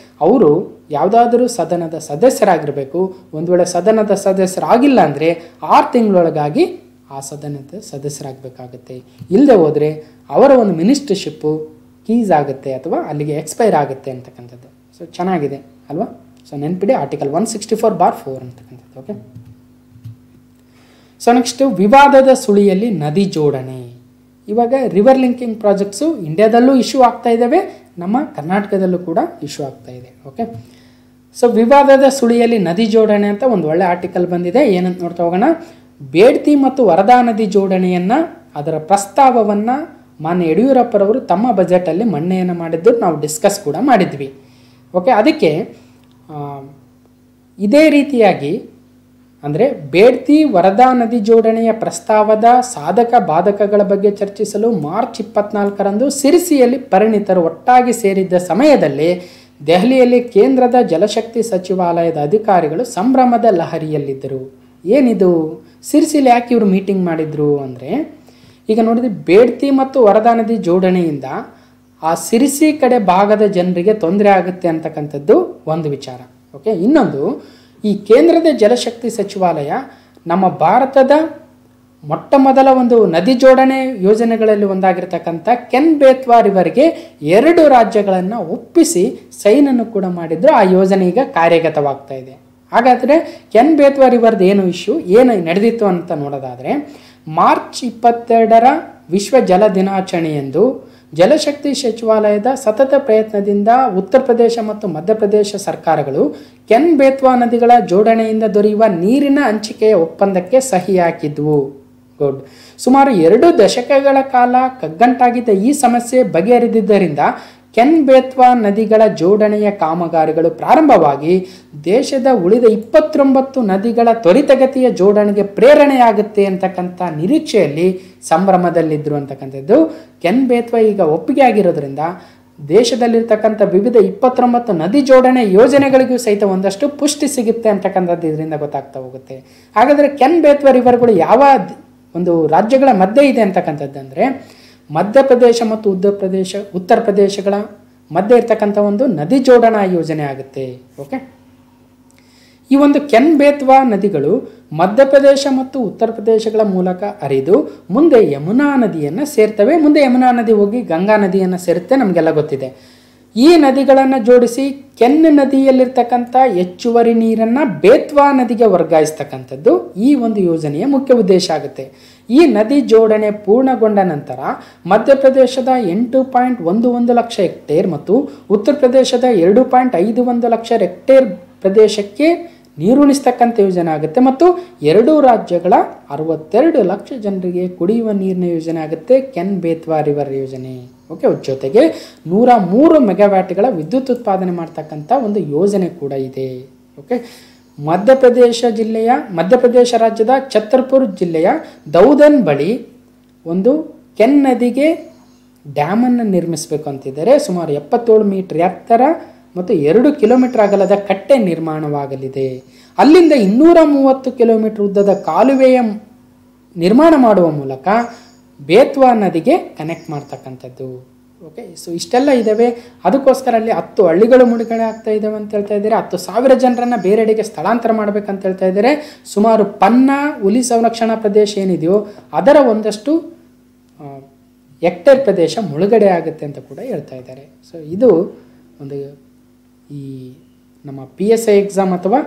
ಅವರು ಯಾವುದಾದ್ರೂ ಸದನದ ಸದಸ್ಯರಾಗಿರಬೇಕು. ಒಂದು ವೇಳೆ ಸದನದ ಸದಸ್ಯರಾಗಿಲ್ಲ ಅಂದರೆ 6 ತಿಂಗಳೊಳಗಾಗಿ ಆ ಸದನದ ಸದಸ್ಯರಾಗಬೇಕಾಗುತ್ತೆ. ಇಲ್ಲದೆ ಹೋದರೆ ಅವರ ಒಂದು ಮಿನಿಸ್ಟರ್ಶಿಪ್ಪು ಕೀಸ್ ಆಗುತ್ತೆ ಅಥವಾ ಅಲ್ಲಿಗೆ ಎಕ್ಸ್ಪೈರ್ ಆಗುತ್ತೆ ಅಂತಕ್ಕಂಥದ್ದು. ಸೊ ಚೆನ್ನಾಗಿದೆ ಅಲ್ವಾ? ಸೊ ನೆನ್ಪಿಡಿ ಆರ್ಟಿಕಲ್ 164/4 ಅಂತಕ್ಕಂಥದ್ದು. ಓಕೆ, ಸೊ ನೆಕ್ಸ್ಟು ವಿವಾದದ ಸುಳಿಯಲ್ಲಿ ನದಿ ಜೋಡಣೆ. ಇವಾಗ ರಿವರ್ ಲಿಂಕಿಂಗ್ ಪ್ರಾಜೆಕ್ಟ್ಸು ಇಂಡಿಯಾದಲ್ಲೂ ಇಶ್ಯೂ ಆಗ್ತಾ ಇದ್ದಾವೆ, ನಮ್ಮ ಕರ್ನಾಟಕದಲ್ಲೂ ಕೂಡ ಇಶ್ಯೂ ಆಗ್ತಾ ಇದೆ. ಓಕೆ, ಸೊ ವಿವಾದದ ಸುಳಿಯಲ್ಲಿ ನದಿ ಜೋಡಣೆ ಅಂತ ಒಂದು ಒಳ್ಳೆ ಆರ್ಟಿಕಲ್ ಬಂದಿದೆ. ಏನಂತ ನೋಡ್ತಾ ಹೋಗೋಣ. ಬೇಡ್ತಿ ಮತ್ತು ವರದಾ ನದಿ ಜೋಡಣೆಯನ್ನು ಅದರ ಪ್ರಸ್ತಾವವನ್ನು ಮಾನ್ಯ ಯಡಿಯೂರಪ್ಪರವರು ತಮ್ಮ ಬಜೆಟಲ್ಲಿ ಮಂಡನೆಯನ್ನು ಮಾಡಿದ್ದು ನಾವು ಡಿಸ್ಕಸ್ ಕೂಡ ಮಾಡಿದ್ವಿ. ಓಕೆ, ಅದಕ್ಕೆ ಇದೇ ರೀತಿಯಾಗಿ ಅಂದರೆ ಬೇಡ್ತಿ ವರದಾ ನದಿ ಜೋಡಣೆಯ ಪ್ರಸ್ತಾವದ ಸಾಧಕ ಬಾಧಕಗಳ ಬಗ್ಗೆ ಚರ್ಚಿಸಲು ಮಾರ್ಚ್ 24ರಂದು ಸಿರಿಸಿಯಲ್ಲಿ ಪರಿಣಿತರು ಒಟ್ಟಾಗಿ ಸೇರಿದ್ದ ಸಮಯದಲ್ಲಿ ದೆಹಲಿಯಲ್ಲಿ ಕೇಂದ್ರದ ಜಲಶಕ್ತಿ ಸಚಿವಾಲಯದ ಅಧಿಕಾರಿಗಳು ಸಂಭ್ರಮದ ಲಹರಿಯಲ್ಲಿದ್ದರು. ಏನಿದು ಸಿರಿಸಿಲಿ ಯಾಕೆ ಇವರು ಮೀಟಿಂಗ್ ಮಾಡಿದ್ರು ಅಂದರೆ, ಈಗ ನೋಡಿದ್ರೆ ಬೇಡ್ತಿ ಮತ್ತು ವರದಾ ನದಿ ಜೋಡಣೆಯಿಂದ ಆ ಸಿರಿಸಿ ಕಡೆ ಭಾಗದ ಜನರಿಗೆ ತೊಂದರೆ ಆಗುತ್ತೆ ಅಂತಕ್ಕಂಥದ್ದು ಒಂದು ವಿಚಾರ. ಓಕೆ, ಇನ್ನೊಂದು ಈ ಕೇಂದ್ರದ ಜಲಶಕ್ತಿ ಸಚಿವಾಲಯ ನಮ್ಮ ಭಾರತದ ಮೊಟ್ಟ ಮೊದಲ ಒಂದು ನದಿ ಜೋಡಣೆ ಯೋಜನೆಗಳಲ್ಲಿ ಒಂದಾಗಿರ್ತಕ್ಕಂಥ ಕೆನ್ ಬೇತ್ವಾ ರಿವರ್ಗೆ 2 ರಾಜ್ಯಗಳನ್ನು ಒಪ್ಪಿಸಿ ಸೈನನ್ನು ಕೂಡ ಮಾಡಿದ್ರು. ಆ ಯೋಜನೆ ಈಗ ಕಾರ್ಯಗತವಾಗ್ತಾ ಇದೆ. ಹಾಗಾದರೆ ಕೆನ್ ಬೇತ್ವಾ ರಿವರ್ದು ಏನು ಇಶ್ಯೂ ಏನು ನಡೆದಿತ್ತು ಅಂತ ನೋಡೋದಾದರೆ ಮಾರ್ಚ್ 22ರ ವಿಶ್ವ ಜಲ ದಿನಾಚರಣೆಯಂದು ಜಲಶಕ್ತಿ ಸಚಿವಾಲಯದ ಸತತ ಪ್ರಯತ್ನದಿಂದ ಉತ್ತರ ಪ್ರದೇಶ ಮತ್ತು ಮಧ್ಯಪ್ರದೇಶ ಸರ್ಕಾರಗಳು ಕೆನ್ ಬೇತ್ವಾ ನದಿಗಳ ಜೋಡಣೆಯಿಂದ ದೊರೆಯುವ ನೀರಿನ ಹಂಚಿಕೆಯ ಒಪ್ಪಂದಕ್ಕೆ ಸಹಿ ಹಾಕಿದ್ವು. ಗುಡ್. ಸುಮಾರು 2 ದಶಕಗಳ ಕಾಲ ಕಗ್ಗಂಟಾಗಿದ್ದ ಈ ಸಮಸ್ಯೆ ಬಗೆಹರಿದಿದ್ದರಿಂದ ಕೆನ್ ಬೇತ್ವಾ ನದಿಗಳ ಜೋಡಣೆಯ ಕಾಮಗಾರಿಗಳು ಪ್ರಾರಂಭವಾಗಿ ದೇಶದ ಉಳಿದ 29 ನದಿಗಳ ತ್ವರಿತಗತಿಯ ಜೋಡಣೆಗೆ ಪ್ರೇರಣೆಯಾಗುತ್ತೆ ಅಂತಕ್ಕಂಥ ನಿರೀಕ್ಷೆಯಲ್ಲಿ ಸಂಭ್ರಮದಲ್ಲಿದ್ದರು ಅಂತಕ್ಕಂಥದ್ದು. ಕೆನ್ ಬೇತ್ವಾ ಈಗ ಒಪ್ಪಿಗೆ ಆಗಿರೋದ್ರಿಂದ ದೇಶದಲ್ಲಿರ್ತಕ್ಕಂಥ ವಿವಿಧ 29 ನದಿ ಜೋಡಣೆ ಯೋಜನೆಗಳಿಗೂ ಸಹಿತ ಒಂದಷ್ಟು ಪುಷ್ಟಿ ಸಿಗುತ್ತೆ ಅಂತಕ್ಕಂಥದ್ದು ಇದರಿಂದ ಗೊತ್ತಾಗ್ತಾ ಹೋಗುತ್ತೆ. ಹಾಗಾದರೆ ಕೆನ್ ಬೇತ್ವಾ ರಿವರ್ಗಳು ಯಾವ ಒಂದು ರಾಜ್ಯಗಳ ಮಧ್ಯೆ ಇದೆ ಅಂತಕ್ಕಂಥದ್ದು ಅಂದರೆ ಮಧ್ಯಪ್ರದೇಶ ಮತ್ತು ಉತ್ತರ ಪ್ರದೇಶಗಳ ಮಧ್ಯೆ ಇರ್ತಕ್ಕಂಥ ಒಂದು ನದಿ ಜೋಡಣಾ ಯೋಜನೆ ಆಗುತ್ತೆ. ಓಕೆ, ಈ ಒಂದು ಕೆನ್ ಬೇತ್ವಾ ನದಿಗಳು ಮಧ್ಯಪ್ರದೇಶ ಮತ್ತು ಉತ್ತರ ಪ್ರದೇಶಗಳ ಮೂಲಕ ಹರಿದು ಮುಂದೆ ಯಮುನಾ ನದಿಯನ್ನು ಸೇರ್ತವೆ. ಮುಂದೆ ಯಮುನಾ ನದಿ ಹೋಗಿ ಗಂಗಾ ನದಿಯನ್ನು ಸೇರುತ್ತೆ, ನಮಗೆಲ್ಲ ಗೊತ್ತಿದೆ. ಈ ನದಿಗಳನ್ನು ಜೋಡಿಸಿ ಕೆನ್ ನದಿಯಲ್ಲಿರ್ತಕ್ಕಂಥ ಹೆಚ್ಚುವರಿ ನೀರನ್ನು ಬೇತ್ವಾ ನದಿಗೆ ವರ್ಗಾಯಿಸ್ತಕ್ಕಂಥದ್ದು ಈ ಒಂದು ಯೋಜನೆಯ ಮುಖ್ಯ ಉದ್ದೇಶ ಆಗುತ್ತೆ. ಈ ನದಿ ಜೋಡಣೆ ಪೂರ್ಣಗೊಂಡ ನಂತರ ಮಧ್ಯಪ್ರದೇಶದ 8.11 ಲಕ್ಷ ಹೆಕ್ಟೇರ್ ಮತ್ತು ಉತ್ತರ ಪ್ರದೇಶದ 2.51 ಲಕ್ಷ ಹೆಕ್ಟೇರ್ ಪ್ರದೇಶಕ್ಕೆ ನೀರುಣಿಸ್ತಕ್ಕಂಥ ಯೋಜನೆ ಆಗುತ್ತೆ ಮತ್ತು 2 ರಾಜ್ಯಗಳ 62 ಲಕ್ಷ ಜನರಿಗೆ ಕುಡಿಯುವ ನೀರಿನ ಯೋಜನೆ ಆಗುತ್ತೆ ಕೆನ್ ಬೇತ್ವಾ ರಿವರ್ ಯೋಜನೆ. ಓಕೆ, ಜೊತೆಗೆ 103 ಮೆಗಾವ್ಯಾಟ್ಗಳ ವಿದ್ಯುತ್ ಉತ್ಪಾದನೆ ಮಾಡ್ತಕ್ಕಂಥ ಒಂದು ಯೋಜನೆ ಕೂಡ ಇದೆ. ಓಕೆ, ಮಧ್ಯಪ್ರದೇಶ ರಾಜ್ಯದ ಛತ್ತರ್ಪುರ್ ಜಿಲ್ಲೆಯ ದೌದನ್ ಬಳಿ ಒಂದು ಕೆನ್ ನದಿಗೆ ಡ್ಯಾಮನ್ನು ನಿರ್ಮಿಸಬೇಕು ಅಂತಿದ್ದಾರೆ. ಸುಮಾರು 77 ಮೀಟರ್ ಎತ್ತರ ಮತ್ತು 2 ಕಿಲೋಮೀಟರ್ ಅಗಲದ ಕಟ್ಟೆ ನಿರ್ಮಾಣವಾಗಲಿದೆ. ಅಲ್ಲಿಂದ 230 ಕಿಲೋಮೀಟರ್ ಉದ್ದದ ಕಾಲುವೆಯ ನಿರ್ಮಾಣ ಮಾಡುವ ಮೂಲಕ ಬೇತ್ವಾ ನದಿಗೆ ಕನೆಕ್ಟ್ ಮಾಡ್ತಕ್ಕಂಥದ್ದು. ಓಕೆ, ಸೊ ಇಷ್ಟೆಲ್ಲ ಇದ್ದಾವೆ. ಅದಕ್ಕೋಸ್ಕರ ಅಲ್ಲಿ 10 ಹಳ್ಳಿಗಳು ಮುಳುಗಡೆ ಆಗ್ತಾ ಇದ್ದಾವೆ ಅಂತ ಹೇಳ್ತಾ ಇದ್ದಾರೆ. 10,000 ಜನರನ್ನು ಬೇರೆಡೆಗೆ ಸ್ಥಳಾಂತರ ಮಾಡಬೇಕಂತ ಹೇಳ್ತಾ ಇದ್ದಾರೆ. ಸುಮಾರು ಪನ್ನಾ ಹುಲಿ ಸಂರಕ್ಷಣಾ ಪ್ರದೇಶ ಏನಿದೆಯೋ ಅದರ ಒಂದಷ್ಟು ಹೆಕ್ಟೇರ್ ಪ್ರದೇಶ ಮುಳುಗಡೆ ಆಗುತ್ತೆ ಅಂತ ಕೂಡ ಹೇಳ್ತಾ ಇದ್ದಾರೆ. ಸೊ ಇದು ಒಂದು ಈ ನಮ್ಮ PSI ಎಕ್ಸಾಮ್ ಅಥವಾ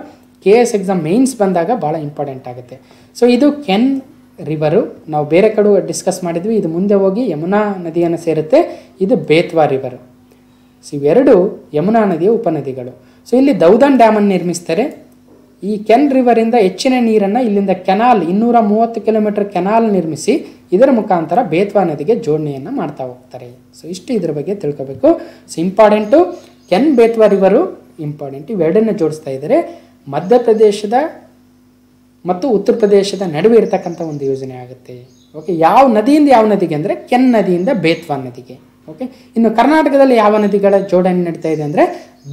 KS ಎಕ್ಸಾಮ್ ಮೇನ್ಸ್ ಬಂದಾಗ ಭಾಳ ಇಂಪಾರ್ಟೆಂಟ್ ಆಗುತ್ತೆ. ಸೊ ಇದು ಕೆನ್ ರಿವರು ನಾವು ಬೇರೆ ಕಡೆ ಡಿಸ್ಕಸ್ ಮಾಡಿದ್ವಿ. ಇದು ಮುಂದೆ ಹೋಗಿ ಯಮುನಾ ನದಿಯನ್ನು ಸೇರುತ್ತೆ. ಇದು ಬೇತ್ವಾ ರಿವರು. ಸೊ ಇವೆರಡು ಯಮುನಾ ನದಿಯ ಉಪನದಿಗಳು. ಸೊ ಇಲ್ಲಿ ದೌದನ್ ಡ್ಯಾಮನ್ನು ನಿರ್ಮಿಸ್ತಾರೆ. ಈ ಕೆನ್ ರಿವರಿಂದ ಹೆಚ್ಚಿನ ನೀರನ್ನು ಇಲ್ಲಿಂದ ಕೆನಾಲ್ 230 ಕಿಲೋಮೀಟರ್ ಕೆನಾಲ್ ನಿರ್ಮಿಸಿ ಇದರ ಮುಖಾಂತರ ಬೇತ್ವಾ ನದಿಗೆ ಜೋಡಣೆಯನ್ನು ಮಾಡ್ತಾ ಹೋಗ್ತಾರೆ. ಸೊ ಇಷ್ಟು ಇದರ ಬಗ್ಗೆ ತಿಳ್ಕೋಬೇಕು. So important Ken Betwa river important. ಇವೆರಡನ್ನು ಜೋಡಿಸ್ತಾ ಇದ್ದಾರೆ. ಮಧ್ಯಪ್ರದೇಶದ ಮತ್ತು ಉತ್ತರ ಪ್ರದೇಶದ ನಡುವೆ ಇರತಕ್ಕಂಥ ಒಂದು ಯೋಜನೆ ಆಗುತ್ತೆ. ಓಕೆ, ಯಾವ ನದಿಯಿಂದ ಯಾವ ನದಿಗೆ ಅಂದರೆ ಕೆನ್ ನದಿಯಿಂದ ಬೇತ್ವಾ ನದಿಗೆ. ಓಕೆ, ಇನ್ನು ಕರ್ನಾಟಕದಲ್ಲಿ ಯಾವ ನದಿಗಳ ಜೋಡಣೆ ನಡೀತಾ ಇದೆ ಅಂದರೆ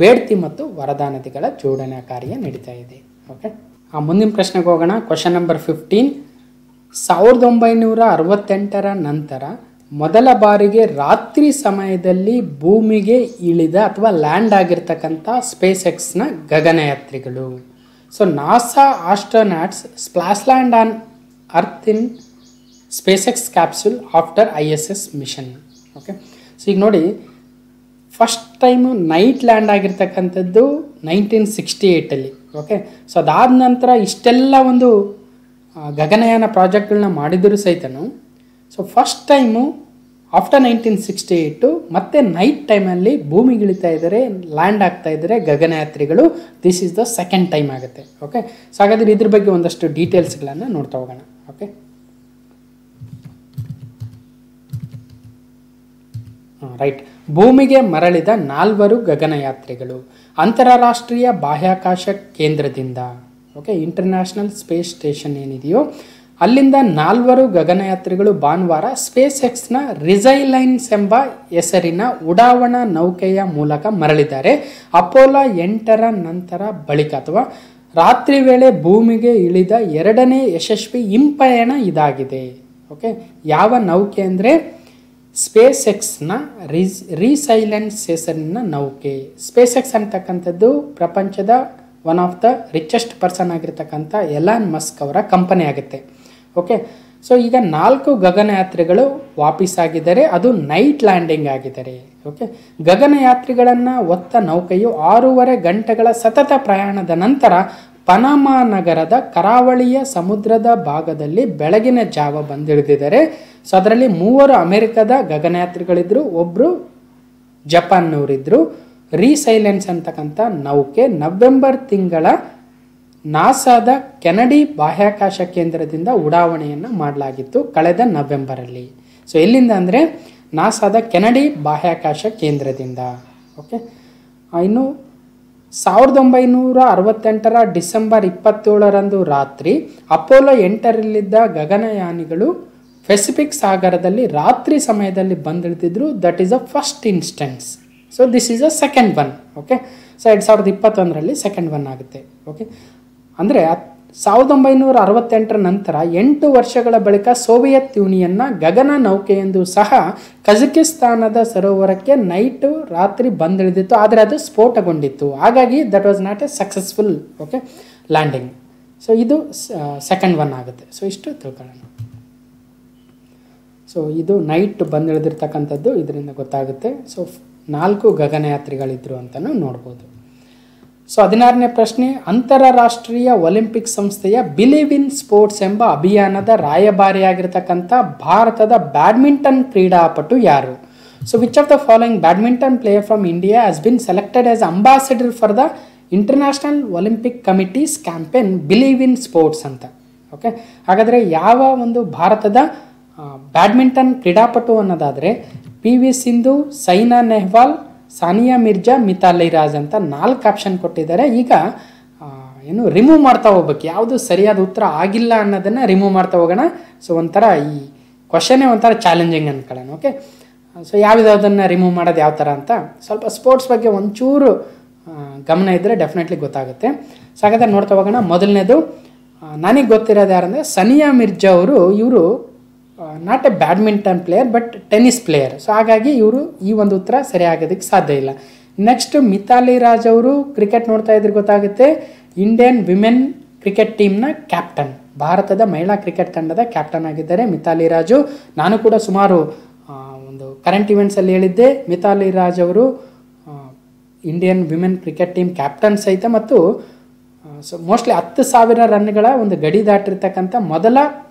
ಬೇಡ್ತಿ ಮತ್ತು ವರದಾ ನದಿಗಳ ಜೋಡಣಾ ಕಾರ್ಯ ನಡೀತಾ ಇದೆ. ಓಕೆ, ಮುಂದಿನ ಪ್ರಶ್ನೆಗೆ ಹೋಗೋಣ. Question number 15. 1968ರ ನಂತರ ಮೊದಲ ಬಾರಿಗೆ ರಾತ್ರಿ ಸಮಯದಲ್ಲಿ ಭೂಮಿಗೆ ಇಳಿದ ಅಥವಾ ಲ್ಯಾಂಡ್ ಆಗಿರ್ತಕ್ಕಂಥ ಸ್ಪೇಸ್ ಎಕ್ಸ್ನ ಗಗನಯಾತ್ರಿಗಳು. So NASA astronauts splash land on earth in SpaceX capsule after ISS mission. Okay, so ಈಗ ನೋಡಿ, ಫಸ್ಟ್ ಟೈಮು ನೈಟ್ ಲ್ಯಾಂಡ್ ಆಗಿರ್ತಕ್ಕಂಥದ್ದು 1968ಅಲ್ಲಿ. ಓಕೆ, ಸೊ ಅದಾದ ನಂತರ ಇಷ್ಟೆಲ್ಲ ಒಂದು ಗಗನಯಾನ ಪ್ರಾಜೆಕ್ಟ್ಗಳನ್ನ ಮಾಡಿದರೂ ಸಹಿತನು ಸೊ ಫಸ್ಟ್ ಟೈಮು ಆಫ್ಟರ್ 1968 ಮತ್ತೆ ನೈಟ್ ಟೈಮಲ್ಲಿ ಭೂಮಿಗೆ ಇಳಿತಾ ಇದ್ದಾರೆ, ಲ್ಯಾಂಡ್ ಆಗ್ತಾ ಇದ್ದಾರೆ ಗಗನಯಾತ್ರಿಗಳು. This is the second time ಆಗುತ್ತೆ. ಓಕೆ, ಸೊ ಹಾಗಾದರೆ ಇದ್ರ ಬಗ್ಗೆ ಒಂದಷ್ಟು ಡೀಟೇಲ್ಸ್ಗಳನ್ನು ನೋಡ್ತಾ ಹೋಗೋಣ. Okay, right. ಭೂಮಿಗೆ ಮರಳಿದ 4 ಗಗನಯಾತ್ರಿಗಳು ಅಂತಾರಾಷ್ಟ್ರೀಯ ಬಾಹ್ಯಾಕಾಶ ಕೇಂದ್ರದಿಂದ, ಓಕೆ, ಇಂಟರ್ನ್ಯಾಷನಲ್ ಸ್ಪೇಸ್ ಸ್ಟೇಷನ್ ಏನಿದೆಯೋ ಅಲ್ಲಿಂದ 4 ಗಗನಯಾತ್ರಿಗಳು ಭಾನುವಾರ ಸ್ಪೇಸ್ ಎಕ್ಸ್ನ ರಿಸೈಲೈನ್ಸ್ ಎಂಬ ಹೆಸರಿನ ಉಡಾವಣಾ ನೌಕೆಯ ಮೂಲಕ ಮರಳಿದ್ದಾರೆ. ಅಪೋಲೋ 8ರ ನಂತರ ಬಳಿಕ ಅಥವಾ ರಾತ್ರಿ ವೇಳೆ ಭೂಮಿಗೆ ಇಳಿದ 2ನೇ ಯಶಸ್ವಿ ಹಿಂಪಯಣ ಇದಾಗಿದೆ. ಓಕೆ, ಯಾವ ನೌಕೆ ಅಂದರೆ ಸ್ಪೇಸ್ ಎಕ್ಸ್ನ ರಿಸೈಲೆನ್ಸ್ ಹೆಸರಿನ ನೌಕೆ. ಸ್ಪೇಸ್ ಎಕ್ಸ್ ಅಂತಕ್ಕಂಥದ್ದು ಪ್ರಪಂಚದ one of the richest person ಆಗಿರ್ತಕ್ಕಂಥ ಎಲಾನ್ ಮಸ್ಕ್ ಅವರ ಕಂಪನಿ ಆಗುತ್ತೆ. ಓಕೆ, ಸೊ ಈಗ 4 ಗಗನಯಾತ್ರಿಗಳು ವಾಪಸ್ಸಾಗಿದ್ದಾರೆ. ಅದು ನೈಟ್ ಲ್ಯಾಂಡಿಂಗ್ ಆಗಿದ್ದಾರೆ. ಓಕೆ, ಗಗನಯಾತ್ರಿಗಳನ್ನು ಹೊತ್ತ ನೌಕೆಯು 6.5 ಗಂಟೆಗಳ ಸತತ ಪ್ರಯಾಣದ ನಂತರ ಪನಾಮಾ ನಗರದ ಕರಾವಳಿಯ ಸಮುದ್ರದ ಭಾಗದಲ್ಲಿ ಬೆಳಗಿನ ಜಾವ ಬಂದಿಳಿದಿದ್ದಾರೆ. ಸೊ ಅದರಲ್ಲಿ 3 ಅಮೆರಿಕದ ಗಗನಯಾತ್ರಿಗಳಿದ್ರು, ಒಬ್ಬರು ಜಪಾನ್ನವರಿದ್ದರು. ರೀಸೈಲೆನ್ಸ್ ಅಂತಕ್ಕಂಥ ನೌಕೆ ನವೆಂಬರ್ ತಿಂಗಳ ನಾಸಾದ ಕೆನಡಿ ಬಾಹ್ಯಾಕಾಶ ಕೇಂದ್ರದಿಂದ ಉಡಾವಣೆಯನ್ನು ಮಾಡಲಾಗಿತ್ತು ಕಳೆದ ನವೆಂಬರಲ್ಲಿ. ಸೊ ಎಲ್ಲಿಂದ ಅಂದರೆ ನಾಸಾದ ಕೆನಡಿ ಬಾಹ್ಯಾಕಾಶ ಕೇಂದ್ರದಿಂದ. ಓಕೆ, ಇನ್ನು 1968ರ ಡಿಸೆಂಬರ್ 27ರಂದು ರಾತ್ರಿ ಅಪೋಲೋ 8ರಲ್ಲಿದ್ದ ಗಗನಯಾನಿಗಳು ಪೆಸಿಫಿಕ್ ಸಾಗರದಲ್ಲಿ ರಾತ್ರಿ ಸಮಯದಲ್ಲಿ ಬಂದಿಳಿದಿದ್ರು. That is a first instance. So this is a second one. Okay, so 2021ರಲ್ಲಿ ಸೆಕೆಂಡ್ ಒನ್ ಆಗುತ್ತೆ. ಓಕೆ, ಅಂದರೆ 1968ರ ನಂತರ 8 ವರ್ಷಗಳ ಬಳಿಕ ಸೋವಿಯತ್ ಯೂನಿಯನ್ನ ಗಗನ ನೌಕೆಯೆಂದು ಸಹ ಕಜಕಿಸ್ತಾನದ ಸರೋವರಕ್ಕೆ ರಾತ್ರಿ ಬಂದಿಳಿದಿತ್ತು, ಆದರೆ ಅದು ಸ್ಫೋಟಗೊಂಡಿತ್ತು. ಹಾಗಾಗಿ that was not A successful okay landing. So ಇದು ಸೆಕೆಂಡ್ ಒನ್ ಆಗುತ್ತೆ. ಸೊ ಇಷ್ಟು ತಿಳ್ಕೊಳ್ಳೋಣ. ಸೊ ಇದು ನೈಟ್ ಬಂದಿಳಿದಿರ್ತಕ್ಕಂಥದ್ದು, ಇದರಿಂದ ಗೊತ್ತಾಗುತ್ತೆ. ಸೊ 4 ಗಗನಯಾತ್ರಿಗಳಿದ್ರು ಅಂತಲೂ ನೋಡ್ಬೋದು. ಸೊ 16ನೇ ಪ್ರಶ್ನೆ, ಅಂತಾರಾಷ್ಟ್ರೀಯ ಒಲಿಂಪಿಕ್ ಸಂಸ್ಥೆಯ ಬಿಲೀವ್ ಇನ್ ಸ್ಪೋರ್ಟ್ಸ್ ಎಂಬ ಅಭಿಯಾನದ ರಾಯಭಾರಿಯಾಗಿರ್ತಕ್ಕಂಥ ಭಾರತದ ಬ್ಯಾಡ್ಮಿಂಟನ್ ಕ್ರೀಡಾಪಟು ಯಾರು? So which of the following badminton player from India has been selected as ambassador for the international Olympic committees campaign believe in sports ಅಂತ. ಓಕೆ, ಹಾಗಾದರೆ ಯಾವ ಒಂದು ಭಾರತದ ಬ್ಯಾಡ್ಮಿಂಟನ್ ಕ್ರೀಡಾಪಟು ಅನ್ನೋದಾದರೆ PV ಸಿಂಧು, ಸೈನಾ ನೆಹ್ವಾಲ್, ಸಾನಿಯಾ ಮಿರ್ಜಾ, ಮಿತಾಲಿ ರಾಜ್ ಅಂತ 4 ಆಪ್ಷನ್ ಕೊಟ್ಟಿದ್ದಾರೆ. ಈಗ ಏನು ರಿಮೂವ್ ಮಾಡ್ತಾ ಹೋಗ್ಬೇಕು, ಯಾವುದು ಸರಿಯಾದ ಉತ್ತರ ಆಗಿಲ್ಲ ಅನ್ನೋದನ್ನು ರಿಮೂವ್ ಮಾಡ್ತಾ ಹೋಗೋಣ. ಸೊ ಒಂಥರ ಈ ಕ್ವಶನೇ ಒಂಥರ ಚಾಲೆಂಜಿಂಗ್ ಅಂದ್ಕೊಳ್ಳೋಣ. ಓಕೆ, ಸೊ ಯಾವುದನ್ನು ರಿಮೂವ್ ಮಾಡೋದು ಯಾವ ಥರ ಅಂತ ಸ್ವಲ್ಪ ಸ್ಪೋರ್ಟ್ಸ್ ಬಗ್ಗೆ ಒಂಚೂರು ಗಮನ ಇದ್ದರೆ ಡೆಫಿನೆಟ್ಲಿ ಗೊತ್ತಾಗುತ್ತೆ. ಸೊ ಹಾಗಾದ್ರೆ ನೋಡ್ತಾ ಹೋಗೋಣ. ಮೊದಲನೇದು ನನಗೆ ಗೊತ್ತಿರೋದು ಯಾರಂದರೆ ಸಾನಿಯಾ ಮಿರ್ಜಾ ಅವರು. ಇವರು not A badminton player but tennis player. So ಹಾಗಾಗಿ ಇವರು ಈ ಒಂದು ಉತ್ತರ ಸರಿಯಾಗೋದಕ್ಕೆ ಸಾಧ್ಯ ಇಲ್ಲ. ನೆಕ್ಸ್ಟ್ ಮಿತಾಲಿ ರಾಜ್ ಅವರು ಕ್ರಿಕೆಟ್ ನೋಡ್ತಾ ಇದ್ರೆ ಗೊತ್ತಾಗುತ್ತೆ. ಇಂಡಿಯನ್ ವಿಮೆನ್ ಕ್ರಿಕೆಟ್ ಟೀಮ್ನ ಕ್ಯಾಪ್ಟನ್, ಭಾರತದ ಮಹಿಳಾ ಕ್ರಿಕೆಟ್ ತಂಡದ ಕ್ಯಾಪ್ಟನ್ ಆಗಿದ್ದಾರೆ ಮಿತಾಲಿ ರಾಜು. ನಾನು ಕೂಡ ಸುಮಾರು ಒಂದು ಕರೆಂಟ್ ಇವೆಂಟ್ಸಲ್ಲಿ ಹೇಳಿದ್ದೆ, ಮಿತಾಲಿ ರಾಜ್ ಅವರು Indian women cricket team captain ಸಹಿತ, ಮತ್ತು ಸೊ ಮೋಸ್ಟ್ಲಿ 10,000 ರನ್ಗಳ ಒಂದು ಗಡಿ ದಾಟಿರ್ತಕ್ಕಂಥ ಮೊದಲ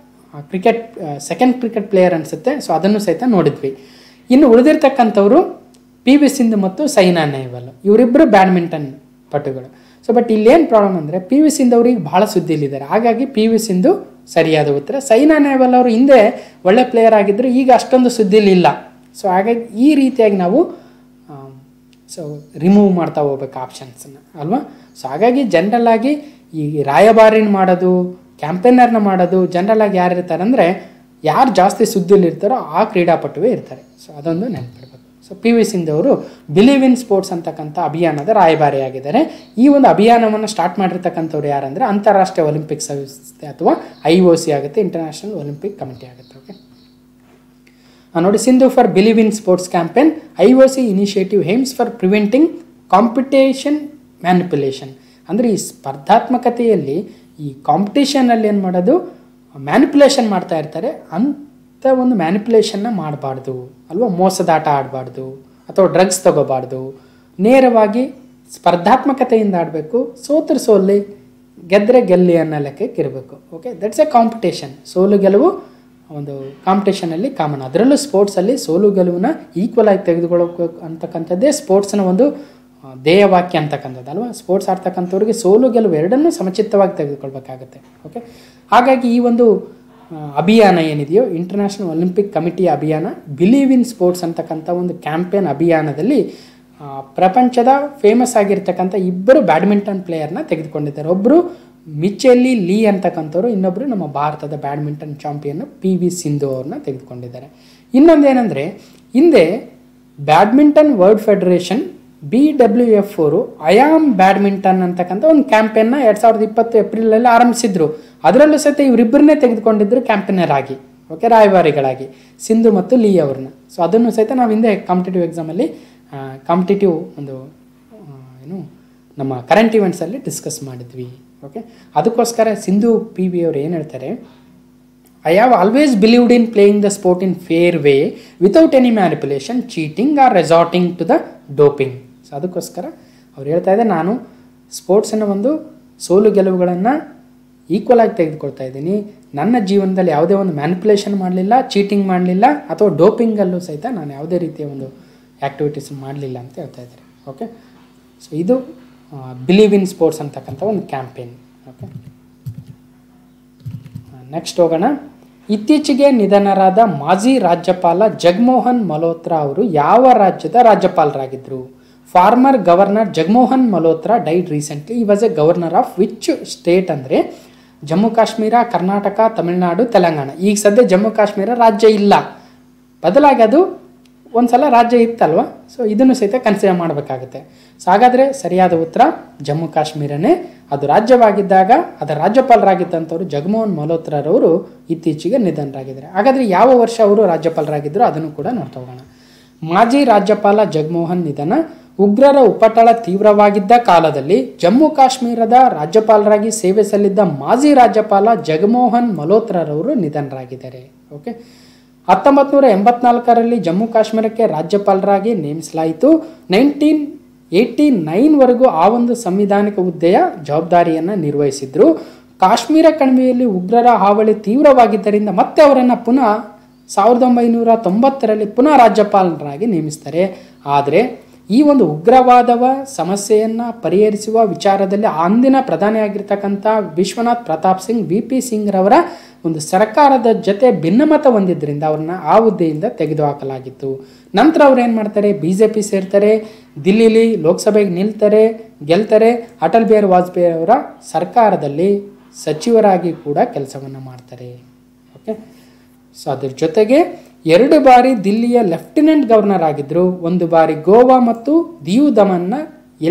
ಕ್ರಿಕೆಟ್ ಸೆಕೆಂಡ್ ಕ್ರಿಕೆಟ್ ಪ್ಲೇಯರ್ ಅನಿಸುತ್ತೆ. ಸೊ ಅದನ್ನು ಸಹಿತ ನೋಡಿದ್ವಿ. ಇನ್ನು ಉಳಿದಿರ್ತಕ್ಕಂಥವರು PV ಸಿಂಧು ಮತ್ತು ಸೈನಾ ನೆಹ್ವಾಲ್, ಇವರಿಬ್ಬರು ಬ್ಯಾಡ್ಮಿಂಟನ್ ಪಟುಗಳು. ಸೊ ಬಟ್ ಇಲ್ಲೇನು ಪ್ರಾಬ್ಲಮ್ ಅಂದರೆ PV ಸಿಂಧು ಅವ್ರಿಗೆ ಭಾಳ ಸುದ್ದಿಲಿದ್ದಾರೆ, ಹಾಗಾಗಿ PV ಸಿಂಧು ಸರಿಯಾದ ಉತ್ತರ. ಸೈನಾ ನೆಹ್ವಾಲ್ ಅವರು ಹಿಂದೆ ಒಳ್ಳೆ ಪ್ಲೇಯರ್ ಆಗಿದ್ದರು, ಈಗ ಅಷ್ಟೊಂದು ಸುದ್ದಿಲಿಲ್ಲ. ಸೊ ಹಾಗಾಗಿ ಈ ರೀತಿಯಾಗಿ ನಾವು ಸೊ ರಿಮೂವ್ ಮಾಡ್ತಾ ಹೋಗ್ಬೇಕು ಆಪ್ಷನ್ಸನ್ನು ಅಲ್ವಾ. ಸೊ ಹಾಗಾಗಿ ಜನರಲ್ ಆಗಿ ಈ ರಾಯಭಾರಿನ ಮಾಡೋದು, ಕ್ಯಾಂಪೇನರ್ನ ಮಾಡೋದು ಜನರಲ್ ಆಗಿ ಯಾರು ಇರ್ತಾರೆ ಅಂದರೆ ಯಾರು ಜಾಸ್ತಿ ಸುದ್ದಿಲಿರ್ತಾರೋ ಆ ಕ್ರೀಡಾಪಟುವೇ ಇರ್ತಾರೆ. ಸೊ ಅದೊಂದು ನೆನಪಿಡ್ಬೇಕು. ಸೊ PV ಸಿಂಧು ಅವರು ಬಿಲೀವ್ ಇನ್ ಸ್ಪೋರ್ಟ್ಸ್ ಅಂತಕ್ಕಂಥ ಅಭಿಯಾನದ ರಾಯಭಾರಿಯಾಗಿದ್ದಾರೆ. ಈ ಒಂದು ಅಭಿಯಾನವನ್ನು ಸ್ಟಾರ್ಟ್ ಮಾಡಿರ್ತಕ್ಕಂಥವ್ರು ಯಾರಂದರೆ ಅಂತಾರಾಷ್ಟ್ರೀಯ ಒಲಿಂಪಿಕ್ ಸಂಸ್ಥೆ ಅಥವಾ IOC ಆಗುತ್ತೆ, ಇಂಟರ್ನ್ಯಾಷನಲ್ ಒಲಿಂಪಿಕ್ ಕಮಿಟಿ ಆಗುತ್ತೆ. ಓಕೆ ನೋಡಿ, Sindhu for believe in sports campaign IOC initiative aims for preventing competition manipulation. ಅಂದರೆ ಈ ಸ್ಪರ್ಧಾತ್ಮಕತೆಯಲ್ಲಿ ಈ ಕಾಂಪಿಟೇಷನಲ್ಲಿ ಏನು ಮಾಡೋದು, ಮ್ಯಾನಿಪುಲೇಷನ್ ಮಾಡ್ತಾ ಇರ್ತಾರೆ. ಅಂಥ ಒಂದು ಮ್ಯಾನಿಪುಲೇಷನ್ನ ಮಾಡಬಾರ್ದು ಅಲ್ವಾ. ಮೋಸದಾಟ ಆಡಬಾರ್ದು ಅಥವಾ ಡ್ರಗ್ಸ್ ತಗೋಬಾರ್ದು. ನೇರವಾಗಿ ಸ್ಪರ್ಧಾತ್ಮಕತೆಯಿಂದ ಆಡಬೇಕು. ಸೋತರು ಸೋಲಿ, ಗೆದ್ದರೆ ಗೆಲ್ಲಿ ಅನ್ನೋ ಲೆಕ್ಕಕ್ಕೆ ಇರಬೇಕು. Okay, that's A competition. ಸೋಲು ಗೆಲುವು ಒಂದು ಕಾಂಪಿಟೇಷನಲ್ಲಿ ಕಾಮನ್. ಅದರಲ್ಲೂ ಸ್ಪೋರ್ಟ್ಸಲ್ಲಿ ಸೋಲು ಗೆಲುವನ್ನ ಈಕ್ವಲ್ ಆಗಿ ತೆಗೆದುಕೊಳ್ಳಬೇಕು ಅಂತಕ್ಕಂಥದ್ದೇ ಸ್ಪೋರ್ಟ್ಸ್ನ ಒಂದು ಧ್ಯೇಯವಾಕ್ಯ ಅಂತಕ್ಕಂಥದ್ದು ಅಲ್ವಾ. ಸ್ಪೋರ್ಟ್ಸ್ ಆಡ್ತಕ್ಕಂಥವ್ರಿಗೆ ಸೋಲು ಗೆಲುವು ಎರಡನ್ನೂ ಸಮಚಿತ್ತವಾಗಿ ತೆಗೆದುಕೊಳ್ಬೇಕಾಗುತ್ತೆ. ಓಕೆ, ಹಾಗಾಗಿ ಈ ಒಂದು ಅಭಿಯಾನ ಏನಿದೆಯೋ ಇಂಟರ್ನ್ಯಾಷನಲ್ ಒಲಿಂಪಿಕ್ ಕಮಿಟಿಯ ಅಭಿಯಾನ ಬಿಲೀವ್ ಇನ್ ಸ್ಪೋರ್ಟ್ಸ್ ಅಂತಕ್ಕಂಥ ಒಂದು ಕ್ಯಾಂಪೇನ್ ಅಭಿಯಾನದಲ್ಲಿ ಪ್ರಪಂಚದ ಫೇಮಸ್ ಆಗಿರ್ತಕ್ಕಂಥ 2 ಬ್ಯಾಡ್ಮಿಂಟನ್ ಪ್ಲೇಯರ್ನ ತೆಗೆದುಕೊಂಡಿದ್ದಾರೆ. ಒಬ್ಬರು ಮಿಚೆಲ್ಲಿ ಲೀ ಅಂತಕ್ಕಂಥವ್ರು, ಇನ್ನೊಬ್ಬರು ನಮ್ಮ ಭಾರತದ ಬ್ಯಾಡ್ಮಿಂಟನ್ ಚಾಂಪಿಯನ್ PV ಸಿಂಧು ಅವ್ರನ್ನ ತೆಗೆದುಕೊಂಡಿದ್ದಾರೆ. ಇನ್ನೊಂದೇನೆಂದರೆ ಹಿಂದೆ ಬ್ಯಾಡ್ಮಿಂಟನ್ ವರ್ಲ್ಡ್ ಫೆಡರೇಷನ್ BWF ಅವರು ಅಯಾಮ್ ಬ್ಯಾಡ್ಮಿಂಟನ್ ಅಂತಕ್ಕಂಥ ಒಂದು ಕ್ಯಾಂಪೇನ್ನ 2020 ಏಪ್ರಿಲಲ್ಲಿ ಆರಂಭಿಸಿದ್ರು. ಅದರಲ್ಲೂ ಸಹಿತ ಇವರಿಬ್ಬರನ್ನೇ ತೆಗೆದುಕೊಂಡಿದ್ದರು ಕ್ಯಾಂಪೇನರ್ ಆಗಿ. ಓಕೆ, ರಾಯಭಾರಿಗಳಾಗಿ ಸಿಂಧು ಮತ್ತು ಲೀ ಅವ್ರನ್ನ. ಸೊ ಅದನ್ನು ಸಹಿತ ನಾವು ಹಿಂದೆ ಕಾಂಪಿಟೇಟಿವ್ ಎಕ್ಸಾಮಲ್ಲಿ ಕಾಂಪಿಟೇಟಿವ್ ಒಂದು ಏನು ನಮ್ಮ ಕರೆಂಟ್ ಇವೆಂಟ್ಸಲ್ಲಿ ಡಿಸ್ಕಸ್ ಮಾಡಿದ್ವಿ. ಓಕೆ, ಅದಕ್ಕೋಸ್ಕರ ಸಿಂಧು PV ಅವರು ಏನು ಹೇಳ್ತಾರೆ, I have always believed in playing the sport in fair way without any manipulation, cheating or resorting to the doping. So ಅದಕ್ಕೋಸ್ಕರ ಅವ್ರು ಹೇಳ್ತಾ ಇದ್ದಾರೆ, ನಾನು ಸ್ಪೋರ್ಟ್ಸನ್ನು ಒಂದು ಸೋಲು ಗೆಲುವುಗಳನ್ನು ಈಕ್ವಲ್ ಆಗಿ ತೆಗೆದುಕೊಳ್ತಾ ಇದ್ದೀನಿ. ನನ್ನ ಜೀವನದಲ್ಲಿ ಯಾವುದೇ ಒಂದು ಮ್ಯಾನಿಪುಲೇಷನ್ ಮಾಡಲಿಲ್ಲ, ಚೀಟಿಂಗ್ ಮಾಡಲಿಲ್ಲ, ಅಥವಾ ಡೋಪಿಂಗಲ್ಲೂ ಸಹಿತ ನಾನು ಯಾವುದೇ ರೀತಿಯ ಒಂದು ಆ್ಯಕ್ಟಿವಿಟೀಸ್ ಮಾಡಲಿಲ್ಲ ಅಂತ ಹೇಳ್ತಾ ಇದ್ದಾರೆ. ಓಕೆ, ಸೊ ಇದು ಬಿಲೀವ್ ಇನ್ ಸ್ಪೋರ್ಟ್ಸ್ ಅಂತಕ್ಕಂಥ ಒಂದು ಕ್ಯಾಂಪೇನ್. ಓಕೆ, ನೆಕ್ಸ್ಟ್ ಹೋಗೋಣ. ಇತ್ತೀಚೆಗೆ ನಿಧನರಾದ ಮಾಜಿ ರಾಜ್ಯಪಾಲ ಜಗಮೋಹನ್ ಮಲ್ಹೋತ್ರಾ ಅವರು ಯಾವ ರಾಜ್ಯದ ರಾಜ್ಯಪಾಲರಾಗಿದ್ದರು? Former governor Jagmohan Malhotra died recently. He was a governor of which state ಅಂದರೆ ಜಮ್ಮು ಕಾಶ್ಮೀರ, ಕರ್ನಾಟಕ, ತಮಿಳುನಾಡು, ತೆಲಂಗಾಣ. ಈಗ ಸದ್ಯ ಜಮ್ಮು ಕಾಶ್ಮೀರ ರಾಜ್ಯ ಇಲ್ಲ, ಬದಲಾಗಿ ಅದು ಒಂದು ಸಲ ರಾಜ್ಯ ಇತ್ತಲ್ವ, ಸೊ ಇದನ್ನು ಸಹಿತ ಕನ್ಸಿಡರ್ ಮಾಡಬೇಕಾಗುತ್ತೆ. ಸೊ ಹಾಗಾದರೆ ಸರಿಯಾದ ಉತ್ತರ ಜಮ್ಮು ಕಾಶ್ಮೀರನೇ. ಅದು ರಾಜ್ಯವಾಗಿದ್ದಾಗ ಅದರ ರಾಜ್ಯಪಾಲರಾಗಿದ್ದಂಥವ್ರು ಜಗಮೋಹನ್ ಮಲ್ಹೋತ್ರಾರವರು ಇತ್ತೀಚೆಗೆ ನಿಧನರಾಗಿದ್ದಾರೆ. ಹಾಗಾದರೆ ಯಾವ ವರ್ಷ ಅವರು ರಾಜ್ಯಪಾಲರಾಗಿದ್ದರು ಅದನ್ನು ಕೂಡ ನೋಡ್ತಾ ಹೋಗೋಣ. ಮಾಜಿ ರಾಜ್ಯಪಾಲ ಜಗಮೋಹನ್ ನಿಧನ. ಉಗ್ರರ ಉಪಟಳ ತೀವ್ರವಾಗಿದ್ದ ಕಾಲದಲ್ಲಿ ಜಮ್ಮು ಕಾಶ್ಮೀರದ ರಾಜ್ಯಪಾಲರಾಗಿ ಸೇವೆ ಸಲ್ಲಿದ್ದ ಮಾಜಿ ರಾಜ್ಯಪಾಲ ಜಗಮೋಹನ್ ಮಲ್ಹೋತ್ರಾರವರು ನಿಧನರಾಗಿದ್ದಾರೆ. ಓಕೆ, 1984ರಲ್ಲಿ ಜಮ್ಮು ಕಾಶ್ಮೀರಕ್ಕೆ ರಾಜ್ಯಪಾಲರಾಗಿ ನೇಮಿಸಲಾಯಿತು. 1989ವರೆಗೂ ಆ ಒಂದು ಸಂವಿಧಾನಿಕ ಹುದ್ದೆಯ ಜವಾಬ್ದಾರಿಯನ್ನು ನಿರ್ವಹಿಸಿದ್ರು. ಕಾಶ್ಮೀರ ಕಣಿವೆಯಲ್ಲಿ ಉಗ್ರರ ಹಾವಳಿ ತೀವ್ರವಾಗಿದ್ದರಿಂದ ಮತ್ತೆ ಅವರನ್ನು ಪುನಃ 1990ರಲ್ಲಿ ಪುನಃ ರಾಜ್ಯಪಾಲರಾಗಿ ನೇಮಿಸ್ತಾರೆ. ಆದರೆ ಈ ಒಂದು ಉಗ್ರವಾದವ ಸಮಸ್ಯೆಯನ್ನು ಪರಿಹರಿಸುವ ವಿಚಾರದಲ್ಲಿ ಅಂದಿನ ಪ್ರಧಾನಿಯಾಗಿರ್ತಕ್ಕಂಥ ವಿಶ್ವನಾಥ್ ಪ್ರತಾಪ್ ಸಿಂಗ್ VP ಸಿಂಗ್ ರವರ ಒಂದು ಸರ್ಕಾರದ ಜೊತೆ ಭಿನ್ನಮತ ಹೊಂದಿದ್ದರಿಂದ ಅವ್ರನ್ನ ಆ ಹುದ್ದೆಯಿಂದ ತೆಗೆದುಹಾಕಲಾಗಿತ್ತು. ನಂತರ ಅವ್ರು ಏನು ಮಾಡ್ತಾರೆ, BJP ಸೇರ್ತಾರೆ, ದಿಲ್ಲಿಲಿ ಲೋಕಸಭೆಗೆ ನಿಲ್ತಾರೆ, ಗೆಲ್ತಾರೆ. ಅಟಲ್ ಬಿಹಾರಿ ವಾಜಪೇಯಿ ಅವರ ಸರ್ಕಾರದಲ್ಲಿ ಸಚಿವರಾಗಿ ಕೂಡ ಕೆಲಸವನ್ನು ಮಾಡ್ತಾರೆ. ಓಕೆ, ಸೊ ಅದ್ರ ಜೊತೆಗೆ 2 ಬಾರಿ ದಿಲ್ಲಿಯ ಲೆಫ್ಟಿನೆಂಟ್ ಗವರ್ನರ್ ಆಗಿದ್ದರು. 1 ಬಾರಿ ಗೋವಾ ಮತ್ತು ದೀವ್ ದಮನ್ನ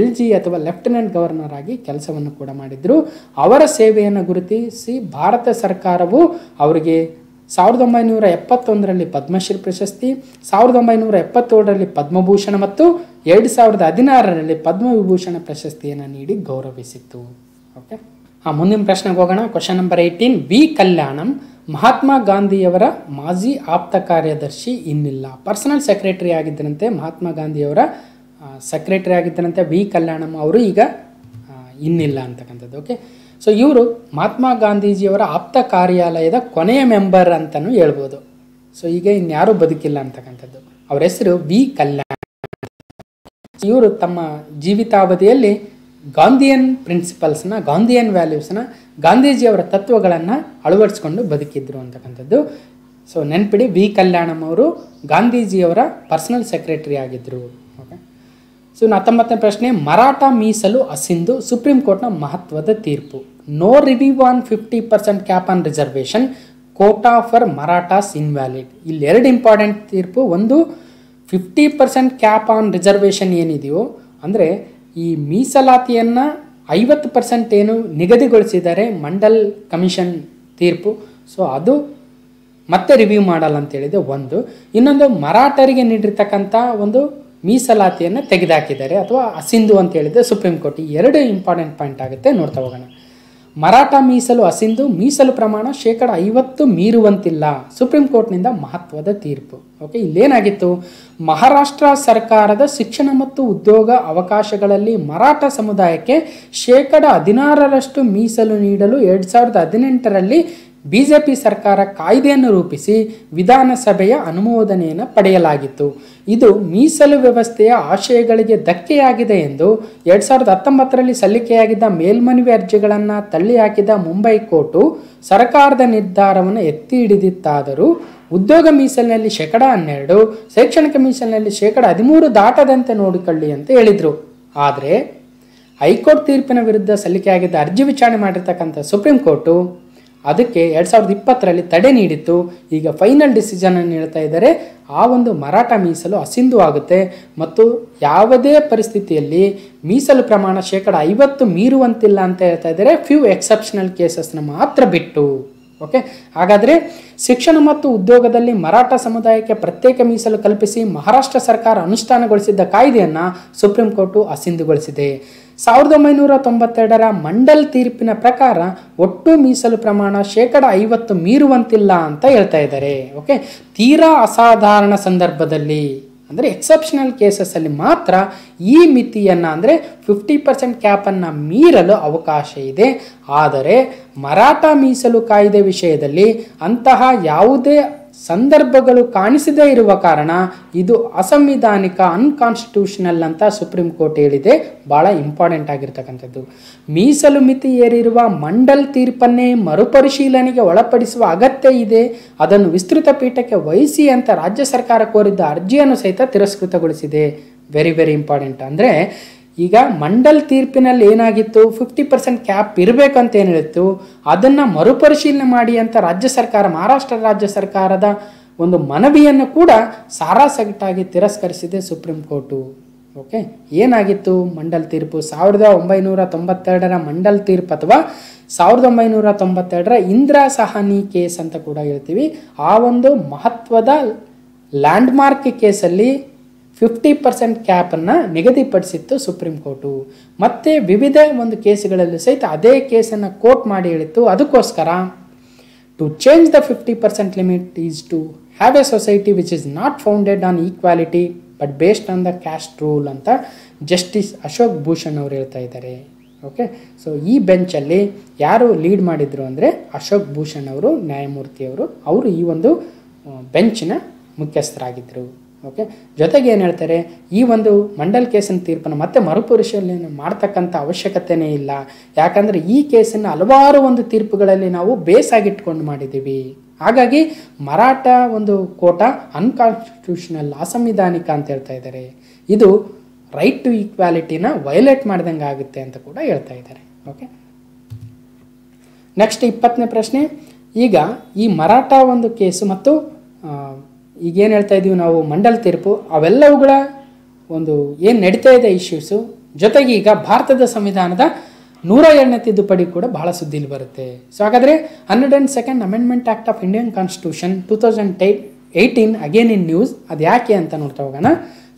LG ಅಥವಾ ಲೆಫ್ಟಿನೆಂಟ್ ಗವರ್ನರ್ ಆಗಿ ಕೆಲಸವನ್ನು ಕೂಡ ಮಾಡಿದರು. ಅವರ ಸೇವೆಯನ್ನು ಗುರುತಿಸಿ ಭಾರತ ಸರ್ಕಾರವು ಅವರಿಗೆ 1971ರಲ್ಲಿ ಪದ್ಮಶ್ರೀ ಪ್ರಶಸ್ತಿ, 1977ರಲ್ಲಿ ಪದ್ಮಭೂಷಣ ಮತ್ತು 2016ರಲ್ಲಿ ಪದ್ಮವಿಭೂಷಣ ಪ್ರಶಸ್ತಿಯನ್ನು ನೀಡಿ ಗೌರವಿಸಿತ್ತು. ಓಕೆ, ಮುಂದಿನ ಪ್ರಶ್ನೆಗೆ ಹೋಗೋಣ. Question number 18. ವಿ ಕಲ್ಯಾಣಂ ಮಹಾತ್ಮ ಗಾಂಧಿಯವರ ಮಾಜಿ ಆಪ್ತ ಕಾರ್ಯದರ್ಶಿ ಇನ್ನಿಲ್ಲ. ಪರ್ಸನಲ್ ಸೆಕ್ರೆಟರಿ ಆಗಿದ್ದರಂತೆ ಮಹಾತ್ಮ ಗಾಂಧಿಯವರ ಸೆಕ್ರೆಟರಿ ಆಗಿದ್ದರಂತೆ ವಿ ಕಲ್ಯಾಣಂ ಅವರು ಈಗ ಇನ್ನಿಲ್ಲ ಅಂತಕ್ಕಂಥದ್ದು. ಓಕೆ, ಸೊ ಇವರು ಮಹಾತ್ಮ ಗಾಂಧೀಜಿಯವರ ಆಪ್ತ ಕಾರ್ಯಾಲಯದ ಕೊನೆಯ ಮೆಂಬರ್ ಅಂತಲೂ ಹೇಳ್ಬೋದು. ಸೊ ಈಗ ಇನ್ಯಾರೂ ಬದುಕಿಲ್ಲ ಅಂತಕ್ಕಂಥದ್ದು. ಅವರ ಹೆಸರು ವಿ ಕಲ್ಯಾಣ. ಇವರು ತಮ್ಮ ಜೀವಿತಾವಧಿಯಲ್ಲಿ ಗಾಂಧಿಯನ್ ಪ್ರಿನ್ಸಿಪಲ್ಸ್ನ, ಗಾಂಧಿಯನ್ ವ್ಯಾಲ್ಯೂಸ್ನ, ಗಾಂಧೀಜಿಯವರ ತತ್ವಗಳನ್ನು ಅಳವಡಿಸ್ಕೊಂಡು ಬದುಕಿದ್ರು ಅಂತಕ್ಕಂಥದ್ದು. ಸೊ ನೆನ್ಪಿಡಿ, ವಿ ಕಲ್ಯಾಣಂ ಅವರು ಗಾಂಧೀಜಿಯವರ ಪರ್ಸನಲ್ ಸೆಕ್ರೆಟರಿ ಆಗಿದ್ದರು. ಓಕೆ, ಸೊ 19ನೇ ಪ್ರಶ್ನೆ. ಮರಾಠ ಮೀಸಲು ಅಸಿಂಧು ಸುಪ್ರೀಂ ಕೋರ್ಟ್ನ ಮಹತ್ವದ ತೀರ್ಪು. No review on 50% cap on reservation, quota for Marathas invalid. ಇಲ್ಲಿ 2 ಇಂಪಾರ್ಟೆಂಟ್ ತೀರ್ಪು. ಒಂದು, 50% ಕ್ಯಾಪ್ ಆನ್ ರಿಸರ್ವೇಷನ್ ಏನಿದೆಯೋ ಅಂದರೆ ಈ ಮೀಸಲಾತಿಯನ್ನು 50% ಏನು ನಿಗದಿಗೊಳಿಸಿದ್ದಾರೆ ಮಂಡಲ್ ಕಮಿಷನ್ ತೀರ್ಪು, ಸೊ ಅದು ಮತ್ತೆ ರಿವ್ಯೂ ಮಾಡಲ್ಲ ಅಂತೇಳಿದೆ ಒಂದು. ಇನ್ನೊಂದು, ಮರಾಠರಿಗೆ ನೀಡಿರ್ತಕ್ಕಂಥ ಒಂದು ಮೀಸಲಾತಿಯನ್ನು ತೆಗೆದುಹಾಕಿದ್ದಾರೆ ಅಥವಾ ಅಸಿಂಧು ಅಂತ ಹೇಳಿದೆ ಸುಪ್ರೀಂ ಕೋರ್ಟ್. ಈ 2 ಇಂಪಾರ್ಟೆಂಟ್ ಪಾಯಿಂಟ್ ಆಗುತ್ತೆ, ನೋಡ್ತಾ ಹೋಗೋಣ. ಮರಾಠ ಮೀಸಲು ಅಸಿಂಧು, ಮೀಸಲು ಪ್ರಮಾಣ 50% ಮೀರುವಂತಿಲ್ಲ, ಸುಪ್ರೀಂ ಕೋರ್ಟ್ನಿಂದ ಮಹತ್ವದ ತೀರ್ಪು. ಓಕೆ, ಇಲ್ಲೇನಾಗಿತ್ತು, ಮಹಾರಾಷ್ಟ್ರ ಸರ್ಕಾರದ ಶಿಕ್ಷಣ ಮತ್ತು ಉದ್ಯೋಗ ಅವಕಾಶಗಳಲ್ಲಿ ಮರಾಠ ಸಮುದಾಯಕ್ಕೆ 16% ಮೀಸಲು ನೀಡಲು 2018ರಲ್ಲಿ BJP ಸರ್ಕಾರ ಕಾಯ್ದೆಯನ್ನು ರೂಪಿಸಿ ವಿಧಾನಸಭೆಯ ಅನುಮೋದನೆಯನ್ನು ಪಡೆಯಲಾಗಿತ್ತು. ಇದು ಮೀಸಲು ವ್ಯವಸ್ಥೆಯ ಆಶಯಗಳಿಗೆ ಧಕ್ಕೆಯಾಗಿದೆ ಎಂದು 2019ರಲ್ಲಿ ಸಲ್ಲಿಕೆಯಾಗಿದ್ದ ಮೇಲ್ಮನವಿ ಅರ್ಜಿಗಳನ್ನು ತಳ್ಳಿಹಾಕಿದ ಮುಂಬೈ ಕೋರ್ಟು ಸರ್ಕಾರದ ನಿರ್ಧಾರವನ್ನು ಎತ್ತಿ ಹಿಡಿದಿತ್ತಾದರೂ ಉದ್ಯೋಗ ಮೀಸಲಿನಲ್ಲಿ 12%, ಶೈಕ್ಷಣಿಕ ಮೀಸಲಿನಲ್ಲಿ 13% ದಾಟದಂತೆ ನೋಡಿಕೊಳ್ಳಿ ಅಂತ ಹೇಳಿದರು. ಆದರೆ ಹೈಕೋರ್ಟ್ ತೀರ್ಪಿನ ವಿರುದ್ಧ ಸಲ್ಲಿಕೆಯಾಗಿದ್ದ ಅರ್ಜಿ ವಿಚಾರಣೆ ಮಾಡಿರ್ತಕ್ಕಂಥ ಸುಪ್ರೀಂ ಕೋರ್ಟು ಅದಕ್ಕೆ 2020ರಲ್ಲಿ ತಡೆ ನೀಡಿತ್ತು. ಈಗ ಫೈನಲ್ ಡಿಸಿಷನ್ ಅನ್ನು ಹೇಳ್ತಾ ಇದ್ದಾರೆ, ಆ ಒಂದು ಮರಾಠ ಮೀಸಲು ಅಸಿಂಧು ಆಗುತ್ತೆ ಮತ್ತು ಯಾವುದೇ ಪರಿಸ್ಥಿತಿಯಲ್ಲಿ ಮೀಸಲು ಪ್ರಮಾಣ 50% ಮೀರುವಂತಿಲ್ಲ ಅಂತ ಹೇಳ್ತಾ ಇದ್ದಾರೆ, ಫ್ಯೂ ಎಕ್ಸೆಪ್ಷನಲ್ ಕೇಸಸ್ನ ಮಾತ್ರ ಬಿಟ್ಟು. ಓಕೆ, ಹಾಗಾದರೆ ಶಿಕ್ಷಣ ಮತ್ತು ಉದ್ಯೋಗದಲ್ಲಿ ಮರಾಠ ಸಮುದಾಯಕ್ಕೆ ಪ್ರತ್ಯೇಕ ಮೀಸಲು ಕಲ್ಪಿಸಿ ಮಹಾರಾಷ್ಟ್ರ ಸರ್ಕಾರ ಅನುಷ್ಠಾನಗೊಳಿಸಿದ್ದ ಕಾಯ್ದೆಯನ್ನು ಸುಪ್ರೀಂ ಕೋರ್ಟು ಅಸಿಂಧುಗೊಳಿಸಿದೆ. 1992ರ ಮಂಡಲ್ ತೀರ್ಪಿನ ಪ್ರಕಾರ ಒಟ್ಟು ಮೀಸಲು ಪ್ರಮಾಣ 50% ಮೀರುವಂತಿಲ್ಲ ಅಂತ ಹೇಳ್ತಾ ಇದ್ದಾರೆ. ಓಕೆ, ತೀರಾ ಅಸಾಧಾರಣ ಸಂದರ್ಭದಲ್ಲಿ ಅಂದರೆ ಎಕ್ಸೆಪ್ಷನಲ್ ಕೇಸಸ್ಸಲ್ಲಿ ಮಾತ್ರ ಈ ಮಿತಿಯನ್ನು ಅಂದರೆ 50% ಕ್ಯಾಪನ್ನು ಮೀರಲು ಅವಕಾಶ ಇದೆ. ಆದರೆ ಮರಾಠ ಮೀಸಲು ಕಾಯ್ದೆ ವಿಷಯದಲ್ಲಿ ಅಂತಹ ಯಾವುದೇ ಸಂದರ್ಭಗಳು ಕಾಣಿಸದೇ ಇರುವ ಕಾರಣ ಇದು ಅಸಂವಿಧಾನಿಕ, ಅನ್ಕಾನ್ಸ್ಟಿಟ್ಯೂಷನಲ್ ಅಂತ ಸುಪ್ರೀಂ ಕೋರ್ಟ್ ಹೇಳಿದೆ. ಭಾಳ ಇಂಪಾರ್ಟೆಂಟ್ ಆಗಿರ್ತಕ್ಕಂಥದ್ದು. ಮೀಸಲು ಮಿತಿ ಏರಿರುವ ಮಂಡಲ್ ತೀರ್ಪನ್ನೇ ಮರುಪರಿಶೀಲನೆಗೆ ಒಳಪಡಿಸುವ ಅಗತ್ಯ ಇದೆ, ಅದನ್ನು ವಿಸ್ತೃತ ಪೀಠಕ್ಕೆ ವಹಿಸಿ ಅಂತ ರಾಜ್ಯ ಸರ್ಕಾರ ಕೋರಿದ್ದ ಅರ್ಜಿಯನ್ನು ಸಹಿತ ತಿರಸ್ಕೃತಗೊಳಿಸಿದೆ. Very very important. ಅಂದರೆ ಈಗ ಮಂಡಲ್ ತೀರ್ಪಿನಲ್ಲಿ ಏನಾಗಿತ್ತು, 50% ಕ್ಯಾಪ್ ಇರಬೇಕಂತ ಏನು ಹೇಳಿತ್ತು, ಅದನ್ನು ಮರುಪರಿಶೀಲನೆ ಮಾಡಿ ಅಂತ ರಾಜ್ಯ ಸರ್ಕಾರ, ಮಹಾರಾಷ್ಟ್ರ ರಾಜ್ಯ ಸರ್ಕಾರದ ಒಂದು ಮನವಿಯನ್ನು ಕೂಡ ಸಾರಾಸಗಟಾಗಿ ತಿರಸ್ಕರಿಸಿದೆ ಸುಪ್ರೀಂ ಕೋರ್ಟು. ಓಕೆ, ಏನಾಗಿತ್ತು ಮಂಡಲ್ ತೀರ್ಪು? 1992ರ ಮಂಡಲ್ ತೀರ್ಪು ಅಥವಾ 1992ರ ಇಂದಿರಾ ಸಹಾನಿ ಕೇಸ್ ಅಂತ ಕೂಡ ಹೇಳ್ತೀವಿ. ಆ ಒಂದು ಮಹತ್ವದ ಲ್ಯಾಂಡ್ಮಾರ್ಕ್ ಕೇಸಲ್ಲಿ 50% ಕ್ಯಾಪನ್ನು ನಿಗದಿಪಡಿಸಿತ್ತು ಸುಪ್ರೀಂ ಕೋರ್ಟು. ಮತ್ತು ವಿವಿಧ ಒಂದು ಕೇಸುಗಳಲ್ಲಿ ಸಹಿತ ಅದೇ ಕೇಸನ್ನು ಕೋರ್ಟ್ ಮಾಡಿ ಹೇಳಿತ್ತು. ಅದಕ್ಕೋಸ್ಕರ to change the 50% limit is to have a society which is not founded on equality but based on the caste rule ಅಂತ ಜಸ್ಟಿಸ್ ಅಶೋಕ್ ಭೂಷಣ್ ಅವರು ಹೇಳ್ತಾ ಇದ್ದಾರೆ. ಓಕೆ, ಸೊ ಈ ಬೆಂಚಲ್ಲಿ ಯಾರು ಲೀಡ್ ಮಾಡಿದರು ಅಂದರೆ ಅಶೋಕ್ ಭೂಷಣ್ ಅವರು, ನ್ಯಾಯಮೂರ್ತಿಯವರು. ಅವರು ಈ ಒಂದು ಬೆಂಚಿನ ಮುಖ್ಯಸ್ಥರಾಗಿದ್ದರು. ಓಕೆ, ಜೊತೆಗೆ ಏನು ಹೇಳ್ತಾರೆ, ಈ ಒಂದು ಮಂಡಲ್ ಕೇಸಿನ ತೀರ್ಪನ್ನು ಮತ್ತೆ ಮರುಪರಿಶೀಲನೆ ಮಾಡ್ತಕ್ಕಂಥ ಅವಶ್ಯಕತೆಯೇ ಇಲ್ಲ. ಯಾಕಂದರೆ ಈ ಕೇಸನ್ನು ಹಲವಾರು ಒಂದು ತೀರ್ಪುಗಳಲ್ಲಿ ನಾವು ಬೇಸಾಗಿಟ್ಕೊಂಡು ಮಾಡಿದ್ದೀವಿ. ಹಾಗಾಗಿ ಮರಾಠ ಒಂದು ಕೋಟ ಅನ್ಕಾನ್ಸ್ಟಿಟ್ಯೂಷನಲ್, ಅಸಂವಿಧಾನಿಕ ಅಂತ ಹೇಳ್ತಾ ಇದ್ದಾರೆ. ಇದು ರೈಟ್ ಟು ಈಕ್ವಾಲಿಟಿನ ವೈಲೇಟ್ ಮಾಡ್ದಂಗೆ ಆಗುತ್ತೆ ಅಂತ ಕೂಡ ಹೇಳ್ತಾ ಇದ್ದಾರೆ. ಓಕೆ, ನೆಕ್ಸ್ಟ್ 20ನೇ ಪ್ರಶ್ನೆ. ಈಗ ಈ ಮರಾಠ ಒಂದು ಕೇಸು ಮತ್ತು ಈಗೇನು ಹೇಳ್ತಾ ಇದ್ದೀವಿ ನಾವು ಮಂಡಲ್ ತೀರ್ಪು, ಅವೆಲ್ಲವುಗಳ ಒಂದು ಏನು ನಡೀತಾ ಇದೆ ಇಶ್ಯೂಸು, ಜೊತೆಗೆ ಈಗ ಭಾರತದ ಸಂವಿಧಾನದ 102ನೇ ತಿದ್ದುಪಡಿ ಕೂಡ ಬಹಳ ಸುದ್ದಿಲಿ ಬರುತ್ತೆ. ಸೊ ಹಾಗಾದರೆ 102nd amendment act of Indian constitution 2018 again in news. ಅದು ಯಾಕೆ ಅಂತ ನೋಡ್ತಾ ಹೋಗೋಣ.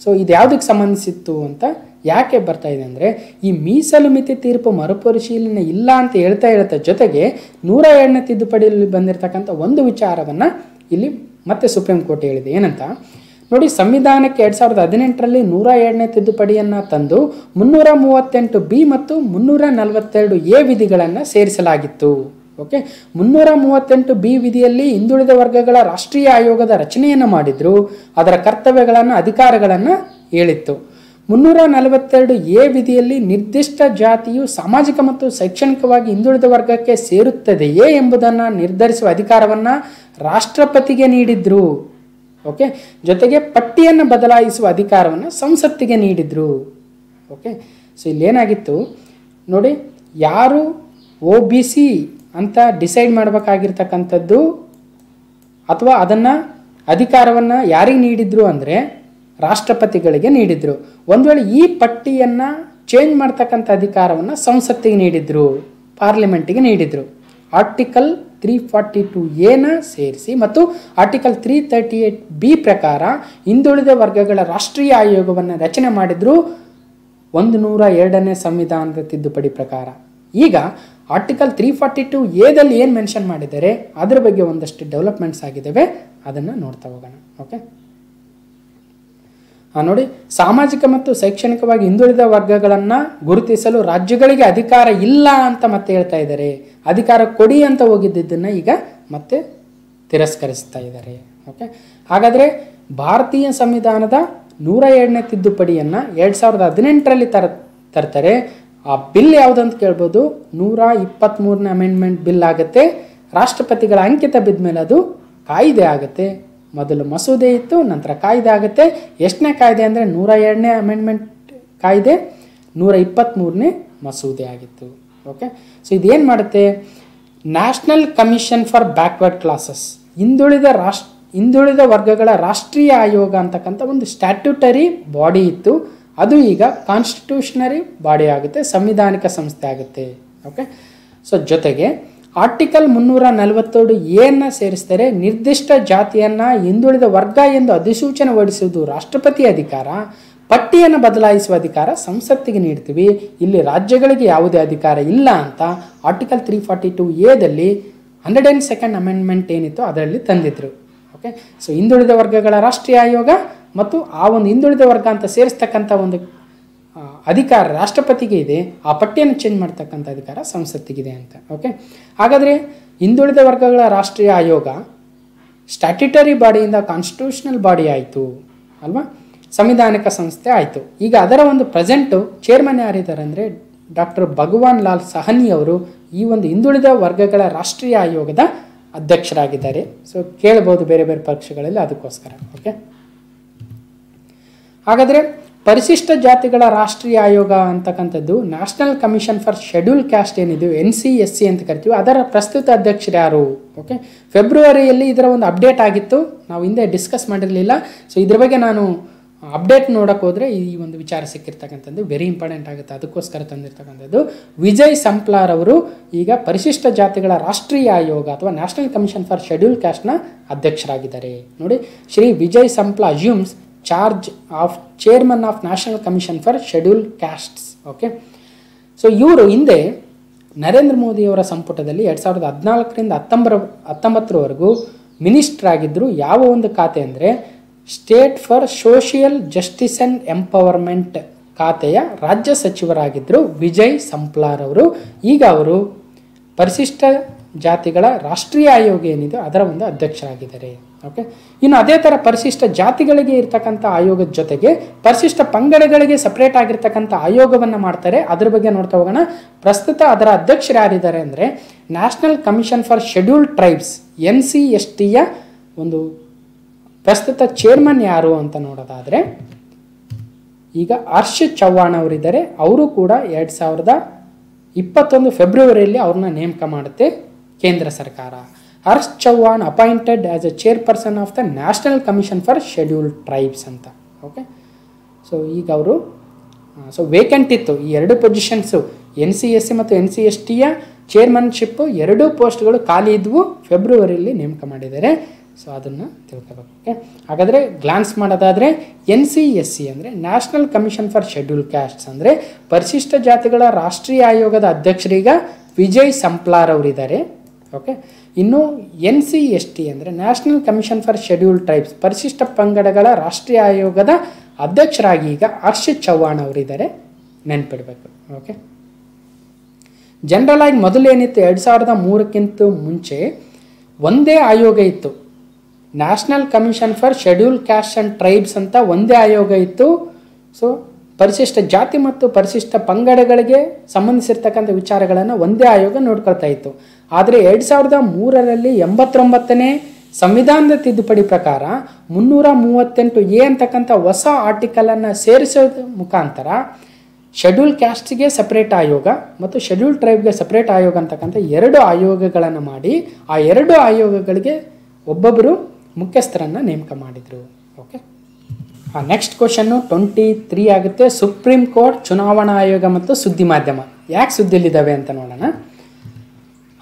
ಸೊ ಇದು ಯಾವುದಕ್ಕೆ ಸಂಬಂಧಿಸಿತ್ತು ಅಂತ ಯಾಕೆ ಬರ್ತಾ ಇದೆ ಅಂದರೆ, ಈ ಮೀಸಲು ಮಿತಿ ತೀರ್ಪು ಮರುಪರಿಶೀಲನೆ ಇಲ್ಲ ಅಂತ ಹೇಳ್ತಾ ಜೊತೆಗೆ 102ನೇ ತಿದ್ದುಪಡಿಯಲ್ಲಿ ಬಂದಿರತಕ್ಕಂಥ ಒಂದು ವಿಚಾರವನ್ನು ಇಲ್ಲಿ ಮತ್ತೆ ಸುಪ್ರೀಂ ಕೋರ್ಟ್ ಹೇಳಿದೆ. ಏನಂತ ನೋಡಿ, ಸಂವಿಧಾನಕ್ಕೆ 2018ರಲ್ಲಿ 102ನೇ ತಿದ್ದುಪಡಿಯನ್ನು ತಂದು 338B ಮತ್ತು 342A ವಿಧಿಗಳನ್ನು ಸೇರಿಸಲಾಗಿತ್ತು. ಓಕೆ, 338B ವಿಧಿಯಲ್ಲಿ ಹಿಂದುಳಿದ ವರ್ಗಗಳ ರಾಷ್ಟ್ರೀಯ ಆಯೋಗದ ರಚನೆಯನ್ನು ಮಾಡಿದ್ರು, ಅದರ ಕರ್ತವ್ಯಗಳನ್ನು, ಅಧಿಕಾರಗಳನ್ನು ಹೇಳಿತ್ತು. 342A ವಿಧಿಯಲ್ಲಿ ನಿರ್ದಿಷ್ಟ ಜಾತಿಯು ಸಾಮಾಜಿಕ ಮತ್ತು ಶೈಕ್ಷಣಿಕವಾಗಿ ಹಿಂದುಳಿದ ವರ್ಗಕ್ಕೆ ಸೇರುತ್ತದೆಯೇ ಎಂಬುದನ್ನು ನಿರ್ಧರಿಸುವ ಅಧಿಕಾರವನ್ನು ರಾಷ್ಟ್ರಪತಿಗೆ ನೀಡಿದ್ರು. ಓಕೆ, ಜೊತೆಗೆ ಪಟ್ಟಿಯನ್ನು ಬದಲಾಯಿಸುವ ಅಧಿಕಾರವನ್ನು ಸಂಸತ್ತಿಗೆ ನೀಡಿದ್ರು. ಓಕೆ, ಸೊ ಇಲ್ಲೇನಾಗಿತ್ತು ನೋಡಿ, ಯಾರು OBC ಅಂತ ಡಿಸೈಡ್ ಮಾಡಬೇಕಾಗಿರ್ತಕ್ಕಂಥದ್ದು ಅಥವಾ ಅದನ್ನು ಅಧಿಕಾರವನ್ನು ಯಾರಿಗೆ ನೀಡಿದ್ರು ಅಂದರೆ ರಾಷ್ಟ್ರಪತಿಗಳಿಗೆ ನೀಡಿದ್ರು. ಒಂದು ವೇಳೆ ಈ ಪಟ್ಟಿಯನ್ನು ಚೇಂಜ್ ಮಾಡ್ತಕ್ಕಂಥ ಅಧಿಕಾರವನ್ನು ಸಂಸತ್ತಿಗೆ ನೀಡಿದ್ರು, ಪಾರ್ಲಿಮೆಂಟಿಗೆ ನೀಡಿದ್ರು. ಆರ್ಟಿಕಲ್ 342A ಸೇರಿಸಿ ಮತ್ತು ಆರ್ಟಿಕಲ್ 338B ಪ್ರಕಾರ ಹಿಂದುಳಿದ ವರ್ಗಗಳ ರಾಷ್ಟ್ರೀಯ ಆಯೋಗವನ್ನು ರಚನೆ ಮಾಡಿದ್ರು 102ನೇ ಸಂವಿಧಾನದ ತಿದ್ದುಪಡಿ ಪ್ರಕಾರ. ಈಗ ಆರ್ಟಿಕಲ್ 342A ಏನು ಮೆನ್ಷನ್ ಮಾಡಿದ್ದಾರೆ ಅದರ ಬಗ್ಗೆ ಒಂದಷ್ಟು ಡೆವಲಪ್ಮೆಂಟ್ಸ್ ಆಗಿದ್ದಾವೆ, ಅದನ್ನು ನೋಡ್ತಾ ಹೋಗೋಣ. ಓಕೆ, ನೋಡಿ, ಸಾಮಾಜಿಕ ಮತ್ತು ಶೈಕ್ಷಣಿಕವಾಗಿ ಹಿಂದುಳಿದ ವರ್ಗಗಳನ್ನು ಗುರುತಿಸಲು ರಾಜ್ಯಗಳಿಗೆ ಅಧಿಕಾರ ಇಲ್ಲ ಅಂತ ಮತ್ತೆ ಹೇಳ್ತಾ ಇದ್ದಾರೆ. ಅಧಿಕಾರ ಕೊಡಿ ಅಂತ ಹೋಗಿದ್ದನ್ನು ಈಗ ಮತ್ತೆ ತಿರಸ್ಕರಿಸ್ತಾ ಇದ್ದಾರೆ. ಓಕೆ, ಹಾಗಾದರೆ ಭಾರತೀಯ ಸಂವಿಧಾನದ 102ನೇ ತಿದ್ದುಪಡಿಯನ್ನು 2018ರಲ್ಲಿ ತರ್ತಾರೆ. ಆ ಬಿಲ್ ಯಾವುದಂತ ಕೇಳ್ಬೋದು, 123ನೇ ಅಮೆಂಡ್ಮೆಂಟ್ ಬಿಲ್ ಆಗುತ್ತೆ. ರಾಷ್ಟ್ರಪತಿಗಳ ಅಂಕಿತ ಬಿದ್ದ ಮೇಲೆ ಅದು ಕಾಯ್ದೆ ಆಗುತ್ತೆ. ಮೊದಲು ಮಸೂದೆ ಇತ್ತು, ನಂತರ ಕಾಯ್ದೆ ಆಗುತ್ತೆ. ಎಷ್ಟನೇ ಕಾಯ್ದೆ ಅಂದರೆ 102ನೇ ಅಮೆಂಡ್ಮೆಂಟ್ ಕಾಯ್ದೆ, 123ನೇ ಮಸೂದೆ ಆಗಿತ್ತು. ಓಕೆ, ಸೊ ಇದೇನು ಮಾಡುತ್ತೆ, national commission for backward classes, ಹಿಂದುಳಿದ ವರ್ಗಗಳ ರಾಷ್ಟ್ರೀಯ ಆಯೋಗ ಅಂತಕ್ಕಂಥ ಒಂದು ಸ್ಟ್ಯಾಟ್ಯೂಟರಿ ಬಾಡಿ ಇತ್ತು. ಅದು ಈಗ ಕಾನ್ಸ್ಟಿಟ್ಯೂಷನರಿ ಬಾಡಿ ಆಗುತ್ತೆ, ಸಂವಿಧಾನಿಕ ಸಂಸ್ಥೆ ಆಗುತ್ತೆ. ಓಕೆ, ಸೊ ಜೊತೆಗೆ ಆರ್ಟಿಕಲ್ 342A ಸೇರಿಸ್ತಾರೆ. ನಿರ್ದಿಷ್ಟ ಜಾತಿಯನ್ನು ಹಿಂದುಳಿದ ವರ್ಗ ಎಂದು ಅಧಿಸೂಚನೆ ಹೊರಡಿಸುವುದು ರಾಷ್ಟ್ರಪತಿ ಅಧಿಕಾರ, ಪಟ್ಟಿಯನ್ನು ಬದಲಾಯಿಸುವ ಅಧಿಕಾರ ಸಂಸತ್ತಿಗೆ ನೀಡ್ತೀವಿ. ಇಲ್ಲಿ ರಾಜ್ಯಗಳಿಗೆ ಯಾವುದೇ ಅಧಿಕಾರ ಇಲ್ಲ ಅಂತ ಆರ್ಟಿಕಲ್ 342A 102nd ಅಮೆಂಡ್ಮೆಂಟ್ ಏನಿತ್ತು ಅದರಲ್ಲಿ ತಂದಿದ್ರು. ಓಕೆ, ಸೊ ಹಿಂದುಳಿದ ವರ್ಗಗಳ ರಾಷ್ಟ್ರೀಯ ಆಯೋಗ ಮತ್ತು ಆ ಒಂದು ಹಿಂದುಳಿದ ವರ್ಗ ಅಂತ ಸೇರಿಸ್ತಕ್ಕಂಥ ಒಂದು ಅಧಿಕಾರ ರಾಷ್ಟ್ರಪತಿಗೆ ಇದೆ, ಆ ಪಟ್ಟಿಯನ್ನು ಚೇಂಜ್ ಮಾಡ್ತಕ್ಕಂಥ ಅಧಿಕಾರ ಸಂಸತ್ತಿಗಿದೆ ಅಂತ. ಓಕೆ, ಹಾಗಾದರೆ ಹಿಂದುಳಿದ ವರ್ಗಗಳ ರಾಷ್ಟ್ರೀಯ ಆಯೋಗ ಸ್ಟ್ಯಾಟ್ಯುಟರಿ ಬಾಡಿಯಿಂದ ಕಾನ್ಸ್ಟಿಟ್ಯೂಷನಲ್ ಬಾಡಿ ಆಯಿತು ಅಲ್ವಾ, ಸಂವಿಧಾನಿಕ ಸಂಸ್ಥೆ ಆಯಿತು. ಈಗ ಅದರ ಒಂದು ಪ್ರೆಸೆಂಟು ಚೇರ್ಮನ್ ಯಾರಿದ್ದಾರೆ ಅಂದರೆ ಡಾಕ್ಟರ್ ಭಗವಾನ್ ಲಾಲ್ ಸಹನಿ ಅವರು ಈ ಒಂದು ಹಿಂದುಳಿದ ವರ್ಗಗಳ ರಾಷ್ಟ್ರೀಯ ಆಯೋಗದ ಅಧ್ಯಕ್ಷರಾಗಿದ್ದಾರೆ. ಸೊ ಕೇಳ್ಬೋದು ಬೇರೆ ಬೇರೆ ಪರೀಕ್ಷೆಗಳಲ್ಲಿ, ಅದಕ್ಕೋಸ್ಕರ. ಓಕೆ, ಹಾಗಾದರೆ ಪರಿಶಿಷ್ಟ ಜಾತಿಗಳ ರಾಷ್ಟ್ರೀಯ ಆಯೋಗ ಅಂತಕ್ಕಂಥದ್ದು national commission for schedule caste ಏನಿದೆ NCSC ಅಂತ ಕರಿತೀವಿ, ಅದರ ಪ್ರಸ್ತುತ ಅಧ್ಯಕ್ಷರು ಯಾರು? ಓಕೆ, ಫೆಬ್ರವರಿಯಲ್ಲಿ ಇದರ ಒಂದು ಅಪ್ಡೇಟ್ ಆಗಿತ್ತು, ನಾವು ಹಿಂದೆ ಡಿಸ್ಕಸ್ ಮಾಡಿರಲಿಲ್ಲ. ಸೊ ಇದ್ರ ಬಗ್ಗೆ ನಾನು ಅಪ್ಡೇಟ್ ನೋಡೋಕೆ ಹೋದರೆ ಈ ಒಂದು ವಿಚಾರ ಸಿಕ್ಕಿರ್ತಕ್ಕಂಥದ್ದು ವೆರಿ ಇಂಪಾರ್ಟೆಂಟ್ ಆಗುತ್ತೆ, ಅದಕ್ಕೋಸ್ಕರ ತಂದಿರ್ತಕ್ಕಂಥದ್ದು. ವಿಜಯ್ ಸಂಪ್ಲಾರ್ ಅವರು ಈಗ ಪರಿಶಿಷ್ಟ ಜಾತಿಗಳ ರಾಷ್ಟ್ರೀಯ ಆಯೋಗ ಅಥವಾ ನ್ಯಾಷನಲ್ ಕಮಿಷನ್ ಫಾರ್ ಶೆಡ್ಯೂಲ್ ಕ್ಯಾಸ್ಟ್ನ ಅಧ್ಯಕ್ಷರಾಗಿದ್ದಾರೆ. ನೋಡಿ, Shri Vijay Sampla assumes charge of chairman of national commission for schedule castes. Okay, so ಇವರು ಹಿಂದೆ ನರೇಂದ್ರ ಮೋದಿಯವರ ಸಂಪುಟದಲ್ಲಿ 2014ರಿಂದ 19ವರೆಗೂ ಮಿನಿಸ್ಟರ್ ಆಗಿದ್ದರು. ಯಾವ ಒಂದು ಖಾತೆ ಅಂದರೆ state for social justice and empowerment ಖಾತೆಯ ರಾಜ್ಯ ಸಚಿವರಾಗಿದ್ದರು ವಿಜಯ್ ಸಂಪ್ಲಾರ್ ಅವರು. ಈಗ ಅವರು ಪರಿಶಿಷ್ಟ ಜಾತಿಗಳ ರಾಷ್ಟ್ರೀಯ ಆಯೋಗ ಏನಿದೆ ಅದರ ಒಂದು ಅಧ್ಯಕ್ಷರಾಗಿದ್ದಾರೆ. ಓಕೆ, ಇನ್ನು ಅದೇ ಥರ ಪರಿಶಿಷ್ಟ ಜಾತಿಗಳಿಗೆ ಇರ್ತಕ್ಕಂಥ ಆಯೋಗದ ಜೊತೆಗೆ ಪರಿಶಿಷ್ಟ ಪಂಗಡಗಳಿಗೆ ಸಪ್ರೇಟ್ ಆಗಿರ್ತಕ್ಕಂಥ ಆಯೋಗವನ್ನು ಮಾಡ್ತಾರೆ. ಅದ್ರ ಬಗ್ಗೆ ನೋಡ್ತಾ ಹೋಗೋಣ. ಪ್ರಸ್ತುತ ಅದರ ಅಧ್ಯಕ್ಷರು ಯಾರಿದ್ದಾರೆ ಅಂದರೆ national commission for scheduled tribes NCSTಯ ಒಂದು ಪ್ರಸ್ತುತ ಚೇರ್ಮನ್ ಯಾರು ಅಂತ ನೋಡೋದಾದರೆ ಈಗ ಹರ್ಷ್ ಚೌಹಾಣ್ ಅವರಿದ್ದಾರೆ. ಅವರು ಕೂಡ 2021 ಫೆಬ್ರವರಿಯಲ್ಲಿ ಅವ್ರನ್ನ ನೇಮಕ ಮಾಡುತ್ತೆ ಕೇಂದ್ರ ಸರ್ಕಾರ. Harsh Chauhan appointed as a chairperson of the National commission for scheduled Tribes ಅಂತ. ಓಕೆ, ಸೊ ಈಗ ಅವರು ವೇಕೆಂಟ್ ಇತ್ತು ಈ ಎರಡು ಪೊಸಿಷನ್ಸು, NCSC ಮತ್ತು NCSTಯ ಚೇರ್ಮನ್ಶಿಪ್ಪು ಎರಡೂ ಪೋಸ್ಟ್ಗಳು ಖಾಲಿ ಇದ್ವು, ಫೆಬ್ರವರಿಯಲ್ಲಿ ನೇಮಕ ಮಾಡಿದ್ದಾರೆ. ಸೊ ಅದನ್ನು ತಿಳ್ಕೋಬೇಕು. ಓಕೆ, ಹಾಗಾದರೆ ಗ್ಲಾನ್ಸ್ ಮಾಡೋದಾದರೆ NCSC ಅಂದರೆ ನ್ಯಾಷನಲ್ ಕಮಿಷನ್ ಫಾರ್ ಶೆಡ್ಯೂಲ್ ಕ್ಯಾಸ್ಟ್ಸ್ ಅಂದರೆ ಪರಿಶಿಷ್ಟ ಜಾತಿಗಳ ರಾಷ್ಟ್ರೀಯ ಆಯೋಗದ ಅಧ್ಯಕ್ಷರೀಗ ವಿಜಯ್ ಸಂಪ್ಲಾರ್ ಅವರಿದ್ದಾರೆ. ಓಕೆ, ಇನ್ನು NCST ಅಂದರೆ national commission for schedule tribes ಪರಿಶಿಷ್ಟ ಪಂಗಡಗಳ ರಾಷ್ಟ್ರೀಯ ಆಯೋಗದ ಅಧ್ಯಕ್ಷರಾಗಿ ಈಗ ಹರ್ಷ್ ಚೌಹಾಣ್ ಅವರಿದ್ದಾರೆ, ನೆನ್ಪಿಡಬೇಕು. ಓಕೆ, ಜನರಲ್ ಆಗಿ ಮೊದಲೇನಿತ್ತು 2003ಕ್ಕಿಂತ ಮುಂಚೆ ಒಂದೇ ಆಯೋಗ ಇತ್ತು, national commission for schedule caste and tribes ಅಂತ ಒಂದೇ ಆಯೋಗ ಇತ್ತು. ಸೊ ಪರಿಶಿಷ್ಟ ಜಾತಿ ಮತ್ತು ಪರಿಶಿಷ್ಟ ಪಂಗಡಗಳಿಗೆ ಸಂಬಂಧಿಸಿರ್ತಕ್ಕಂಥ ವಿಚಾರಗಳನ್ನು ಒಂದೇ ಆಯೋಗ ನೋಡ್ಕೊಳ್ತಾ ಇತ್ತು. ಆದರೆ 2003ರಲ್ಲಿ 89ನೇ ಸಂವಿಧಾನದ ತಿದ್ದುಪಡಿ ಪ್ರಕಾರ 338A ಅಂತಕ್ಕಂಥ ಹೊಸ ಆರ್ಟಿಕಲನ್ನು ಸೇರಿಸೋದ್ರ ಮುಖಾಂತರ ಶೆಡ್ಯೂಲ್ ಕ್ಯಾಸ್ಟ್ಗೆ ಸಪ್ರೇಟ್ ಆಯೋಗ ಮತ್ತು ಶೆಡ್ಯೂಲ್ ಟ್ರೈಬ್ಗೆ ಸಪ್ರೇಟ್ ಆಯೋಗ ಅಂತಕ್ಕಂಥ ಎರಡು ಆಯೋಗಗಳನ್ನು ಮಾಡಿ ಆ ಎರಡು ಆಯೋಗಗಳಿಗೆ ಒಬ್ಬೊಬ್ಬರು ಮುಖ್ಯಸ್ಥರನ್ನು ನೇಮಕ ಮಾಡಿದರು. ಓಕೆ, ನೆಕ್ಸ್ಟ್ ಕ್ವಶನ್ನು 23 ಆಗುತ್ತೆ. ಸುಪ್ರೀಂ ಕೋರ್ಟ್, ಚುನಾವಣಾ ಆಯೋಗ ಮತ್ತು ಸುದ್ದಿ ಮಾಧ್ಯಮ ಯಾಕೆ ಸುದ್ದಿಯಲ್ಲಿದ್ದಾವೆ ಅಂತ ನೋಡೋಣ.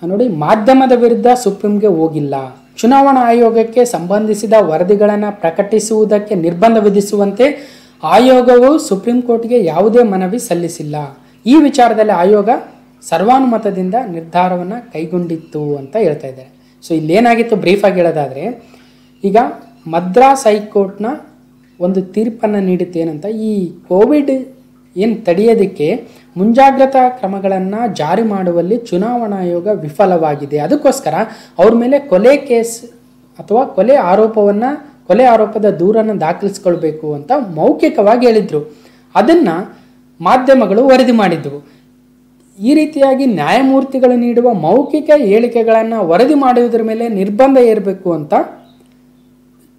ನೋಡಿ, ಮಾಧ್ಯಮದ ವಿರುದ್ಧ ಸುಪ್ರೀಂಗೆ ಹೋಗಿಲ್ಲ, ಚುನಾವಣಾ ಆಯೋಗಕ್ಕೆ ಸಂಬಂಧಿಸಿದ ವರದಿಗಳನ್ನು ಪ್ರಕಟಿಸುವುದಕ್ಕೆ ನಿರ್ಬಂಧ ವಿಧಿಸುವಂತೆ ಆಯೋಗವು ಸುಪ್ರೀಂ ಕೋರ್ಟ್ಗೆ ಯಾವುದೇ ಮನವಿ ಸಲ್ಲಿಸಿಲ್ಲ. ಈ ವಿಚಾರದಲ್ಲಿ ಆಯೋಗ ಸರ್ವಾನುಮತದಿಂದ ನಿರ್ಧಾರವನ್ನು ಕೈಗೊಂಡಿತ್ತು ಅಂತ ಹೇಳ್ತಾ ಇದ್ದಾರೆ. ಸೊ ಇಲ್ಲೇನಾಗಿತ್ತು ಬ್ರೀಫಾಗಿ ಹೇಳೋದಾದರೆ, ಈಗ ಮದ್ರಾಸ್ ಹೈಕೋರ್ಟ್ನ ಒಂದು ತೀರ್ಪನ್ನು ನೀಡುತ್ತೇನಂತ, ಈ ಕೋವಿಡ್ ಏನು ತಡೆಯೋದಕ್ಕೆ ಮುಂಜಾಗ್ರತಾ ಕ್ರಮಗಳನ್ನು ಜಾರಿ ಮಾಡುವಲ್ಲಿ ಚುನಾವಣಾ ಆಯೋಗ ವಿಫಲವಾಗಿದೆ, ಅದಕ್ಕೋಸ್ಕರ ಅವ್ರ ಮೇಲೆ ಕೊಲೆ ಕೇಸ್ ಅಥವಾ ಕೊಲೆ ಆರೋಪದ ದೂರನ್ನು ದಾಖಲಿಸ್ಕೊಳ್ಬೇಕು ಅಂತ ಮೌಖಿಕವಾಗಿ ಹೇಳಿದರು. ಅದನ್ನು ಮಾಧ್ಯಮಗಳು ವರದಿ ಮಾಡಿದ್ದವು. ಈ ರೀತಿಯಾಗಿ ನ್ಯಾಯಮೂರ್ತಿಗಳು ನೀಡುವ ಮೌಖಿಕ ಹೇಳಿಕೆಗಳನ್ನು ವರದಿ ಮಾಡುವುದರ ಮೇಲೆ ನಿರ್ಬಂಧ ಏರಬೇಕು ಅಂತ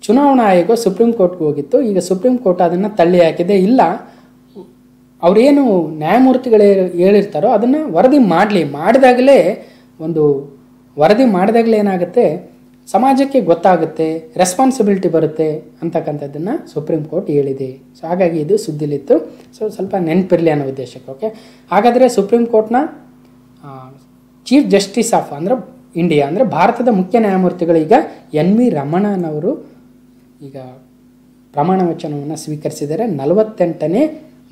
ಚುನಾವಣಾ ಆಯೋಗ ಸುಪ್ರೀಂ ಕೋರ್ಟ್ಗೆ ಹೋಗಿತ್ತು. ಈಗ ಸುಪ್ರೀಂ ಕೋರ್ಟ್ ಅದನ್ನು ತಳ್ಳಿ ಹಾಕಿದೆ. ಇಲ್ಲ, ಅವರೇನು ನ್ಯಾಯಮೂರ್ತಿಗಳು ಹೇಳಿರ್ತಾರೋ ಅದನ್ನು ವರದಿ ಮಾಡಿದಾಗಲೇ ಏನಾಗುತ್ತೆ, ಸಮಾಜಕ್ಕೆ ಗೊತ್ತಾಗುತ್ತೆ, ರೆಸ್ಪಾನ್ಸಿಬಿಲಿಟಿ ಬರುತ್ತೆ ಅಂತಕ್ಕಂಥದ್ದನ್ನು ಸುಪ್ರೀಂ ಕೋರ್ಟ್ ಹೇಳಿದೆ. ಸೊ ಹಾಗಾಗಿ ಇದು ಸುದ್ದಿಲಿತ್ತು. ಸೊ ಸ್ವಲ್ಪ ನೆನಪಿರಲಿ ಅನ್ನೋ ಉದ್ದೇಶಕ್ಕೆ. ಓಕೆ, ಹಾಗಾದರೆ ಸುಪ್ರೀಂ ಕೋರ್ಟ್ನ ಚೀಫ್ ಜಸ್ಟಿಸ್ ಆಫ್ ಇಂಡಿಯಾ ಅಂದರೆ ಭಾರತದ ಮುಖ್ಯ ನ್ಯಾಯಮೂರ್ತಿಗಳು ಈಗ NV ರಮಣನವರು ಈಗ ಪ್ರಮಾಣ ವಚನವನ್ನು ಸ್ವೀಕರಿಸಿದರೆ 48ನೇ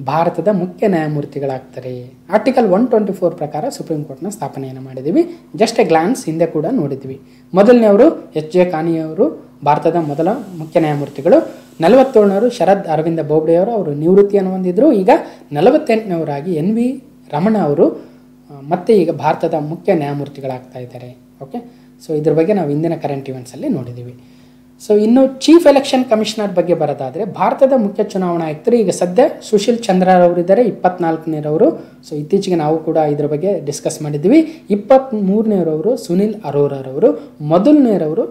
ಭಾರತದ ಮುಖ್ಯ ನ್ಯಾಯಮೂರ್ತಿಗಳಾಗ್ತಾರೆ. ಆರ್ಟಿಕಲ್ 124 ಪ್ರಕಾರ ಸುಪ್ರೀಂ ಕೋರ್ಟ್ನ ಸ್ಥಾಪನೆಯನ್ನು ಮಾಡಿದ್ದೀವಿ. ಜಸ್ಟ್ ಎ ಗ್ಲಾನ್ಸ್ ಹಿಂದೆ ಕೂಡ ನೋಡಿದ್ವಿ. ಮೊದಲನೇವರು HJ ಕಾನಿಯವರು ಭಾರತದ ಮೊದಲ ಮುಖ್ಯ ನ್ಯಾಯಮೂರ್ತಿಗಳು. 47ನವರು ಶರದ್ ಅರವಿಂದ ಬೋಬ್ಡೆಯವರು ಅವರು ನಿವೃತ್ತಿಯನ್ನು ಹೊಂದಿದ್ರು. ಈಗ 48ನವರಾಗಿ ಎನ್ ವಿ ರಮಣ ಅವರು ಮತ್ತೆ ಈಗ ಭಾರತದ ಮುಖ್ಯ ನ್ಯಾಯಮೂರ್ತಿಗಳಾಗ್ತಾ ಇದ್ದಾರೆ. ಓಕೆ, ಸೊ ಇದ್ರ ಬಗ್ಗೆ ನಾವು ಇಂದಿನ ಕರೆಂಟ್ ಇವೆಂಟ್ಸಲ್ಲಿ ನೋಡಿದ್ದೀವಿ. ಸೊ ಇನ್ನು ಚೀಫ್ ಎಲೆಕ್ಷನ್ ಕಮಿಷನರ್ ಬಗ್ಗೆ ಬರೋದಾದರೆ ಭಾರತದ ಮುಖ್ಯ ಚುನಾವಣಾ ಆಯುಕ್ತರು ಈಗ ಸದ್ಯ ಸುಶೀಲ್ ಚಂದ್ರ ಅವರಿದ್ದಾರೆ 24ನೇರವರು. ಸೊ ಇತ್ತೀಚೆಗೆ ನಾವು ಕೂಡ ಇದ್ರ ಬಗ್ಗೆ ಡಿಸ್ಕಸ್ ಮಾಡಿದ್ವಿ. 23ನೇರವರು ಸುನಿಲ್ ಅರೋರಾರವರು, ಮೊದಲನೇರವರು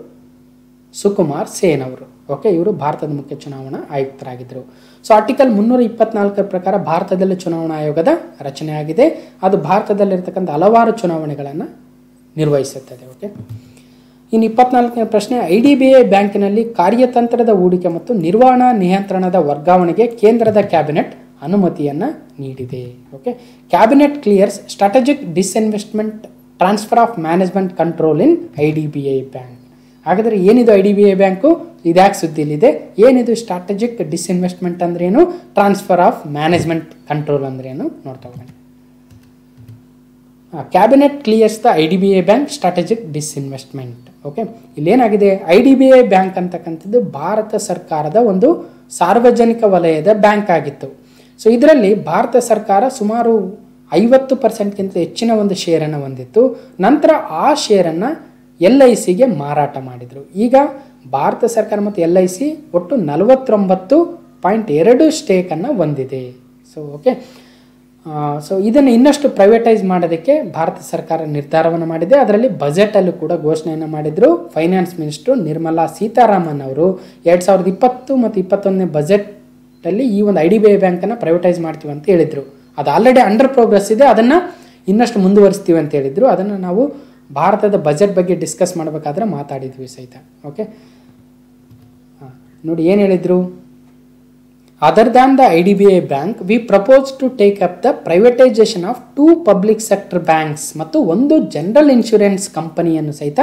ಸುಕುಮಾರ್ ಸೇನ್ ಅವರು. ಓಕೆ, ಇವರು ಭಾರತದ ಮುಖ್ಯ ಚುನಾವಣಾ ಆಯುಕ್ತರಾಗಿದ್ದರು. ಸೊ ಆರ್ಟಿಕಲ್ 324 ಪ್ರಕಾರ ಭಾರತದಲ್ಲಿ ಚುನಾವಣಾ ಆಯೋಗದ ರಚನೆ ಆಗಿದೆ. ಅದು ಭಾರತದಲ್ಲಿರ್ತಕ್ಕಂಥ ಹಲವಾರು ಚುನಾವಣೆಗಳನ್ನು ನಿರ್ವಹಿಸುತ್ತದೆ. ಓಕೆ, ಇನ್ನು 24ನೇ ಪ್ರಶ್ನೆ, IDBI ಬ್ಯಾಂಕಿನಲ್ಲಿ ಕಾರ್ಯತಂತ್ರದ ಹೂಡಿಕೆ ಮತ್ತು ನಿರ್ವಹಣಾ ನಿಯಂತ್ರಣದ ವರ್ಗಾವಣೆಗೆ ಕೇಂದ್ರದ ಕ್ಯಾಬಿನೆಟ್ ಅನುಮತಿಯನ್ನು ನೀಡಿದೆ. Okay, cabinet clears strategic disinvestment transfer of management control in IDBI bank. ಹಾಗಾದರೆ ಏನಿದು IDBI ಬ್ಯಾಂಕು, ಇದ್ಯಾಕೆ ಸುದ್ದಿಲಿದೆ, ಏನಿದು ಸ್ಟ್ರಾಟಜಿಕ್ ಡಿಸ್ಇನ್ವೆಸ್ಟ್ಮೆಂಟ್ ಅಂದ್ರೇನು, ಟ್ರಾನ್ಸ್ಫರ್ ಆಫ್ ಮ್ಯಾನೇಜ್ಮೆಂಟ್ ಕಂಟ್ರೋಲ್ ಅಂದ್ರೇನು ನೋಡ್ತಾ ಹೋಗೋಣ. Cabinet clears the IDBI bank strategic disinvestment. Okay, ಇಲ್ಲೇನಾಗಿದೆ, IDBI ಬ್ಯಾಂಕ್ ಅಂತಕ್ಕಂಥದ್ದು ಭಾರತ ಸರ್ಕಾರದ ಒಂದು ಸಾರ್ವಜನಿಕ ವಲಯದ ಬ್ಯಾಂಕ್ ಆಗಿತ್ತು. ಸೊ ಇದರಲ್ಲಿ ಭಾರತ ಸರ್ಕಾರ ಸುಮಾರು 50%ಗಿಂತ ಹೆಚ್ಚಿನ ಒಂದು ಶೇರನ್ನು ಹೊಂದಿತ್ತು. ನಂತರ ಆ ಶೇರನ್ನು LICಗೆ ಮಾರಾಟ ಮಾಡಿದರು. ಈಗ ಭಾರತ ಸರ್ಕಾರ ಮತ್ತು LIC ಒಟ್ಟು 49.2 ಸ್ಟೇಕನ್ನು ಹೊಂದಿದೆ. ಸೊ ಓಕೆ, ಸೊ ಇದನ್ನು ಇನ್ನಷ್ಟು ಪ್ರೈವೇಟೈಸ್ ಮಾಡೋದಕ್ಕೆ ಭಾರತ ಸರ್ಕಾರ ನಿರ್ಧಾರವನ್ನು ಮಾಡಿದೆ. ಅದರಲ್ಲಿ ಬಜೆಟಲ್ಲೂ ಕೂಡ ಘೋಷಣೆಯನ್ನು ಮಾಡಿದರು. ಫೈನಾನ್ಸ್ ಮಿನಿಸ್ಟ್ರು ನಿರ್ಮಲಾ ಸೀತಾರಾಮನ್ ಅವರು 2020 ಮತ್ತು 2021ನೇ ಬಜೆಟಲ್ಲಿ ಈ ಒಂದು IDBI ಬ್ಯಾಂಕನ್ನು ಪ್ರೈವೇಟೈಸ್ ಮಾಡ್ತೀವಿ ಅಂತ ಹೇಳಿದರು. ಅದು ಆಲ್ರೆಡಿ ಅಂಡರ್ ಪ್ರೋಗ್ರೆಸ್ ಇದೆ, ಅದನ್ನು ಇನ್ನಷ್ಟು ಮುಂದುವರಿಸ್ತೀವಿ ಅಂತ ಹೇಳಿದರು. ಅದನ್ನು ನಾವು ಭಾರತದ ಬಜೆಟ್ ಬಗ್ಗೆ ಡಿಸ್ಕಸ್ ಮಾಡಬೇಕಾದ್ರೆ ಮಾತಾಡಿದ್ವಿ ಸಹಿತ. ಓಕೆ, ನೋಡಿ ಏನು ಹೇಳಿದರು, other than the IDBI bank we propose to take up the privatisation of 2 public sector banks ಮತ್ತು ಒಂದು ಜನರಲ್ ಇನ್ಶೂರೆನ್ಸ್ ಕಂಪನಿಯನ್ನು ಸಹಿತ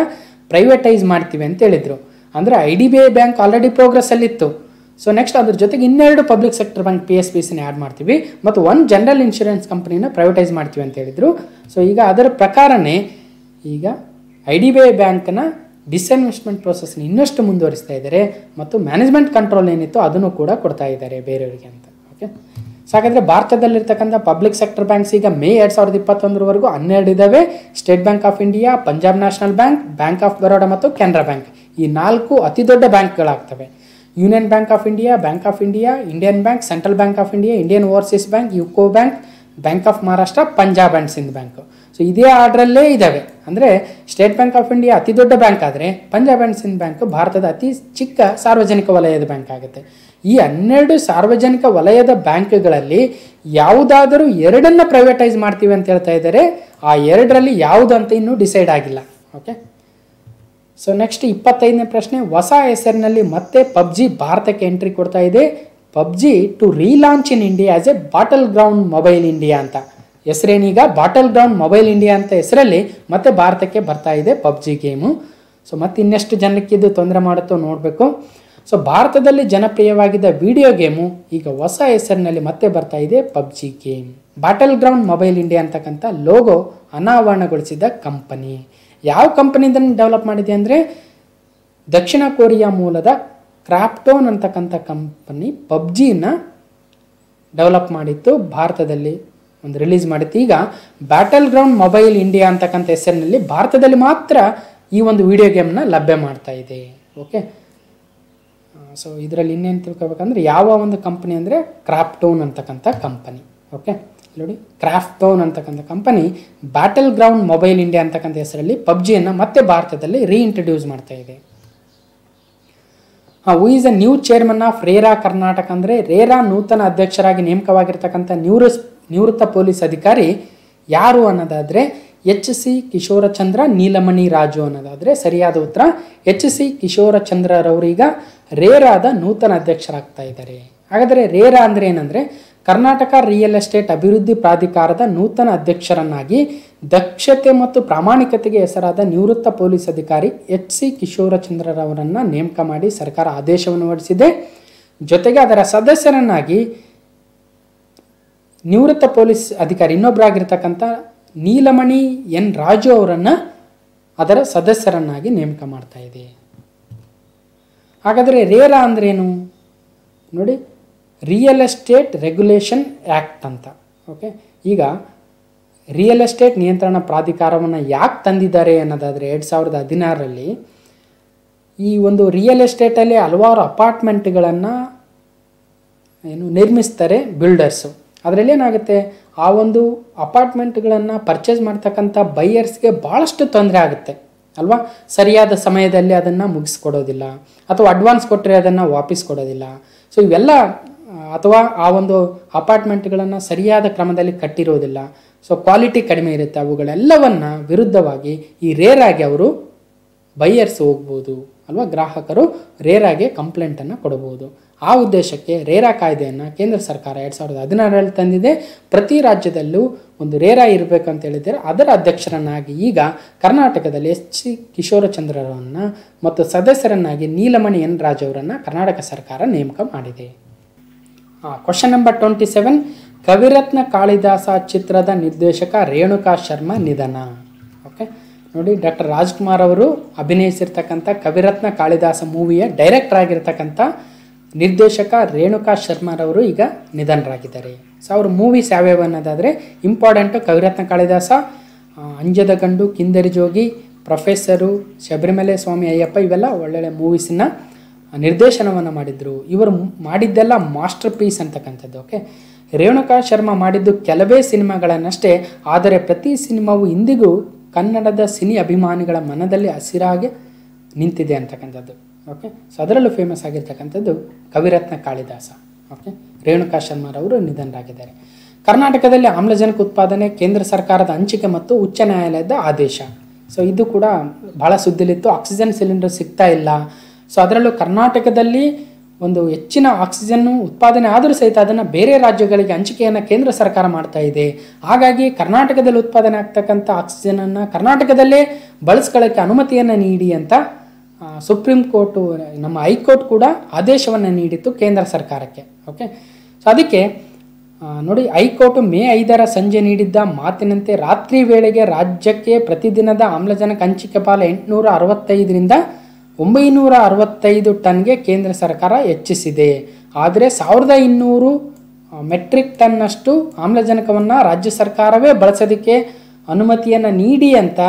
ಪ್ರೈವೇಟೈಸ್ ಮಾಡ್ತೀವಿ ಅಂತ ಹೇಳಿದರು. ಅಂದರೆ IDBI ಬ್ಯಾಂಕ್ ಆಲ್ರೆಡಿ ಪ್ರೋಗ್ರೆಸ್ಸಲ್ಲಿತ್ತು. ಸೊ ನೆಕ್ಸ್ಟ್ ಅದ್ರ ಜೊತೆಗೆ 2 ಪಬ್ಲಿಕ್ ಸೆಕ್ಟರ್ ಬ್ಯಾಂಕ್ PSBCನ ಆ್ಯಡ್ ಮಾಡ್ತೀವಿ ಮತ್ತು 1 ಜನರಲ್ ಇನ್ಶೂರೆನ್ಸ್ ಕಂಪನಿನ ಪ್ರೈವೇಟೈಸ್ ಮಾಡ್ತೀವಿ ಅಂತ ಹೇಳಿದರು. ಸೊ ಈಗ ಅದರ ಪ್ರಕಾರನೇ ಈಗ IDBI ಬ್ಯಾಂಕ್ನ ಡಿಸ್ಇನ್ವೆಸ್ಟ್ಮೆಂಟ್ ಪ್ರೋಸೆಸ್ನ ಇನ್ನಷ್ಟು ಮುಂದುವರಿಸ್ತಾ ಇದ್ದಾರೆ ಮತ್ತು ಮ್ಯಾನೇಜ್ಮೆಂಟ್ ಕಂಟ್ರೋಲ್ ಏನಿತ್ತು ಅದನ್ನು ಕೂಡ ಕೊಡ್ತಾ ಇದ್ದಾರೆ ಬೇರೆಯವರಿಗೆ ಅಂತ. ಓಕೆ, ಸೊ ಹಾಗಾದರೆ ಭಾರತದಲ್ಲಿರ್ತಕ್ಕಂಥ ಪಬ್ಲಿಕ್ ಸೆಕ್ಟರ್ ಬ್ಯಾಂಕ್ಸ್ ಈಗ ಮೇ 2021ವರೆಗೂ 12 ಇದ್ದಾವೆ. State Bank of India, Punjab National Bank, Bank of Baroda ಮತ್ತು ಕೆನರಾ ಬ್ಯಾಂಕ್, ಈ 4 ಅತಿ ದೊಡ್ಡ ಬ್ಯಾಂಕ್ಗಳಾಗ್ತವೆ. Union Bank of India, Bank of India, Indian Bank, Central Bank of India, Indian Overseas Bank, UCO Bank, Bank of Maharashtra, Punjab and Sindh Bank. So ಇದೇ ಆರ್ಡ್ರಲ್ಲೇ ಇದ್ದಾವೆ. ಅಂದರೆ state Bank of India ಅತಿ ದೊಡ್ಡ ಬ್ಯಾಂಕ್ ಆದರೆ ಪಂಜಾಬ್ ಆ್ಯಂಡ್ ಸಿಂಧ್ ಬ್ಯಾಂಕ್ ಭಾರತದ ಅತಿ ಚಿಕ್ಕ ಸಾರ್ವಜನಿಕ ವಲಯದ ಬ್ಯಾಂಕ್ ಆಗುತ್ತೆ. ಈ 12 ಸಾರ್ವಜನಿಕ ವಲಯದ ಬ್ಯಾಂಕ್ಗಳಲ್ಲಿ ಯಾವುದಾದರೂ 2 ಪ್ರೈವೇಟೈಸ್ ಮಾಡ್ತೀವಿ ಅಂತ ಹೇಳ್ತಾ ಇದ್ದಾರೆ. ಆ 2ರಲ್ಲಿ ಯಾವುದು ಅಂತ ಇನ್ನೂ ಡಿಸೈಡ್ ಆಗಿಲ್ಲ. ಓಕೆ, ಸೊ ನೆಕ್ಸ್ಟ್ 25ನೇ ಪ್ರಶ್ನೆ, ಹೊಸ ಹೆಸರಿನಲ್ಲಿ ಮತ್ತೆ PUBG ಭಾರತಕ್ಕೆ ಎಂಟ್ರಿ ಕೊಡ್ತಾ ಇದೆ. PUBG to relaunch in India as a Battle Ground Mobile India ಅಂತ ಹೆಸರೇನೀಗ ಬಾಟಲ್ ಗ್ರೌಂಡ್ ಮೊಬೈಲ್ ಇಂಡಿಯಾ ಅಂತ ಹೆಸರಲ್ಲಿ ಮತ್ತೆ ಭಾರತಕ್ಕೆ ಬರ್ತಾ ಇದೆ PUBG ಗೇಮು. ಸೊ ಮತ್ತೆ ಇನ್ನೆಷ್ಟು ಜನಕ್ಕೆ ಇದು ತೊಂದರೆ ಮಾಡುತ್ತೋ ನೋಡಬೇಕು. ಸೊ ಭಾರತದಲ್ಲಿ ಜನಪ್ರಿಯವಾಗಿದ್ದ ವಿಡಿಯೋ ಗೇಮು ಈಗ ಹೊಸ ಹೆಸರಿನಲ್ಲಿ ಮತ್ತೆ ಬರ್ತಾ ಇದೆ PUBG game. Bottle Ground Mobile India ಅಂತಕ್ಕಂಥ ಲೋಗೋ ಅನಾವರಣಗೊಳಿಸಿದ ಕಂಪನಿ. ಯಾವ ಕಂಪನಿ ಇದನ್ನು ಡೆವಲಪ್ ಮಾಡಿದೆ ಅಂದರೆ ದಕ್ಷಿಣ ಕೊರಿಯಾ ಮೂಲದ ಕ್ರಾಫ್ಟೋನ್ ಅಂತಕ್ಕಂಥ ಕಂಪನಿ PUBGನ ಡೆವಲಪ್ ಮಾಡಿತ್ತು, ಭಾರತದಲ್ಲಿ ಒಂದು ರಿಲೀಸ್ ಮಾಡಿತ್ತು. ಈಗ ಬ್ಯಾಟಲ್ ಗ್ರೌಂಡ್ ಮೊಬೈಲ್ ಇಂಡಿಯಾ ಅಂತಕ್ಕಂಥ ಹೆಸರಿನಲ್ಲಿ ಭಾರತದಲ್ಲಿ ಮಾತ್ರ ಈ ಒಂದು ವಿಡಿಯೋ ಗೇಮ್ನ ಲಭ್ಯ ಮಾಡ್ತಾ ಇದೆ. ಓಕೆ, ಸೊ ಇದರಲ್ಲಿ ಇನ್ನೇನು ತಿಳ್ಕೊಬೇಕಂದ್ರೆ ಯಾವ ಒಂದು ಕಂಪನಿ ಅಂದರೆ ಕ್ರಾಫ್ಟೋನ್ ಅಂತಕ್ಕಂಥ ಕಂಪನಿ. ಓಕೆ, ನೋಡಿ ಕ್ರಾಫ್ಟೋನ್ ಅಂತಕ್ಕಂಥ company battle ground Mobile India ಅಂತಕ್ಕಂಥ ಹೆಸರಲ್ಲಿ PUBGಯನ್ನು ಮತ್ತೆ ಭಾರತದಲ್ಲಿ ರೀಇಂಟ್ರಡ್ಯೂಸ್ ಮಾಡ್ತಾ ಇದೆ. Who is a new chairman of RERA Karnataka ಅಂದರೆ ರೇರಾ ನೂತನ ಅಧ್ಯಕ್ಷರಾಗಿ ನೇಮಕವಾಗಿರ್ತಕ್ಕಂಥ ನಿವೃತ್ತ ಪೊಲೀಸ್ ಅಧಿಕಾರಿ ಯಾರು ಅನ್ನೋದಾದರೆ HC ಕಿಶೋರಚಂದ್ರ ನೀಲಮಣಿ ರಾಜು ಅನ್ನೋದಾದರೆ ಸರಿಯಾದ ಉತ್ತರ. HC ಕಿಶೋರಚಂದ್ರರವರೀಗ ರೇರಾದ ನೂತನ ಅಧ್ಯಕ್ಷರಾಗ್ತಾ ಇದ್ದಾರೆ. ಹಾಗಾದರೆ ರೇರಾ ಅಂದರೆ ಏನಂದರೆ ಕರ್ನಾಟಕ ರಿಯಲ್ ಎಸ್ಟೇಟ್ ಅಭಿವೃದ್ಧಿ ಪ್ರಾಧಿಕಾರದ ನೂತನ ಅಧ್ಯಕ್ಷರನ್ನಾಗಿ ದಕ್ಷತೆ ಮತ್ತು ಪ್ರಾಮಾಣಿಕತೆಗೆ ಹೆಸರಾದ ನಿವೃತ್ತ ಪೊಲೀಸ್ ಅಧಿಕಾರಿ HC ಕಿಶೋರಚಂದ್ರರವರನ್ನು ನೇಮಕ ಮಾಡಿ ಸರ್ಕಾರ ಆದೇಶವನ್ನು ಹೊರಡಿಸಿದೆ. ಜೊತೆಗೆ ಅದರ ಸದಸ್ಯರನ್ನಾಗಿ ನಿವೃತ್ತ ಪೊಲೀಸ್ ಅಧಿಕಾರಿ ಇನ್ನೊಬ್ಬರಾಗಿರ್ತಕ್ಕಂಥ ನೀಲಮಣಿ ಎನ್ ರಾಜು ಅವರನ್ನು ಅದರ ಸದಸ್ಯರನ್ನಾಗಿ ನೇಮಕ ಮಾಡ್ತಾ ಇದೆ. ಹಾಗಾದರೆ ರೇರಾ ಅಂದ್ರೇನು? ನೋಡಿ ರಿಯಲ್ ಎಸ್ಟೇಟ್ ರೆಗ್ಯುಲೇಷನ್ ಆ್ಯಕ್ಟ್ ಅಂತ. ಓಕೆ, ಈಗ ರಿಯಲ್ ಎಸ್ಟೇಟ್ ನಿಯಂತ್ರಣ ಪ್ರಾಧಿಕಾರವನ್ನು ಯಾಕೆ ತಂದಿದ್ದಾರೆ ಅನ್ನೋದಾದರೆ 2016ರಲ್ಲಿ ಈ ಒಂದು ರಿಯಲ್ ಎಸ್ಟೇಟಲ್ಲಿ ಹಲವಾರು ಅಪಾರ್ಟ್ಮೆಂಟ್ಗಳನ್ನು ನಿರ್ಮಿಸ್ತಾರೆ ಬಿಲ್ಡರ್ಸು. ಅದರಲ್ಲಿ ಏನಾಗುತ್ತೆ, ಆ ಒಂದು ಅಪಾರ್ಟ್ಮೆಂಟ್ಗಳನ್ನು ಪರ್ಚೇಸ್ ಮಾಡ್ತಕ್ಕಂಥ ಬೈಯರ್ಸ್ಗೆ ಭಾಳಷ್ಟು ತೊಂದರೆ ಆಗುತ್ತೆ ಅಲ್ವಾ. ಸರಿಯಾದ ಸಮಯದಲ್ಲಿ ಅದನ್ನು ಮುಗಿಸ್ಕೊಡೋದಿಲ್ಲ, ಅಥವಾ ಅಡ್ವಾನ್ಸ್ ಕೊಟ್ಟರೆ ಅದನ್ನು ವಾಪಸ್ ಕೊಡೋದಿಲ್ಲ. ಸೊ ಇವೆಲ್ಲ, ಅಥವಾ ಆ ಒಂದು ಅಪಾರ್ಟ್ಮೆಂಟ್ಗಳನ್ನು ಸರಿಯಾದ ಕ್ರಮದಲ್ಲಿ ಕಟ್ಟಿರೋದಿಲ್ಲ, ಸೊ ಕ್ವಾಲಿಟಿ ಕಡಿಮೆ ಇರುತ್ತೆ. ಅವುಗಳೆಲ್ಲವನ್ನು ವಿರುದ್ಧವಾಗಿ ಈ ರೇರಾಗಿ ಅವರು ಬೈಯರ್ಸ್ ಹೋಗ್ಬೋದು ಅಲ್ವಾ, ಗ್ರಾಹಕರು ರೇರಾಗೆ ಕಂಪ್ಲೇಂಟನ್ನು ಕೊಡಬಹುದು. ಆ ಉದ್ದೇಶಕ್ಕೆ ರೇರಾ ಕಾಯ್ದೆಯನ್ನು ಕೇಂದ್ರ ಸರ್ಕಾರ 2016ರಲ್ಲಿ ತಂದಿದೆ. ಪ್ರತಿ ರಾಜ್ಯದಲ್ಲೂ ಒಂದು ರೇರಾ ಇರಬೇಕು ಅಂತ ಹೇಳಿದರೆ ಅದರ ಅಧ್ಯಕ್ಷರನ್ನಾಗಿ ಈಗ ಕರ್ನಾಟಕದಲ್ಲಿ ಎಚ್ ಕಿಶೋರಚಂದ್ರರನ್ನು ಮತ್ತು ಸದಸ್ಯರನ್ನಾಗಿ ನೀಲಮಣಿ ಎನ್ ರಾಜ್ ಅವರನ್ನು ಕರ್ನಾಟಕ ಸರ್ಕಾರ ನೇಮಕ ಮಾಡಿದೆ. ಕ್ವಶನ್ ನಂಬರ್ 27, ಕವಿರತ್ನ ಕಾಳಿದಾಸ ಚಿತ್ರದ ನಿರ್ದೇಶಕ ರೇಣುಕಾ ಶರ್ಮಾ ನಿಧನ. ಓಕೆ ನೋಡಿ, ಡಾಕ್ಟರ್ ರಾಜ್ಕುಮಾರ್ ಅವರು ಅಭಿನಯಿಸಿರ್ತಕ್ಕಂಥ ಕವಿರತ್ನ ಕಾಳಿದಾಸ ಮೂವಿಯ ಡೈರೆಕ್ಟರ್ ಆಗಿರ್ತಕ್ಕಂಥ ನಿರ್ದೇಶಕ ರೇಣುಕಾ ಶರ್ಮಾರವರು ಈಗ ನಿಧನರಾಗಿದ್ದಾರೆ. ಸೊ ಅವರು ಮೂವೀಸ್ ಯಾವ್ಯಾವ ಅನ್ನೋದಾದರೆ ಇಂಪಾರ್ಟೆಂಟು ಕವಿರತ್ನ ಕಾಳಿದಾಸ, ಅಂಜದ ಗಂಡು, ಕಿಂದರಿ ಜೋಗಿ, ಪ್ರೊಫೆಸರು, ಶಬರಿಮಲೆ ಸ್ವಾಮಿ ಅಯ್ಯಪ್ಪ, ಇವೆಲ್ಲ ಒಳ್ಳೊಳ್ಳೆ ಮೂವೀಸನ್ನ ನಿರ್ದೇಶನವನ್ನು ಮಾಡಿದರು. ಇವರು ಮಾಡಿದ್ದೆಲ್ಲ ಮಾಸ್ಟರ್ ಪೀಸ್ ಅಂತಕ್ಕಂಥದ್ದು. ಓಕೆ, ರೇಣುಕಾ ಶರ್ಮಾ ಮಾಡಿದ್ದು ಕೆಲವೇ ಸಿನಿಮಾಗಳನ್ನಷ್ಟೇ, ಆದರೆ ಪ್ರತಿ ಸಿನಿಮಾವು ಇಂದಿಗೂ ಕನ್ನಡದ ಸಿನಿ ಅಭಿಮಾನಿಗಳ ಮನದಲ್ಲಿ ಹಸಿರಾಗಿ ನಿಂತಿದೆ ಅಂತಕ್ಕಂಥದ್ದು. ಓಕೆ, ಸೊ ಅದರಲ್ಲೂ ಫೇಮಸ್ ಆಗಿರ್ತಕ್ಕಂಥದ್ದು ಕವಿರತ್ನ ಕಾಳಿದಾಸ. ಓಕೆ, ರೇಣುಕಾ ಶರ್ಮಾರವರು ನಿಧನರಾಗಿದ್ದಾರೆ. ಕರ್ನಾಟಕದಲ್ಲಿ ಆಮ್ಲಜನಕ ಉತ್ಪಾದನೆ ಕೇಂದ್ರ ಸರ್ಕಾರದ ಹಂಚಿಕೆ ಮತ್ತು ಉಚ್ಚ ನ್ಯಾಯಾಲಯದ ಆದೇಶ. ಸೊ ಇದು ಕೂಡ ಭಾಳ ಸುದ್ದಿಲಿತ್ತು. ಆಕ್ಸಿಜನ್ ಸಿಲಿಂಡರ್ ಸಿಗ್ತಾ ಇಲ್ಲ. ಸೊ ಅದರಲ್ಲೂ ಕರ್ನಾಟಕದಲ್ಲಿ ಒಂದು ಹೆಚ್ಚಿನ ಆಕ್ಸಿಜನ್ನು ಉತ್ಪಾದನೆ ಆದರೂ ಸಹಿತ ಅದನ್ನು ಬೇರೆ ರಾಜ್ಯಗಳಿಗೆ ಹಂಚಿಕೆಯನ್ನು ಕೇಂದ್ರ ಸರ್ಕಾರ ಮಾಡ್ತಾ ಇದೆ. ಹಾಗಾಗಿ ಕರ್ನಾಟಕದಲ್ಲಿ ಉತ್ಪಾದನೆ ಆಗ್ತಕ್ಕಂಥ ಆಕ್ಸಿಜನನ್ನು ಕರ್ನಾಟಕದಲ್ಲೇ ಬಳಸ್ಕೊಳ್ಳೋಕ್ಕೆ ಅನುಮತಿಯನ್ನು ನೀಡಿ ಅಂತ ಸುಪ್ರೀಂ ಕೋರ್ಟು, ನಮ್ಮ ಹೈಕೋರ್ಟ್ ಕೂಡ ಆದೇಶವನ್ನು ನೀಡಿತ್ತು ಕೇಂದ್ರ ಸರ್ಕಾರಕ್ಕೆ. ಓಕೆ, ಸೊ ಅದಕ್ಕೆ ನೋಡಿ, ಹೈಕೋರ್ಟು ಮೇ 5ರ ಸಂಜೆ ನೀಡಿದ್ದ ಮಾತಿನಂತೆ ರಾತ್ರಿ ವೇಳೆಗೆ ರಾಜ್ಯಕ್ಕೆ ಪ್ರತಿದಿನದ ಆಮ್ಲಜನಕ ಹಂಚಿಕೆ ಪಾಲು 865ರಿಂದ 965 ಟನ್ಗೆ ಕೇಂದ್ರ ಸರ್ಕಾರ ಹೆಚ್ಚಿಸಿದೆ. ಆದರೆ 1200 ಮೆಟ್ರಿಕ್ ಟನ್ನಷ್ಟು ಆಮ್ಲಜನಕವನ್ನು ರಾಜ್ಯ ಸರ್ಕಾರವೇ ಬಳಸೋದಕ್ಕೆ ಅನುಮತಿಯನ್ನು ನೀಡಿ ಅಂತ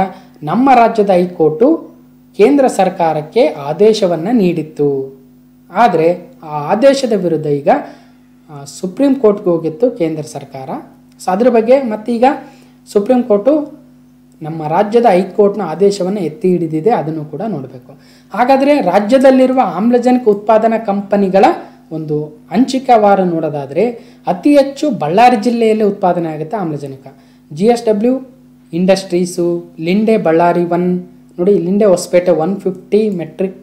ನಮ್ಮ ರಾಜ್ಯದ ಹೈಕೋರ್ಟು ಕೇಂದ್ರ ಸರ್ಕಾರಕ್ಕೆ ಆದೇಶವನ್ನು ನೀಡಿತ್ತು. ಆದರೆ ಆ ಆದೇಶದ ವಿರುದ್ಧ ಈಗ ಸುಪ್ರೀಂ ಕೋರ್ಟ್ಗೆ ಹೋಗಿತ್ತು ಕೇಂದ್ರ ಸರ್ಕಾರ. ಸೊ ಅದ್ರ ಬಗ್ಗೆ ಮತ್ತೀಗ ಸುಪ್ರೀಂ ಕೋರ್ಟು ನಮ್ಮ ರಾಜ್ಯದ ಹೈಕೋರ್ಟ್ನ ಆದೇಶವನ್ನು ಎತ್ತಿ ಹಿಡಿದಿದೆ, ಅದನ್ನು ಕೂಡ ನೋಡಬೇಕು. ಹಾಗಾದರೆ ರಾಜ್ಯದಲ್ಲಿರುವ ಆಮ್ಲಜನಕ ಉತ್ಪಾದನಾ ಕಂಪನಿಗಳ ಒಂದು ಹಂಚಿಕೆವಾರು ನೋಡೋದಾದರೆ ಅತಿ ಹೆಚ್ಚು ಬಳ್ಳಾರಿ ಜಿಲ್ಲೆಯಲ್ಲೇ ಉತ್ಪಾದನೆ ಆಗುತ್ತೆ ಆಮ್ಲಜನಕ. GSW ಇಂಡಸ್ಟ್ರೀಸು, ಲಿಂಡೆ ಬಳ್ಳಾರಿ 1 ನೋಡಿ, ಲಿಂಡೆ ಹೊಸಪೇಟೆ 150 ಮೆಟ್ರಿಕ್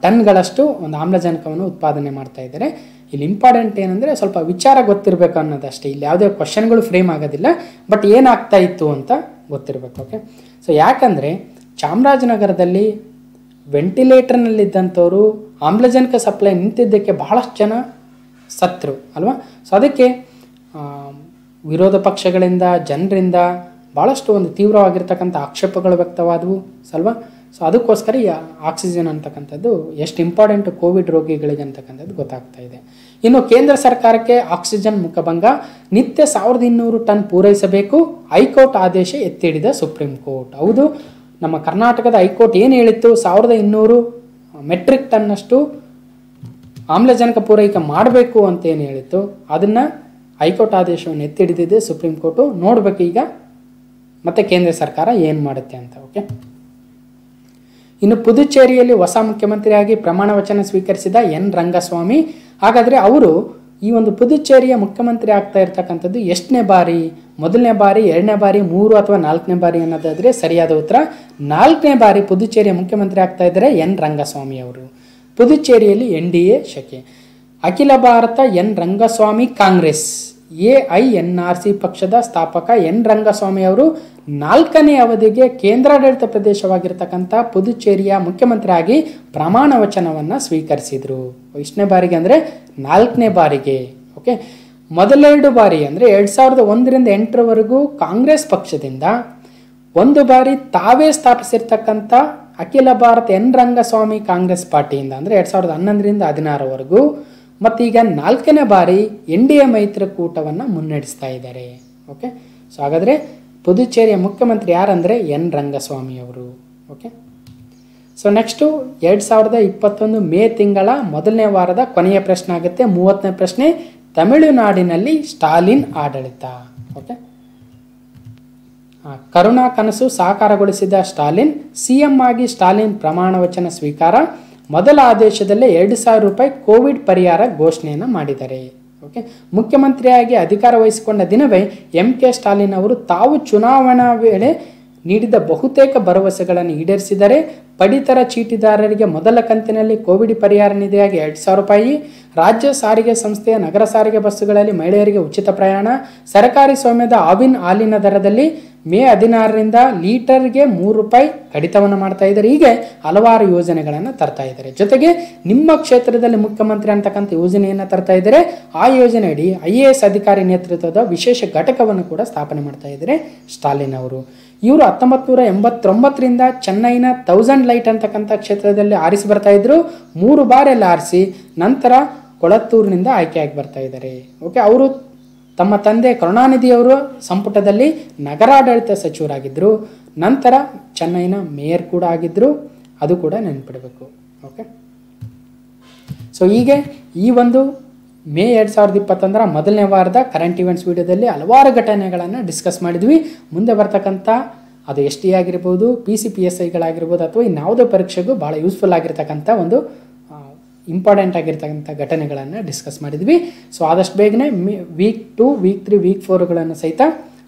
ಟನ್ಗಳಷ್ಟು ಒಂದು ಆಮ್ಲಜನಕವನ್ನು ಉತ್ಪಾದನೆ ಮಾಡ್ತಾ ಇದ್ದಾರೆ. ಇಲ್ಲಿ ಇಂಪಾರ್ಟೆಂಟ್ ಏನಂದರೆ ಸ್ವಲ್ಪ ವಿಚಾರ ಗೊತ್ತಿರಬೇಕು ಅನ್ನೋದಷ್ಟೇ. ಇಲ್ಲಿ ಯಾವುದೇ ಕ್ವಶನ್ಗಳು ಫ್ರೇಮ್ ಆಗೋದಿಲ್ಲ, ಬಟ್ ಏನಾಗ್ತಾ ಇತ್ತು ಅಂತ ಗೊತ್ತಿರಬೇಕು. ಓಕೆ, ಸೊ ಯಾಕಂದರೆ ಚಾಮರಾಜನಗರದಲ್ಲಿ ವೆಂಟಿಲೇಟರ್ನಲ್ಲಿದ್ದಂಥವರು ಆಮ್ಲಜನಕ ಸಪ್ಲೈ ನಿಂತಿದ್ದಕ್ಕೆ ಬಹಳಷ್ಟು ಜನ ಸತ್ರು ಅಲ್ವಾ. ಸೊ ಅದಕ್ಕೆ ವಿರೋಧ ಪಕ್ಷಗಳಿಂದ, ಜನರಿಂದ ಭಾಳಷ್ಟು ಒಂದು ತೀವ್ರವಾಗಿರ್ತಕ್ಕಂಥ ಆಕ್ಷೇಪಗಳು ವ್ಯಕ್ತವಾದವು ಅಲ್ವಾ. ಸೊ ಅದಕ್ಕೋಸ್ಕರ ಈ ಆಕ್ಸಿಜನ್ ಅಂತಕ್ಕಂಥದ್ದು ಎಷ್ಟು ಇಂಪಾರ್ಟೆಂಟ್ ಕೋವಿಡ್ ರೋಗಿಗಳಿಗೆ ಅಂತಕ್ಕಂಥದ್ದು ಗೊತ್ತಾಗ್ತಾ ಇದೆ. ಇನ್ನು ಕೇಂದ್ರ ಸರ್ಕಾರಕ್ಕೆ ಆಕ್ಸಿಜನ್ ಮುಖಭಂಗ, ನಿತ್ಯ 1200 ಟನ್ ಪೂರೈಸಬೇಕು, ಹೈಕೋರ್ಟ್ ಆದೇಶ ಎತ್ತಿಡಿದ ಸುಪ್ರೀಂ ಕೋರ್ಟ್. ಹೌದು, ನಮ್ಮ ಕರ್ನಾಟಕದ ಹೈಕೋರ್ಟ್ ಏನು ಹೇಳಿತ್ತು, 1200 ಮೆಟ್ರಿಕ್ ಟನ್ನಷ್ಟು ಆಮ್ಲಜನಕ ಪೂರೈಕೆ ಮಾಡಬೇಕು ಅಂತ ಏನು ಹೇಳಿತ್ತು, ಅದನ್ನು ಹೈಕೋರ್ಟ್ ಆದೇಶವನ್ನು ಎತ್ತಿಡಿದಿದೆ ಸುಪ್ರೀಂ ಕೋರ್ಟು. ನೋಡಬೇಕು ಈಗ ಮತ್ತೆ ಕೇಂದ್ರ ಸರ್ಕಾರ ಏನು ಮಾಡುತ್ತೆ ಅಂತ. ಓಕೆ, ಇನ್ನು ಪುದುಚೇರಿಯಲ್ಲಿ ಹೊಸ ಮುಖ್ಯಮಂತ್ರಿಯಾಗಿ ಪ್ರಮಾಣ ವಚನ ಸ್ವೀಕರಿಸಿದ ಎನ್ ರಂಗಸ್ವಾಮಿ. ಹಾಗಾದರೆ ಅವರು ಈ ಒಂದು ಪುದುಚೇರಿಯ ಮುಖ್ಯಮಂತ್ರಿ ಆಗ್ತಾ ಇರ್ತಕ್ಕಂಥದ್ದು ಎಷ್ಟನೇ ಬಾರಿ? ಮೊದಲನೇ ಬಾರಿ, 2ನೇ ಬಾರಿ, 3 ಅಥವಾ 4ನೇ ಬಾರಿ ಅನ್ನೋದಾದರೆ ಸರಿಯಾದ ಉತ್ತರ 4ನೇ ಬಾರಿ ಪುದುಚೇರಿಯ ಮುಖ್ಯಮಂತ್ರಿ ಆಗ್ತಾ ಇದ್ದಾರೆ ಎನ್ ರಂಗಸ್ವಾಮಿ ಅವರು. ಪುದುಚೇರಿಯಲ್ಲಿ NDA ಶಕೆ. ಅಖಿಲ ಭಾರತ ಎನ್ ರಂಗಸ್ವಾಮಿ ಕಾಂಗ್ರೆಸ್ AINRC ಪಕ್ಷದ ಸ್ಥಾಪಕ ಎನ್ ರಂಗಸ್ವಾಮಿ ಅವರು 4ನೇ ಅವಧಿಗೆ ಕೇಂದ್ರಾಡಳಿತ ಪ್ರದೇಶವಾಗಿರ್ತಕ್ಕಂಥ ಪುದುಚೇರಿಯ ಮುಖ್ಯಮಂತ್ರಿ ಆಗಿ ಪ್ರಮಾಣ ವಚನವನ್ನು ಸ್ವೀಕರಿಸಿದರು. ಎಷ್ಟನೇ ಬಾರಿಗೆ ಅಂದರೆ 4ನೇ ಬಾರಿಗೆ. ಓಕೆ, ಮೊದಲೆರಡು ಬಾರಿ ಅಂದರೆ 2001ರಿಂದ 8ರವರೆಗೂ ಕಾಂಗ್ರೆಸ್ ಪಕ್ಷದಿಂದ, ಒಂದು ಬಾರಿ ತಾವೇ ಸ್ಥಾಪಿಸಿರ್ತಕ್ಕಂಥ ಅಖಿಲ ಭಾರತ ಎನ್ ರಂಗಸ್ವಾಮಿ ಕಾಂಗ್ರೆಸ್ ಪಾರ್ಟಿಯಿಂದ ಅಂದರೆ 2011ರಿಂದ 16ರವರೆಗೂ, ಮತ್ತು ಈಗ 4ನೇ ಬಾರಿ NDA ಮೈತ್ರಿಕೂಟವನ್ನು ಮುನ್ನಡೆಸ್ತಾ ಇದ್ದಾರೆ. ಓಕೆ, ಸೊ ಹಾಗಾದರೆ ಪುದುಚೇರಿಯ ಮುಖ್ಯಮಂತ್ರಿ ಯಾರಂದರೆ ಎನ್ ರಂಗಸ್ವಾಮಿ ಅವರು. ಓಕೆ, ಸೊ ನೆಕ್ಸ್ಟು 2021 ಮೇ ತಿಂಗಳ ಮೊದಲನೇ ವಾರದ ಕೊನೆಯ ಪ್ರಶ್ನೆ ಆಗುತ್ತೆ. 30ನೇ ಪ್ರಶ್ನೆ, ತಮಿಳುನಾಡಿನಲ್ಲಿ ಸ್ಟಾಲಿನ್ ಆಡಳಿತ. ಓಕೆ, ಕರುಣಾ ಕನಸು ಸಾಕಾರಗೊಳಿಸಿದ ಸ್ಟಾಲಿನ್, CM ಆಗಿ ಸ್ಟಾಲಿನ್ ಪ್ರಮಾಣ ವಚನ ಸ್ವೀಕಾರ, ಮೊದಲ ಆದೇಶದಲ್ಲೇ 2,000 ರೂಪಾಯಿ ಕೋವಿಡ್ ಪರಿಹಾರ ಘೋಷಣೆಯನ್ನು ಮಾಡಿದ್ದಾರೆ. ಓಕೆ, ಮುಖ್ಯಮಂತ್ರಿಯಾಗಿ ಅಧಿಕಾರ ವಹಿಸಿಕೊಂಡ ದಿನವೇ MK ಸ್ಟಾಲಿನ್ ಅವರು ತಾವು ಚುನಾವಣಾ ವೇಳೆ ನೀಡಿದ ಬಹುತೇಕ ಭರವಸೆಗಳನ್ನು ಈಡೇರಿಸಿದರೆ ಪಡಿತರ ಚೀಟಿದಾರರಿಗೆ ಮೊದಲ ಕಂತಿನಲ್ಲಿ ಕೋವಿಡ್ ಪರಿಹಾರ ನಿಧಿಯಾಗಿ 2,000 ರೂಪಾಯಿ, ರಾಜ್ಯ ಸಾರಿಗೆ ಸಂಸ್ಥೆಯ ನಗರ ಸಾರಿಗೆ ಬಸ್ಸುಗಳಲ್ಲಿ ಮಹಿಳೆಯರಿಗೆ ಉಚಿತ ಪ್ರಯಾಣ, ಸರ್ಕಾರಿ ಸ್ವಾಮ್ಯದ ಆವಿನ್ ಹಾಲಿನ ದರದಲ್ಲಿ ಮೇ 16ರಿಂದ ಲೀಟರ್ಗೆ 3 ರೂಪಾಯಿ ಕಡಿತವನ್ನು ಮಾಡ್ತಾ ಇದ್ದಾರೆ. ಹೀಗೆ ಹಲವಾರು ಯೋಜನೆಗಳನ್ನು ತರ್ತಾ ಇದ್ದಾರೆ. ಜೊತೆಗೆ ನಿಮ್ಮ ಕ್ಷೇತ್ರದಲ್ಲಿ ಮುಖ್ಯಮಂತ್ರಿ ಅಂತಕ್ಕಂಥ ಯೋಜನೆಯನ್ನು ತರ್ತಾ ಇದ್ದಾರೆ. ಆ ಯೋಜನೆ ಅಡಿ IAS ಅಧಿಕಾರಿ ನೇತೃತ್ವದ ವಿಶೇಷ ಘಟಕವನ್ನು ಕೂಡ ಸ್ಥಾಪನೆ ಮಾಡ್ತಾ ಇದ್ದಾರೆ ಸ್ಟಾಲಿನ್ ಅವರು. ಇವರು 1989ರಿಂದ ಚೆನ್ನೈನ 1000 ಲೈಟ್ ಅಂತಕ್ಕಂಥ ಕ್ಷೇತ್ರದಲ್ಲಿ ಆರಿಸಿ ಬರ್ತಾ ಇದ್ರು. 3 ಬಾರಿ ಆರಿಸಿ ನಂತರ ಕೊಳತ್ತೂರಿನಿಂದ ಆಯ್ಕೆಯಾಗಿ ಬರ್ತಾ ಇದ್ದಾರೆ. ಓಕೆ, ಅವರು ತಮ್ಮ ತಂದೆ ಕರುಣಾನಿಧಿಯವರು ಸಂಪುಟದಲ್ಲಿ ನಗರಾಡಳಿತ ಸಚಿವರಾಗಿದ್ದರು. ನಂತರ ಚೆನ್ನೈನ ಮೇಯರ್ ಕೂಡ ಆಗಿದ್ದರು, ಅದು ಕೂಡ ನೆನಪಿಡಬೇಕು. ಓಕೆ, ಸೊ ಹೀಗೆ ಈ ಒಂದು ಮೇ 2021 ಮೊದಲನೇ ವಾರದ ಕರೆಂಟ್ ಇವೆಂಟ್ಸ್ ವಿಡಿಯೋದಲ್ಲಿ ಹಲವಾರು ಘಟನೆಗಳನ್ನು ಡಿಸ್ಕಸ್ ಮಾಡಿದ್ವಿ. ಮುಂದೆ ಬರ್ತಕ್ಕಂಥ ಅದು ST ಆಗಿರ್ಬೋದು, PCPSIಗಳಾಗಿರ್ಬೋದು, ಅಥವಾ ಇನ್ಯಾವುದೇ ಪರೀಕ್ಷೆಗೂ ಭಾಳ ಯೂಸ್ಫುಲ್ ಆಗಿರ್ತಕ್ಕಂಥ ಒಂದು ಇಂಪಾರ್ಟೆಂಟ್ ಆಗಿರ್ತಕ್ಕಂಥ ಘಟನೆಗಳನ್ನು ಡಿಸ್ಕಸ್ ಮಾಡಿದ್ವಿ. ಸೊ ಆದಷ್ಟು ಬೇಗನೆ ವೀಕ್ 2, ವೀಕ್ 3, ವೀಕ್ 4ಗಳನ್ನು ಸಹಿತ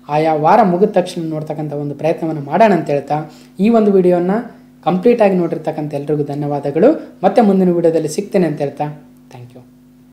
ಆಯಾ ವಾರ ಮುಗಿದ ತಕ್ಷಣ ನೋಡ್ತಕ್ಕಂಥ ಒಂದು ಪ್ರಯತ್ನವನ್ನು ಮಾಡೋಣ ಅಂತ ಹೇಳ್ತಾ ಈ ಒಂದು ವಿಡಿಯೋನ ಕಂಪ್ಲೀಟಾಗಿ ನೋಡಿರ್ತಕ್ಕಂಥ ಎಲ್ರಿಗೂ ಧನ್ಯವಾದಗಳು. ಮತ್ತೆ ಮುಂದಿನ ವಿಡಿಯೋದಲ್ಲಿ ಸಿಗ್ತೇನೆ ಅಂತ ಹೇಳ್ತಾ